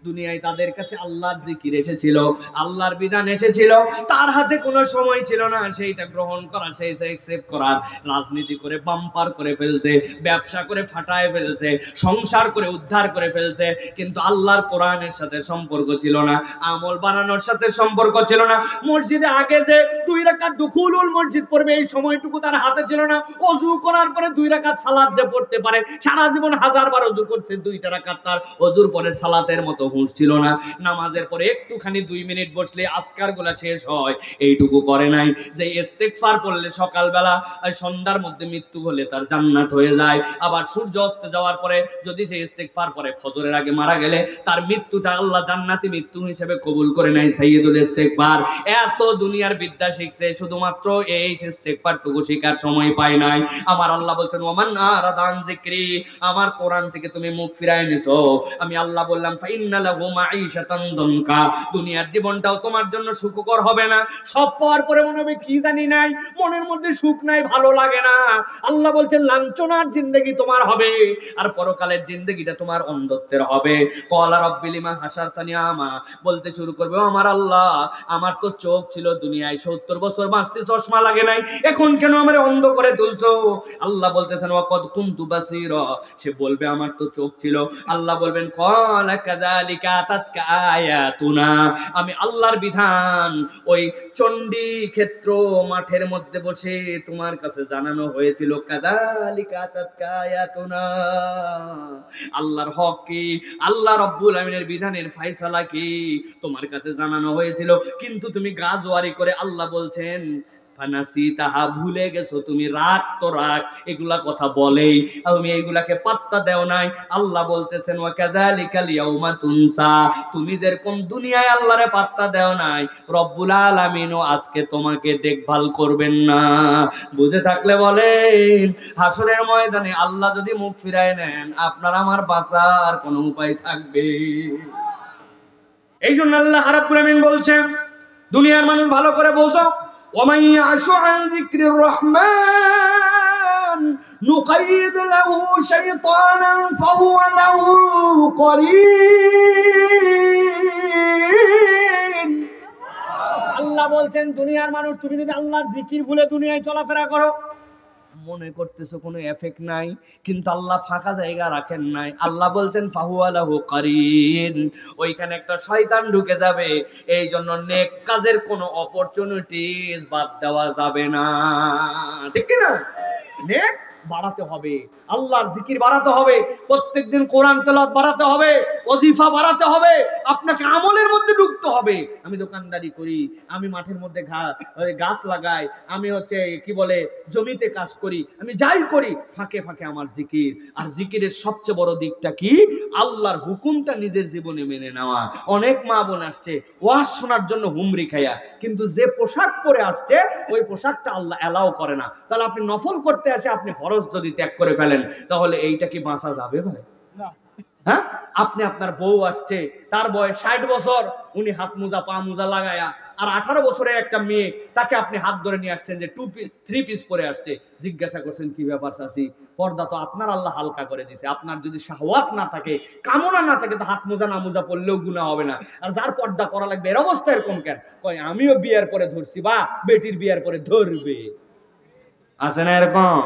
দুনিয়ায় তাদের কাছে আল্লাহর জিকির এসেছিল, আল্লাহর বিধান এসেছিল, তার হাতে কোনো সময় ছিল না সেইটা গ্রহণ করা, সেইটা অ্যাকসেপ্ট করার। রাজনীতি করে বাম্পার করে ফেলছে, ব্যবসা করে ফাটায় ফেলছে, সংসার করে উদ্ধার করে ফেলছে, কিন্তু আল্লাহর কোরআনের সাথে সম্পর্ক ছিল না, আমল বানানোর সাথে সম্পর্ক ছিল না। মসজিদে আগে যে 2 রাকাত দুখুলুল মসজিদ পড়বে, এই সময়টুকু তার হাতে ছিল না। ওযু করার পরে 2 রাকাত সালাত যে পড়তে পারে, সারা জীবন 1000 বার ওযু করছে, 2টা রাকাত তার ওযুর পরে সালাতের মতো হুঁশ ছিল না। নামাজের পরে একটুখানি 2 মিনিট বসলে আজকারগুলা শেষ হয়, এইটুকু করে নাই। যে ইস্তেগফার পড়লে সকালবেলা আর সন্ধ্যার মধ্যে মৃত্যু হলে তার জান্নাত হয়ে যায়। আবার সূর্য অস্ত যাওয়ার পরে যদি সে ইস্তেগফার পরে ফজরের আগে মারা গেলে তার মৃত্যুটা আল্লাহ জান্নাতি মৃত্যু হিসেবে কবুল করে নেয়। সাইয়্যিদুল ইস্তেগফার। এত দুনিয়ার বিদ্যা শিখছে, শুধুমাত্র এই ইস্তেগফারটুকু শিখার সময় পায় নাই। আমার আল্লাহ বলছেন, ওমান আরাদা আন যিকরি, আমার কোরআন থেকে তুমি মুখ ফিরায় নিছো। আমি আল্লাহ বললাম, ফাইন্না লাহু মাঈশাতান দানকা, দুনিয়ার জীবনটাও তোমার জন্য সুখকর হবে না। সব পাওয়ার পরে মনে হবে কি জানি নাই, মনের মধ্যে সুখ নাই, ভালো লাগে না। আল্লাহ বলছেন, লাঞ্ছনার জিন্দেগি তোমার হবে, আর পরকালের জিন্দেগিটা তোমার অন্ধত্বের হবে। ক্বালা রাব্বি লিমা হাশারতানি আমা, বলতে শুরু করবে, আমার আল্লাহ, আমার তো চোখ ছিল দুনিয়ায় 70 বছর বাঁচছি, চশমা লাগে নাই, এখন কেন আমারে অন্ধ করে তুলছো? আল্লাহ বলতেছেন, ওয়াকাদ কুনতু বাসীরা, সে বলবে আমার তো চোখ ছিল। আল্লাহ বলবেন, ক্বালা কাযালিকা আতাতকা আয়াতুনা, আমি আল্লাহর বিধান ওই চণ্ডী ক্ষেত্র মাঠের মধ্যে বসে তোমার কাছে জানানো হয়েছিল। কাযালিকা আতাতকা আয়াতুনা, আল্লাহর হক কি, আল্লাহ রাব্বুল আমিনের বিধানের ফয়সালা কি তোমার কাছে জানানো হয়েছিল, কিন্তু তুমি গাজওয়ারি করে, আল্লাহ বলছেন, ফানাসিতাহা, ভুলে গেছো তুমি। রাগ তো রাগ, এগুলা কথা বলেই তুমি এইগুলাকে পাত্তা দেও নাই। আল্লাহ বলতেছেন, ওয়া কাযালিকাল ইয়াউমা তুনসা, তুমি যেরকম দুনিয়ায় আল্লাহরে পাত্তা দেও নাই, রব্বুল আলামিনও আজকে তোমাকে দেখভাল করবেন না। বুঝে থাকলে বলেন, হাসরের ময়দানে আল্লাহ যদি মুখ ফিরায় নেন, আপনার আমার বাঁচার কোনো উপায় থাকবে? এই জন্য আল্লাহ রাব্বুল আমিন বলছেন, দুনিয়ার মানুষ ভালো করে বোঝো, ওয়ামান ইয়াশু আন যিকরির রহমান নুকাইদ লাহু শাইতানান ফাহুয়া লাহু করিন। আল্লাহ বলছেন, দুনিয়ার মানুষ, তুমি যদি আল্লাহর জিকির ভুলে দুনিয়ায় চলাফেরা করো, মনে করতেছো কোনো এফেক্ট নাই, কিন্তু আল্লাহ ফাঁকা জায়গা রাখেন নাই। আল্লাহ বলছেন, ফাহুয়া লাহু কারিন, ওইখানে একটা শয়তান ঢুকে যাবে। এই জন্য নেক কাজের কোনো অপরচুনিটিস বাদ দেওয়া যাবে না, ঠিক কি না? নেক বাড়াতে হবে, আল্লাহর জিকির বাড়াতে হবে, প্রত্যেকদিন কোরআন তেলাওয়াত বাড়াতে হবে, ওজিফা বাড়াতে হবে, আপনাকে আমলের মধ্যে ঢুকতে হবে। আমি দোকানদারি করি, আমি মাঠের মধ্যে গাছ লাগাই, আমি কি বলে জমিতে কাজ করি, আমি যাই করি, ফাঁকে ফাঁকে আমার জিকির। আর জিকিরের সবচেয়ে বড় দিকটা কি? আল্লাহর হুকুমটা নিজের জীবনে মেনে নেওয়া। অনেক মা বোন আসছে ওয়াজ শোনার জন্য হুমরি খাইয়া, কিন্তু যে পোশাক পরে আসছে ওই পোশাকটা আল্লাহ অ্যালাউ করে না। তাহলে আপনি নফল করতে আসে, আপনি ফরজ যদি ত্যাগ করে ফেলেন, তাহলে এইটা কি বাঁচা যাবে ভাই? হ্যাঁ, আপনি আপনার বউ আসছে, তার বয়স 60 বছর, উনি হাত মোজা পা মোজা লাগায়া, আর 18 বছরের একটা মেয়ে, তাকে আপনি হাত ধরে নিয়ে আসছেন যে 2 পিস 3 পিস পরে আসছে, জিজ্ঞাসা করছেন কি ব্যাপার চাচি? পর্দা তো আপনার আল্লাহ হালকা করে দিয়েছে, আপনার যদি শাহওয়াত না থাকে, কামনা না থাকে, তো হাত মোজা না মোজা পড়লেও গুনাহ হবে না। আর যার পর্দা করা লাগবে এর অবস্থা এরকম কেন? কয় আমিও বিয়ের পরে ধরছি, বা বেটির বিয়ের পরে ধরবে। আছে না এরকম?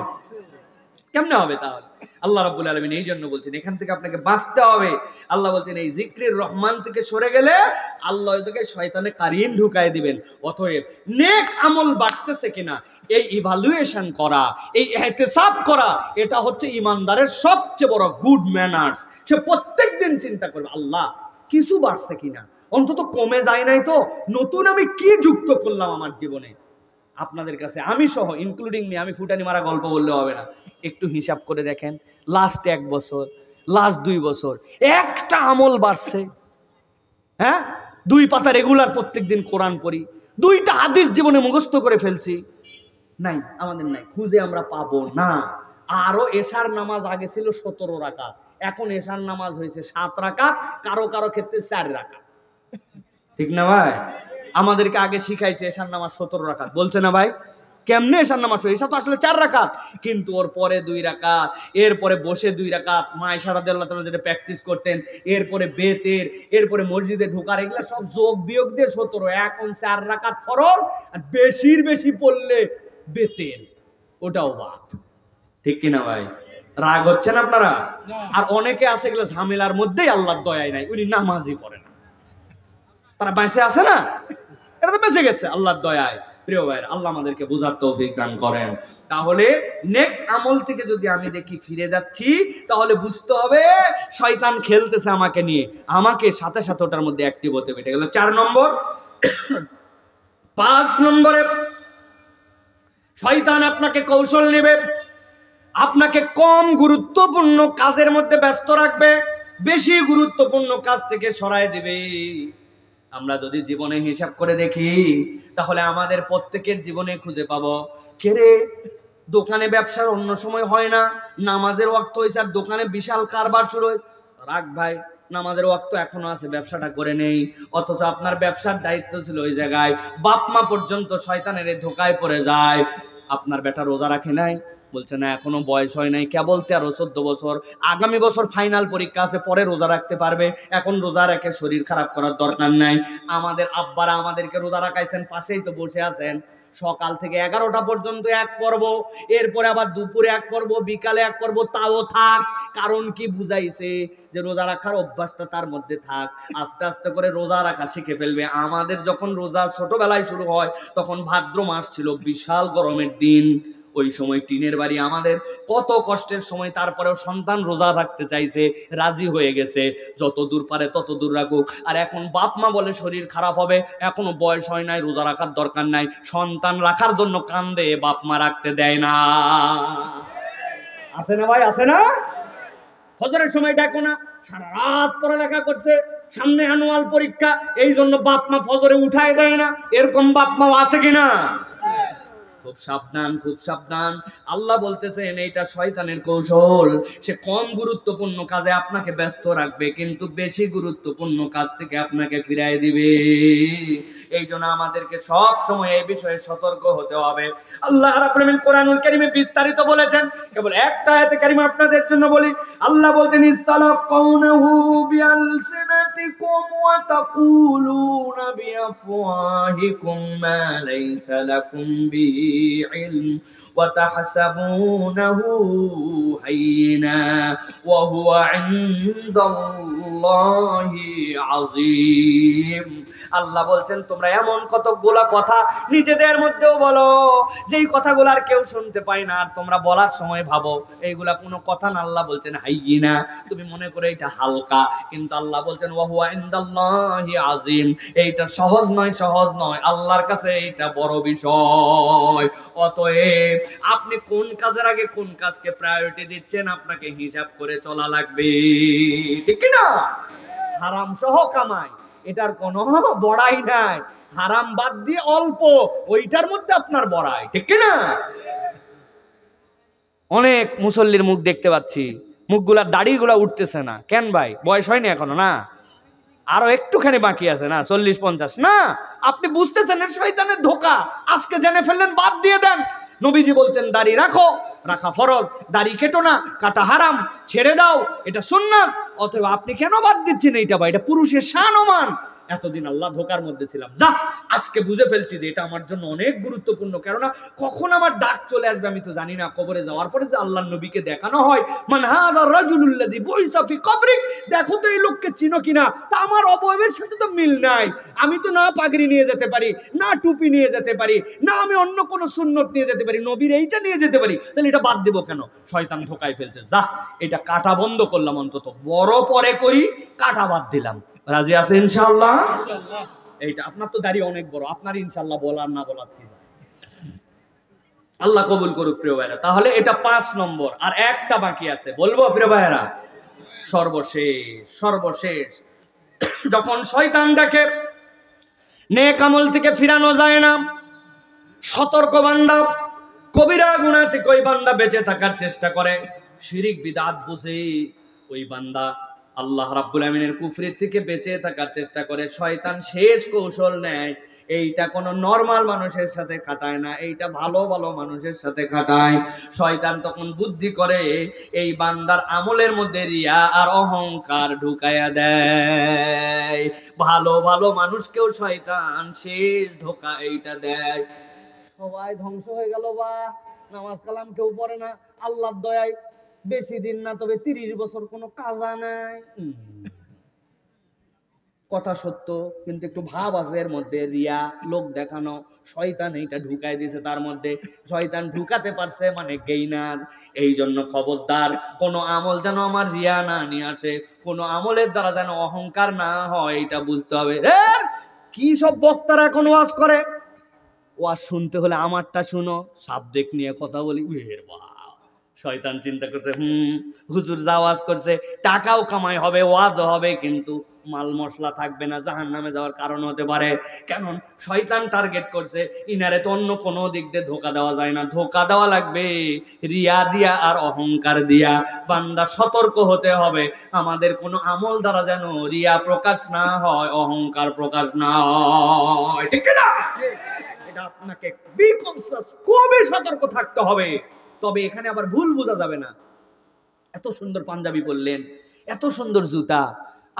কেমনে হবে তাহলে? আল্লাহ রাব্বুল আলামিন এই জন্য বলছেন এখান থেকে আপনাকে বাঁচতে হবে। আল্লাহ বলছেন এই জিক্রির রহমান থেকে সরে গেলে আল্লাহ ওইদিকে শয়তানে কারিন ঢুকায় দিবেন। অতএব নেক আমল বাড়তেছে কিনা এই ইভালুয়েশন করা, এই ইহতিসাব করা, এটা হচ্ছে ইমানদারের সবচেয়ে বড় গুড ম্যানার্স। সে প্রত্যেকদিন চিন্তা করবে আল্লাহ কিছু বাড়ছে কিনা, অন্তত কমে যায় নাই তো, নতুন আমি কি যুক্ত করলাম আমার জীবনে। আপনাদের কাছে আমি সহ ইনক্লুডিং মি, আমি ফুটানি মারা গল্প বললে হবে না, একটু হিসাব করে দেখেন লাস্ট 1 বছর, লাস্ট 2 বছর একটা আমল বাড়ছে? হ্যাঁ, 2 পাতা রেগুলার প্রত্যেকদিন কোরআন পড়ি, 2টা হাদিস জীবনে মুখস্থ করে ফেলছি? নাই, আমাদের নাই, খুঁজে আমরা পাবো না। আরো এশার নামাজ আগে ছিল 17 রাকাত, এখন এশার নামাজ হয়েছে 7 রাকাত, কারো কারো ক্ষেত্রে 4 রাকাত। ঠিক না ভাই? আমাদেরকে আগে শিখাইছে এশার নামাজ 17 রাকাত, বলছে না ভাই? কেমনে এশার নামাজ? এশা তো আসলে 4 রাকাত, কিন্তু ওর পরে 2 রাকাত, এরপরে বসে 2 রাকাত, মা আয়েশা রাদিয়াল্লাহু তাআলা যেটা প্র্যাকটিস করতেন, এরপরে বেতের, এরপরে মসজিদে ঢোকার, এগুলা সব যোগ বিয়োগ দিয়ে 17। এখন 4 রাকাত ফরজ, আর বেশির বেশি পড়লে বেতের, ওটাও বাদ। ঠিক কিনা ভাই? রাগ হচ্ছেন আপনারা? আর অনেকে আছে এগুলো ঝামেলার মধ্যেই আল্লাহর দয়াই নাই, উনি নামাজই পড়ে না, তারা বেঁচে আছে না? এরা তো বেঁচে গেছে আল্লাহর দয়ায়। প্রিয় ভাইয়ের, আল্লাহ আমাদেরকে বোঝার তৌফিক দান করেন। তাহলে নেক আমল থেকে যদি আমি দেখি ফিরে যাচ্ছি, তাহলে বুঝতে হবে শয়তান খেলতেছে আমাকে নিয়ে, আমাকে সাথে সাথে ওটার মধ্যে অ্যাক্টিভ হতে হবে। এটা গেল 4 নম্বর। 5 নম্বরে শয়তান আপনাকে কৌশল নেবে, আপনাকে কম গুরুত্বপূর্ণ কাজের মধ্যে ব্যস্ত রাখবে, বেশি গুরুত্বপূর্ণ কাজ থেকে সরায় দিবে। আমরা যদি জীবনে হিসাব করে দেখি, তাহলে আমাদের প্রত্যেকের জীবনে খুঁজে পাবো, কেরে দোকানে ব্যবসার অন্য সময় হয় না, নামাজের ওয়াক্ত হয়েছে আর দোকানে বিশাল কারবার শুরু হয়। রাখ ভাই, নামাজের ওয়াক্ত এখনো আছে, ব্যবসাটা করে নেই। অথচ আপনার ব্যবসার দায়িত্ব ছিল ওই জায়গায়, বাপ মা পর্যন্ত শয়তানের ধোকায় পড়ে যায়। আপনার বেটা রোজা রাখে নাই, বলছে না এখনো বয়স হয় নাই, কেবল 13-14 বছর, আগামী বছর ফাইনাল পরীক্ষা আছে, পরে রোজা রাখতে পারবে, এখন রোজা রেখে শরীর খারাপ করার দরকার নাই। আমাদের আব্বারা আমাদেরকে রোজা রাখাইছেন, পাশেই তো বসে আছেন, সকাল থেকে 11টা পর্যন্ত 1 পর্ব, এরপরে আবার দুপুরে 1 পর্ব, বিকালে 1 পর্ব, তাও থাক। কারণ কি বুঝাইছে? যে রোজা রাখার অভ্যাসটা তার মধ্যে থাক, আস্তে আস্তে করে রোজা রাখা শিখে ফেলবে। আমাদের যখন রোজা ছোটবেলায় শুরু হয়, তখন ভাদ্র মাস ছিল, বিশাল গরমের দিন, ওই সময় টিনের বাড়ি, আমাদের কত কষ্টের সময়, তারপরেও সন্তান রোজা রাখতে চাইছে, রাজি হয়ে গেছে, যত দূর পারে তত দূর রাখুক। আর এখন বাপ মা বলে শরীর খারাপ হবে, এখনো বয়স হয় নাই, রোজা রাখার দরকার নাই, সন্তান রাখার জন্য কান্দে, বাপ মা রাখতে দেয় না। আছে না ভাই? আছে না? ফজরের সময় দেখো না, সারা রাত পড়ালেখা করছে, সামনে অ্যানুয়াল পরীক্ষা, এই জন্য বাপ মা ফজরে উঠায় দেয় না। এরকম বাপ মা আছে কিনা? খুব সাবধান, খুব সাবধান। আল্লাহ বলতেছেন এইটা শয়তানের কৌশল, সে কম গুরুত্বপূর্ণ কাজে আপনাকে ব্যস্ত রাখবে, কিন্তু বেশি গুরুত্বপূর্ণ কাজ থেকে আপনাকে ফিরাই দিবে। এই জন্য আমাদেরকে সব সময় এই বিষয়ে সতর্ক হতে হবে। আল্লাহ রাব্বুল আলামিন কোরআনুল কারীমে বিস্তারিত বলেছেন, কেবল একটা আয়াতে কারিমা আপনাদের জন্য বলি। আল্লাহ বলছেন ইসতালাকাউনাহু বিআলসিনাতিকুম ওয়া তাকুলুনা বিআফওয়াহিকুম মা লাইসা লাকুম বিহি علم وتحسبونه هينا وهو عند الله عظيم। আল্লাহ বলছেন তোমরা এমন কতগুলা কথা নিজেদের মধ্যেও বলো যেই কথাগুলো আর কেউ শুনতে পায় না, আর তোমরা বলার সময় ভাবো এইগুলা কোনো কথা না। আল্লাহ বলছেন হাইয়িনা, তুমি মনে করে এটা হালকা, কিন্তু আল্লাহ বলছেন ওয়া হুয়া ইনদাল্লাহি আযীম, এইটা সহজ নয়, সহজ নয়, আল্লাহর কাছে এটা বড় বিষয়। অতএব আপনি কোন কাজের আগে কোন কাজকে প্রায়োরিটি দিচ্ছেন আপনাকে হিসাব করে চলা লাগবে, ঠিক কি না? হারাম সহ কামাই, এটার কোনো বড়াই নাই, হারাম বাদ দিয়ে অল্প ওইটার মধ্যে আপনার বড়াই, ঠিক কি না? অনেক মুসল্লির মুখ দেখতে পাচ্ছি, মুখগুলা দাড়িগুলা উঠতেছে না, কেন ভাই? বয়স হয়নি এখনো না, আরো একটুখানি বাকি আছে না, 40-50 না? আপনি বুঝতেছেন এর শয়তানের ধোঁকা, আজকে জেনে ফেললেন, বাদ দিয়ে দেন। নবীজি বলছেন দাড়ি রাখো, রাখা ফরজ, দাড়ি কেটো না, কাটা হারাম, ছেড়ে দাও, এটা সুন্নাত। অতএব আপনি কেন বাদ দিচ্ছেন এইটা? ভাই এটা পুরুষের শান ও মান। এতদিন আল্লাহ ধোকার মধ্যে ছিলাম, যা আজকে বুঝে ফেলছি যে এটা আমার জন্য অনেক গুরুত্বপূর্ণ, কেননা কখন আমার ডাক চলে আসবে আমি তো জানি না। কবরে যাওয়ার পরে যে আল্লাহর নবীকে দেখানো হয়, মান হাযা রাজুলুল্লাযী বুইসা ফি কবরিক, দেখো তো এই লোককে চিনো কিনা, তা আমার অবয়বের সাথে তো মিল নাই, আমি তো না পাগড়ি নিয়ে যেতে পারি, না টুপি নিয়ে যেতে পারি, না আমি অন্য কোনো সুন্নত নিয়ে যেতে পারি, নবীর এইটা নিয়ে যেতে পারি, তাহলে এটা বাদ দেবো কেন? শয়তান ধোকায় ফেলছে, যা এটা কাটা বন্ধ করলাম, অন্তত বড় পরে করি, কাটা বাদ দিলাম। রাজি আছে ইনশাআল্লাহ? এইটা আপনার তো দাড়ি অনেক বড়, আপনার ইনশাআল্লাহ বলার না বলার কি, আল্লাহ কবুল করুক প্রিয় ভাইরা। তাহলে এটা 5 নম্বর, আর একটা বাকি আছে, বলবো প্রিয় ভাইরা? সর্বশেষ যখন শয়তান দেখে নেক আমল থেকে ফিরানো যায় না, সতর্ক বান্দা, কবিরা গুনাহ থেকে ওই বান্দা বেঁচে থাকার চেষ্টা করে, শিরিক বিদআত বুঝে ওই বান্দা আল্লাহ রাব্বুল আমিনের কুফরির থেকে বেঁচে থাকার চেষ্টা করে, শয়তান শেষ কৌশল নেয়। এইটা কোনো নরমাল মানুষের সাথে খাটায় না, এইটা ভালো ভালো মানুষের সাথে খাটায়। শয়তান তখন বুদ্ধি করে এই বান্দার আমলের মধ্যে রিয়া আর অহংকার ঢুকায়া দেয়। ভালো ভালো মানুষকেও শয়তান শেষ ধোঁকা এইটা দেয়। সবাই ধ্বংস হয়ে গেল, বা নামাজ কালাম কেউ পড়ে না, আল্লাহর দয়ায় বেশি দিন না, তবে 30 বছর কোনো কাজা নাই। কথা সত্য, কিন্তু একটু ভাব আছে এর মধ্যে, রিয়া, লোক দেখানো, শয়তান এইটা ঢুকাই দিয়েছে তার মধ্যে। শয়তান ঢুকাতে পারছে মানে গেইনার। এই জন্য খবরদার, কোনো আমল যেন আমার রিয়া না নিয়ে আসে, কোনো আমলের দ্বারা যেন অহংকার না হয়, এটা বুঝতে হবে। কি সব বক্তারা এখন ওয়াজ করে, ওয়াজ শুনতে হলে আমারটা শুনো, সাবজেক্ট নিয়ে কথা বলি, শয়তান চিন্তা করছে হুজুর যা ওয়াজ করছে টাকাও কামাই হবে, ওয়াজও হবে, কিন্তু মাল মশলা থাকবে না, জাহান্নামে যাওয়ার কারণ হতে পারে। কেন? শয়তান টার্গেট করছে, ইনারে তো অন্য কোনো দিক দিয়ে ধোকা দেওয়া যায় না, ধোকা দেওয়া লাগবে রিয়া দিয়া আর অহংকার দিয়া। বান্দা সতর্ক হতে হবে, আমাদের কোনো আমল দ্বারা যেন রিয়া প্রকাশ না হয়, অহংকার প্রকাশ না হয়, ঠিক না? এটা আপনাকে বি কনসিয়াস, খুবই সতর্ক থাকতে হবে। তবে এখানে আবার ভুল বোঝা যাবে না। এত সুন্দর পাঞ্জাবি পরলেন, এত সুন্দর জুতা,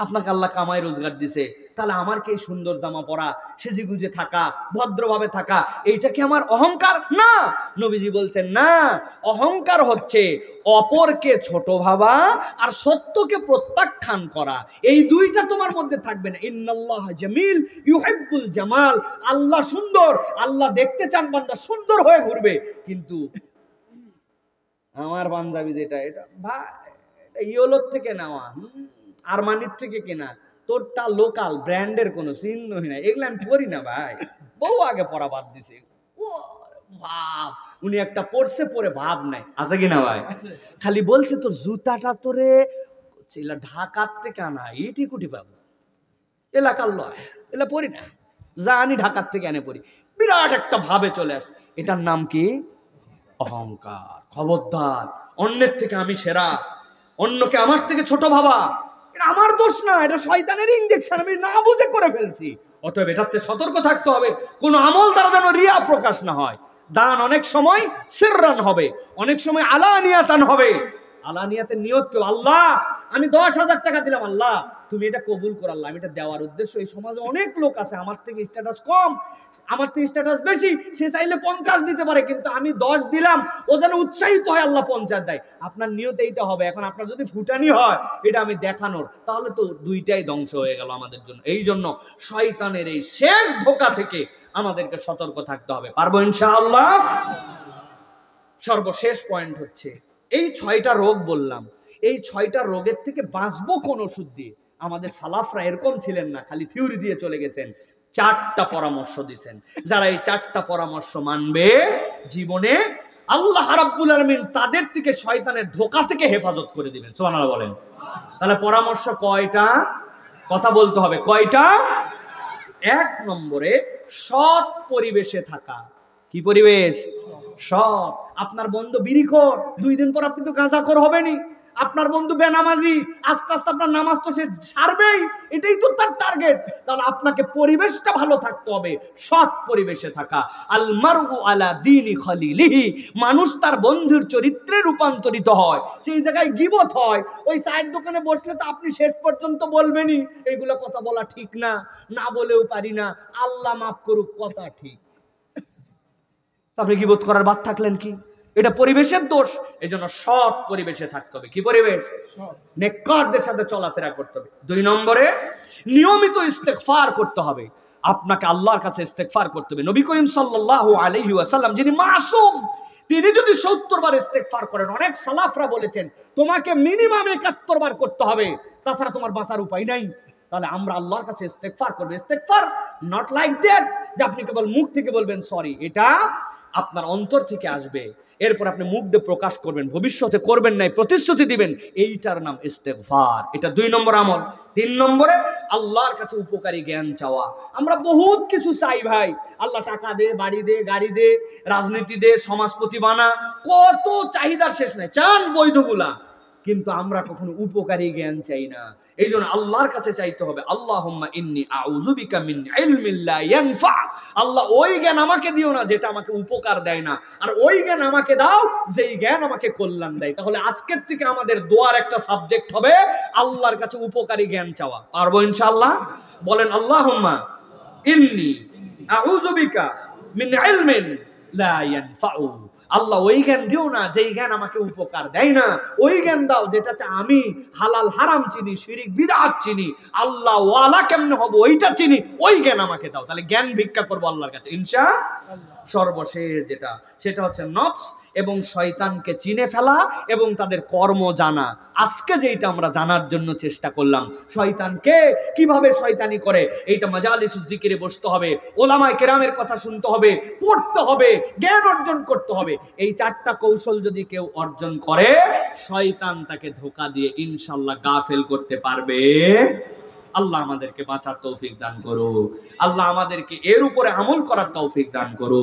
আপনাকে আল্লাহ কামাই রোজগার দিছে, তাহলে আমার কি সুন্দর জামা পরা, সেজে গুজে থাকা, ভদ্রভাবে থাকা, এইটা কি আমার অহংকার? না, নবীজি বলছেন না, অহংকার হচ্ছে অপরকে ছোট ভাবা আর সত্যকে প্রত্যাখ্যান করা। এই দুইটা তোমার মধ্যে থাকবে না। ইন্নাল্লাহ জামিল ইউহিব্বুল জামাল, আল্লাহ সুন্দর, আল্লাহ দেখতে চান বান্দা সুন্দর হয়ে ঘুরবে। কিন্তু আমার পাঞ্জাবি যেটা, এটা ভাই ইয়েলোর থেকে নেওয়া, আরমানির থেকে কেনা, তোরটা লোকাল ব্র্যান্ডের কোনো চিহ্নই নাই, এগুলো আমি পরি না ভাই, বহু আগে পরা বাদ দিছে। ও ভাব, উনি একটা পড়ছে পরে ভাব নাই, আছে কিনা ভাই? খালি বলছে তোর জুতাটা তোরে ঢাকার থেকে আনা, ইটি কুটি পাবো, এলাকার লয়, এলা পরি না, জানি ঢাকার থেকে এনে পড়ি। বিরাট একটা ভাবে চলে আসছে, এটার নাম কি? অহংকার। খবরদার, অন্যের থেকে আমি সেরা, অন্যকে আমার থেকে ছোট ভাবা, এটা আমার দোষ না, এটা শয়তানের ইনজেকশন, আমি না বুঝে করে ফেলছি। অতএব এটাতে সতর্ক থাকতে হবে, কোনো আমল দ্বারা যেন রিয়া প্রকাশ না হয়। দান অনেক সময় সিররান হবে, অনেক সময় আলানিয়াতান হবে। আলানিয়াতের নিয়ত কেউ, আল্লাহ আমি 10,000 টাকা দিলাম, আল্লাহ তুমি এটা কবুল করলাম, আমি এটা দেওয়ার উদ্দেশ্য, এই সমাজে অনেক লোক আছে আমার থেকে স্ট্যাটাস কম, আমার থেকে স্ট্যাটাস বেশি, সে চাইলে 50 দিতে পারে, কিন্তু আমি 10 দিলাম, ও যেন উৎসাহিত হয়, আল্লাহ 50 দেয়। আপনার নিয়ত এইটা হবে। এখন আপনার যদি ফুটানি হয় এটা আমি দেখানোর, তাহলে তো দুইটাই ধ্বংস হয়ে গেল আমাদের জন্য। এই জন্য শয়তানের এই শেষ ধোঁকা থেকে আমাদেরকে সতর্ক থাকতে হবে। পারবো ইনশাআল্লাহ? সর্বশেষ পয়েন্ট হচ্ছে, এই 6টা রোগ বললাম, এই 6টা রোগের থেকে বাঁচবো কোন ওষুধ দিয়ে? আমাদের সালাফরা এরকম ছিলেন না, খালি থিওরি দিয়ে চলে গেছেন, 4টা পরামর্শ দিয়েছেন। যারা এই 4টা পরামর্শ মানবে জীবনে, আল্লাহ রাব্বুল আলামিন তাদের থেকে শয়তানের ধোঁকা থেকে হেফাজত করে দিবেন। সুবহানাল্লাহ বলেন। তাহলে পরামর্শ কয়টা? কথা বলতে হবে, কয়টা? 1 নম্বরে সৎ পরিবেশে থাকা। কি পরিবেশ? সৎ। আপনার বন্ধু বিড়িখোর, 2 দিন পর আপনি তো গাঁজাখোর হবেনই। আপনার বন্ধু বেনামাজি, আস্তে আস্তে আপনার নামাজ তো সে ছাড়বেই, এটাই তো তার টার্গেট। তাহলে আপনাকে পরিবেশটা ভালো থাকতে হবে, সৎ পরিবেশে থাকা। আল মারউ আলা দীনি খলিলিহি, মানুষ তার বন্ধুর চরিত্রে রূপান্তরিত হয়। সেই জায়গায় গীবত হয়, ওই চায়ের দোকানে বসলে তো আপনি শেষ পর্যন্ত বলবেনই এইগুলো কথা বলা ঠিক না, না বলেও পারি না, আল্লাহ মাফ করুক, কথা ঠিক। আপনি গীবত করার বাদ থাকলেন কি? এটা পরিবেশের দোষ। এই জন্য সৎ পরিবেশে থাকতে হবে। কি পরিবেশ? নেককারদের সাথে চলাফেরা করতে হবে। 2 নম্বরে নিয়মিত ইস্তেগফার করতে হবে। আপনাকে আল্লাহর কাছে ইস্তেগফার করতে হবে। নবী করিম সাল্লাল্লাহু আলাইহি ওয়াসাল্লাম যিনি মাসুম, তিনি যদি 70 বার ইস্তেগফার করেন, অনেক সালাফরা বলেছেন তোমাকে মিনিমাম 71 বার করতে হবে, তাছাড়া তোমার বাঁচার উপায় নাই। তাহলে আমরা আল্লাহর কাছে ইস্তেগফার করব। ইস্তেগফার নট লাইক দ্যাট যে আপনি কেবল মুখ থেকে বলবেন সরি, এটা আপনার অন্তর থেকে আসবে, এরপর আপনি মুখ দিয়ে প্রকাশ করবেন, ভবিষ্যতে করবেন নাই প্রতিশ্রুতি দিবেন, এইটার নাম ইস্তেগফার। এটা 2 নম্বর আমল। 3 নম্বরে আল্লাহর কাছে উপকারী জ্ঞান চাওয়া। আমরা বহুত কিছু চাই ভাই, আল্লাহ টাকা দে, বাড়ি দে, গাড়ি দে, রাজনীতি দে, সমাজপতি বানা, কত চাহিদার শেষ নাই, চান বৈধগুলা, কিন্তু আমরা কখনো উপকারী জ্ঞান চাই না। এই জন্য আল্লাহর কাছে চাইতে হবে, আল্লাহুম্মা ইন্নী আউযু বিকা মিন ইলমিন লা ইয়ানফা। আল্লাহ ওই জ্ঞান আমাকে দিও না যেটা আমাকে উপকার দেয় না, আর ওই জ্ঞান আমাকে দাও যেই জ্ঞান আমাকে কল্যাণ দেয়। তাহলে আজকের থেকে আমাদের দোয়ার একটা সাবজেক্ট হবে আল্লাহর কাছে উপকারী জ্ঞান চাওয়া। পারবো ইনশাআল্লাহ? বলেন আল্লাহুম্মা ইন্নী আউযু বিকা মিন ইলমিন লা ইয়ানফাউ। আল্লাহ ওই জ্ঞান দিও না যেই জ্ঞান আমাকে উপকার দেয় না, ওই জ্ঞান দাও যেটাতে আমি হালাল হারাম চিনি, শিরিক বিদআত চিনি, আল্লাহ ওয়ালা কেমনে হব ওইটা চিনি, ওই জ্ঞান আমাকে দাও। তাহলে জ্ঞান ভিক্ষা করবো আল্লাহর কাছে ইনশাআল্লাহ। সর্বশেষ যেটা, সেটা হচ্ছে নফস এবং শয়তানকে চিনে ফেলা এবং তাদের কর্ম জানা। আজকে যেটা আমরা জানার জন্য চেষ্টা করলাম, শয়তানকে কিভাবে শয়তানি করে, এইটা মাজালিসুজ জিকিরে বসতে হবে, ওলামায়ে কেরামের কথা শুনতে হবে, পড়তে হবে, জ্ঞান অর্জন করতে হবে। এই 4টা কৌশল যদি কেউ অর্জন করে, শয়তান তাকে ধোঁকা দিয়ে ইনশাআল্লাহ গাফেল করতে পারবে। আল্লাহ আমাদেরকে বাঁচার তৌফিক দান করো, আল্লাহ আমাদেরকে এর উপরে আমল করার তৌফিক দান করো।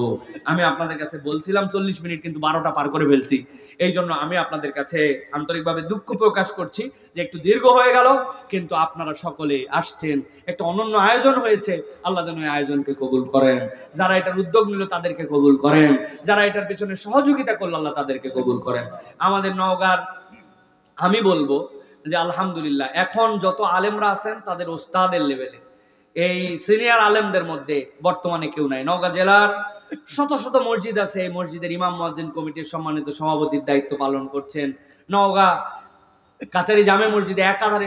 আমি আপনাদের কাছে বলছিলাম 40 মিনিট, কিন্তু 12টা পার করে ফেলছি। এই জন্য আমি আপনাদের কাছে আন্তরিকভাবে দুঃখ প্রকাশ করছি যে একটু দীর্ঘ হয়ে গেল, কিন্তু আপনারা সকলে আসছেন, একটা অনন্য আয়োজন হয়েছে। আল্লাহ যেন এই আয়োজনকে কবুল করেন, যারা এটার উদ্যোগ নিল তাদেরকে কবুল করেন, যারা এটার পিছনে সহযোগিতা করলো আল্লাহ তাদেরকে কবুল করেন। আমাদের নওগাঁর আমি বলবো যে আলহামদুলিল্লাহ এখন যত আলেমরা আছেন তাদের ওস্তাদের লেভেলে, এই সিনিয়র আলেমদের মধ্যে বর্তমানে কেউ নাই। নওগাঁ জেলার শত শত মসজিদ আছে, এই মসজিদের ইমাম মুয়াজ্জিন কমিটির সম্মানিত সভাপতির দায়িত্ব পালন করছেন। নওগাঁ কাছারি জামে মসজিদে একাধারে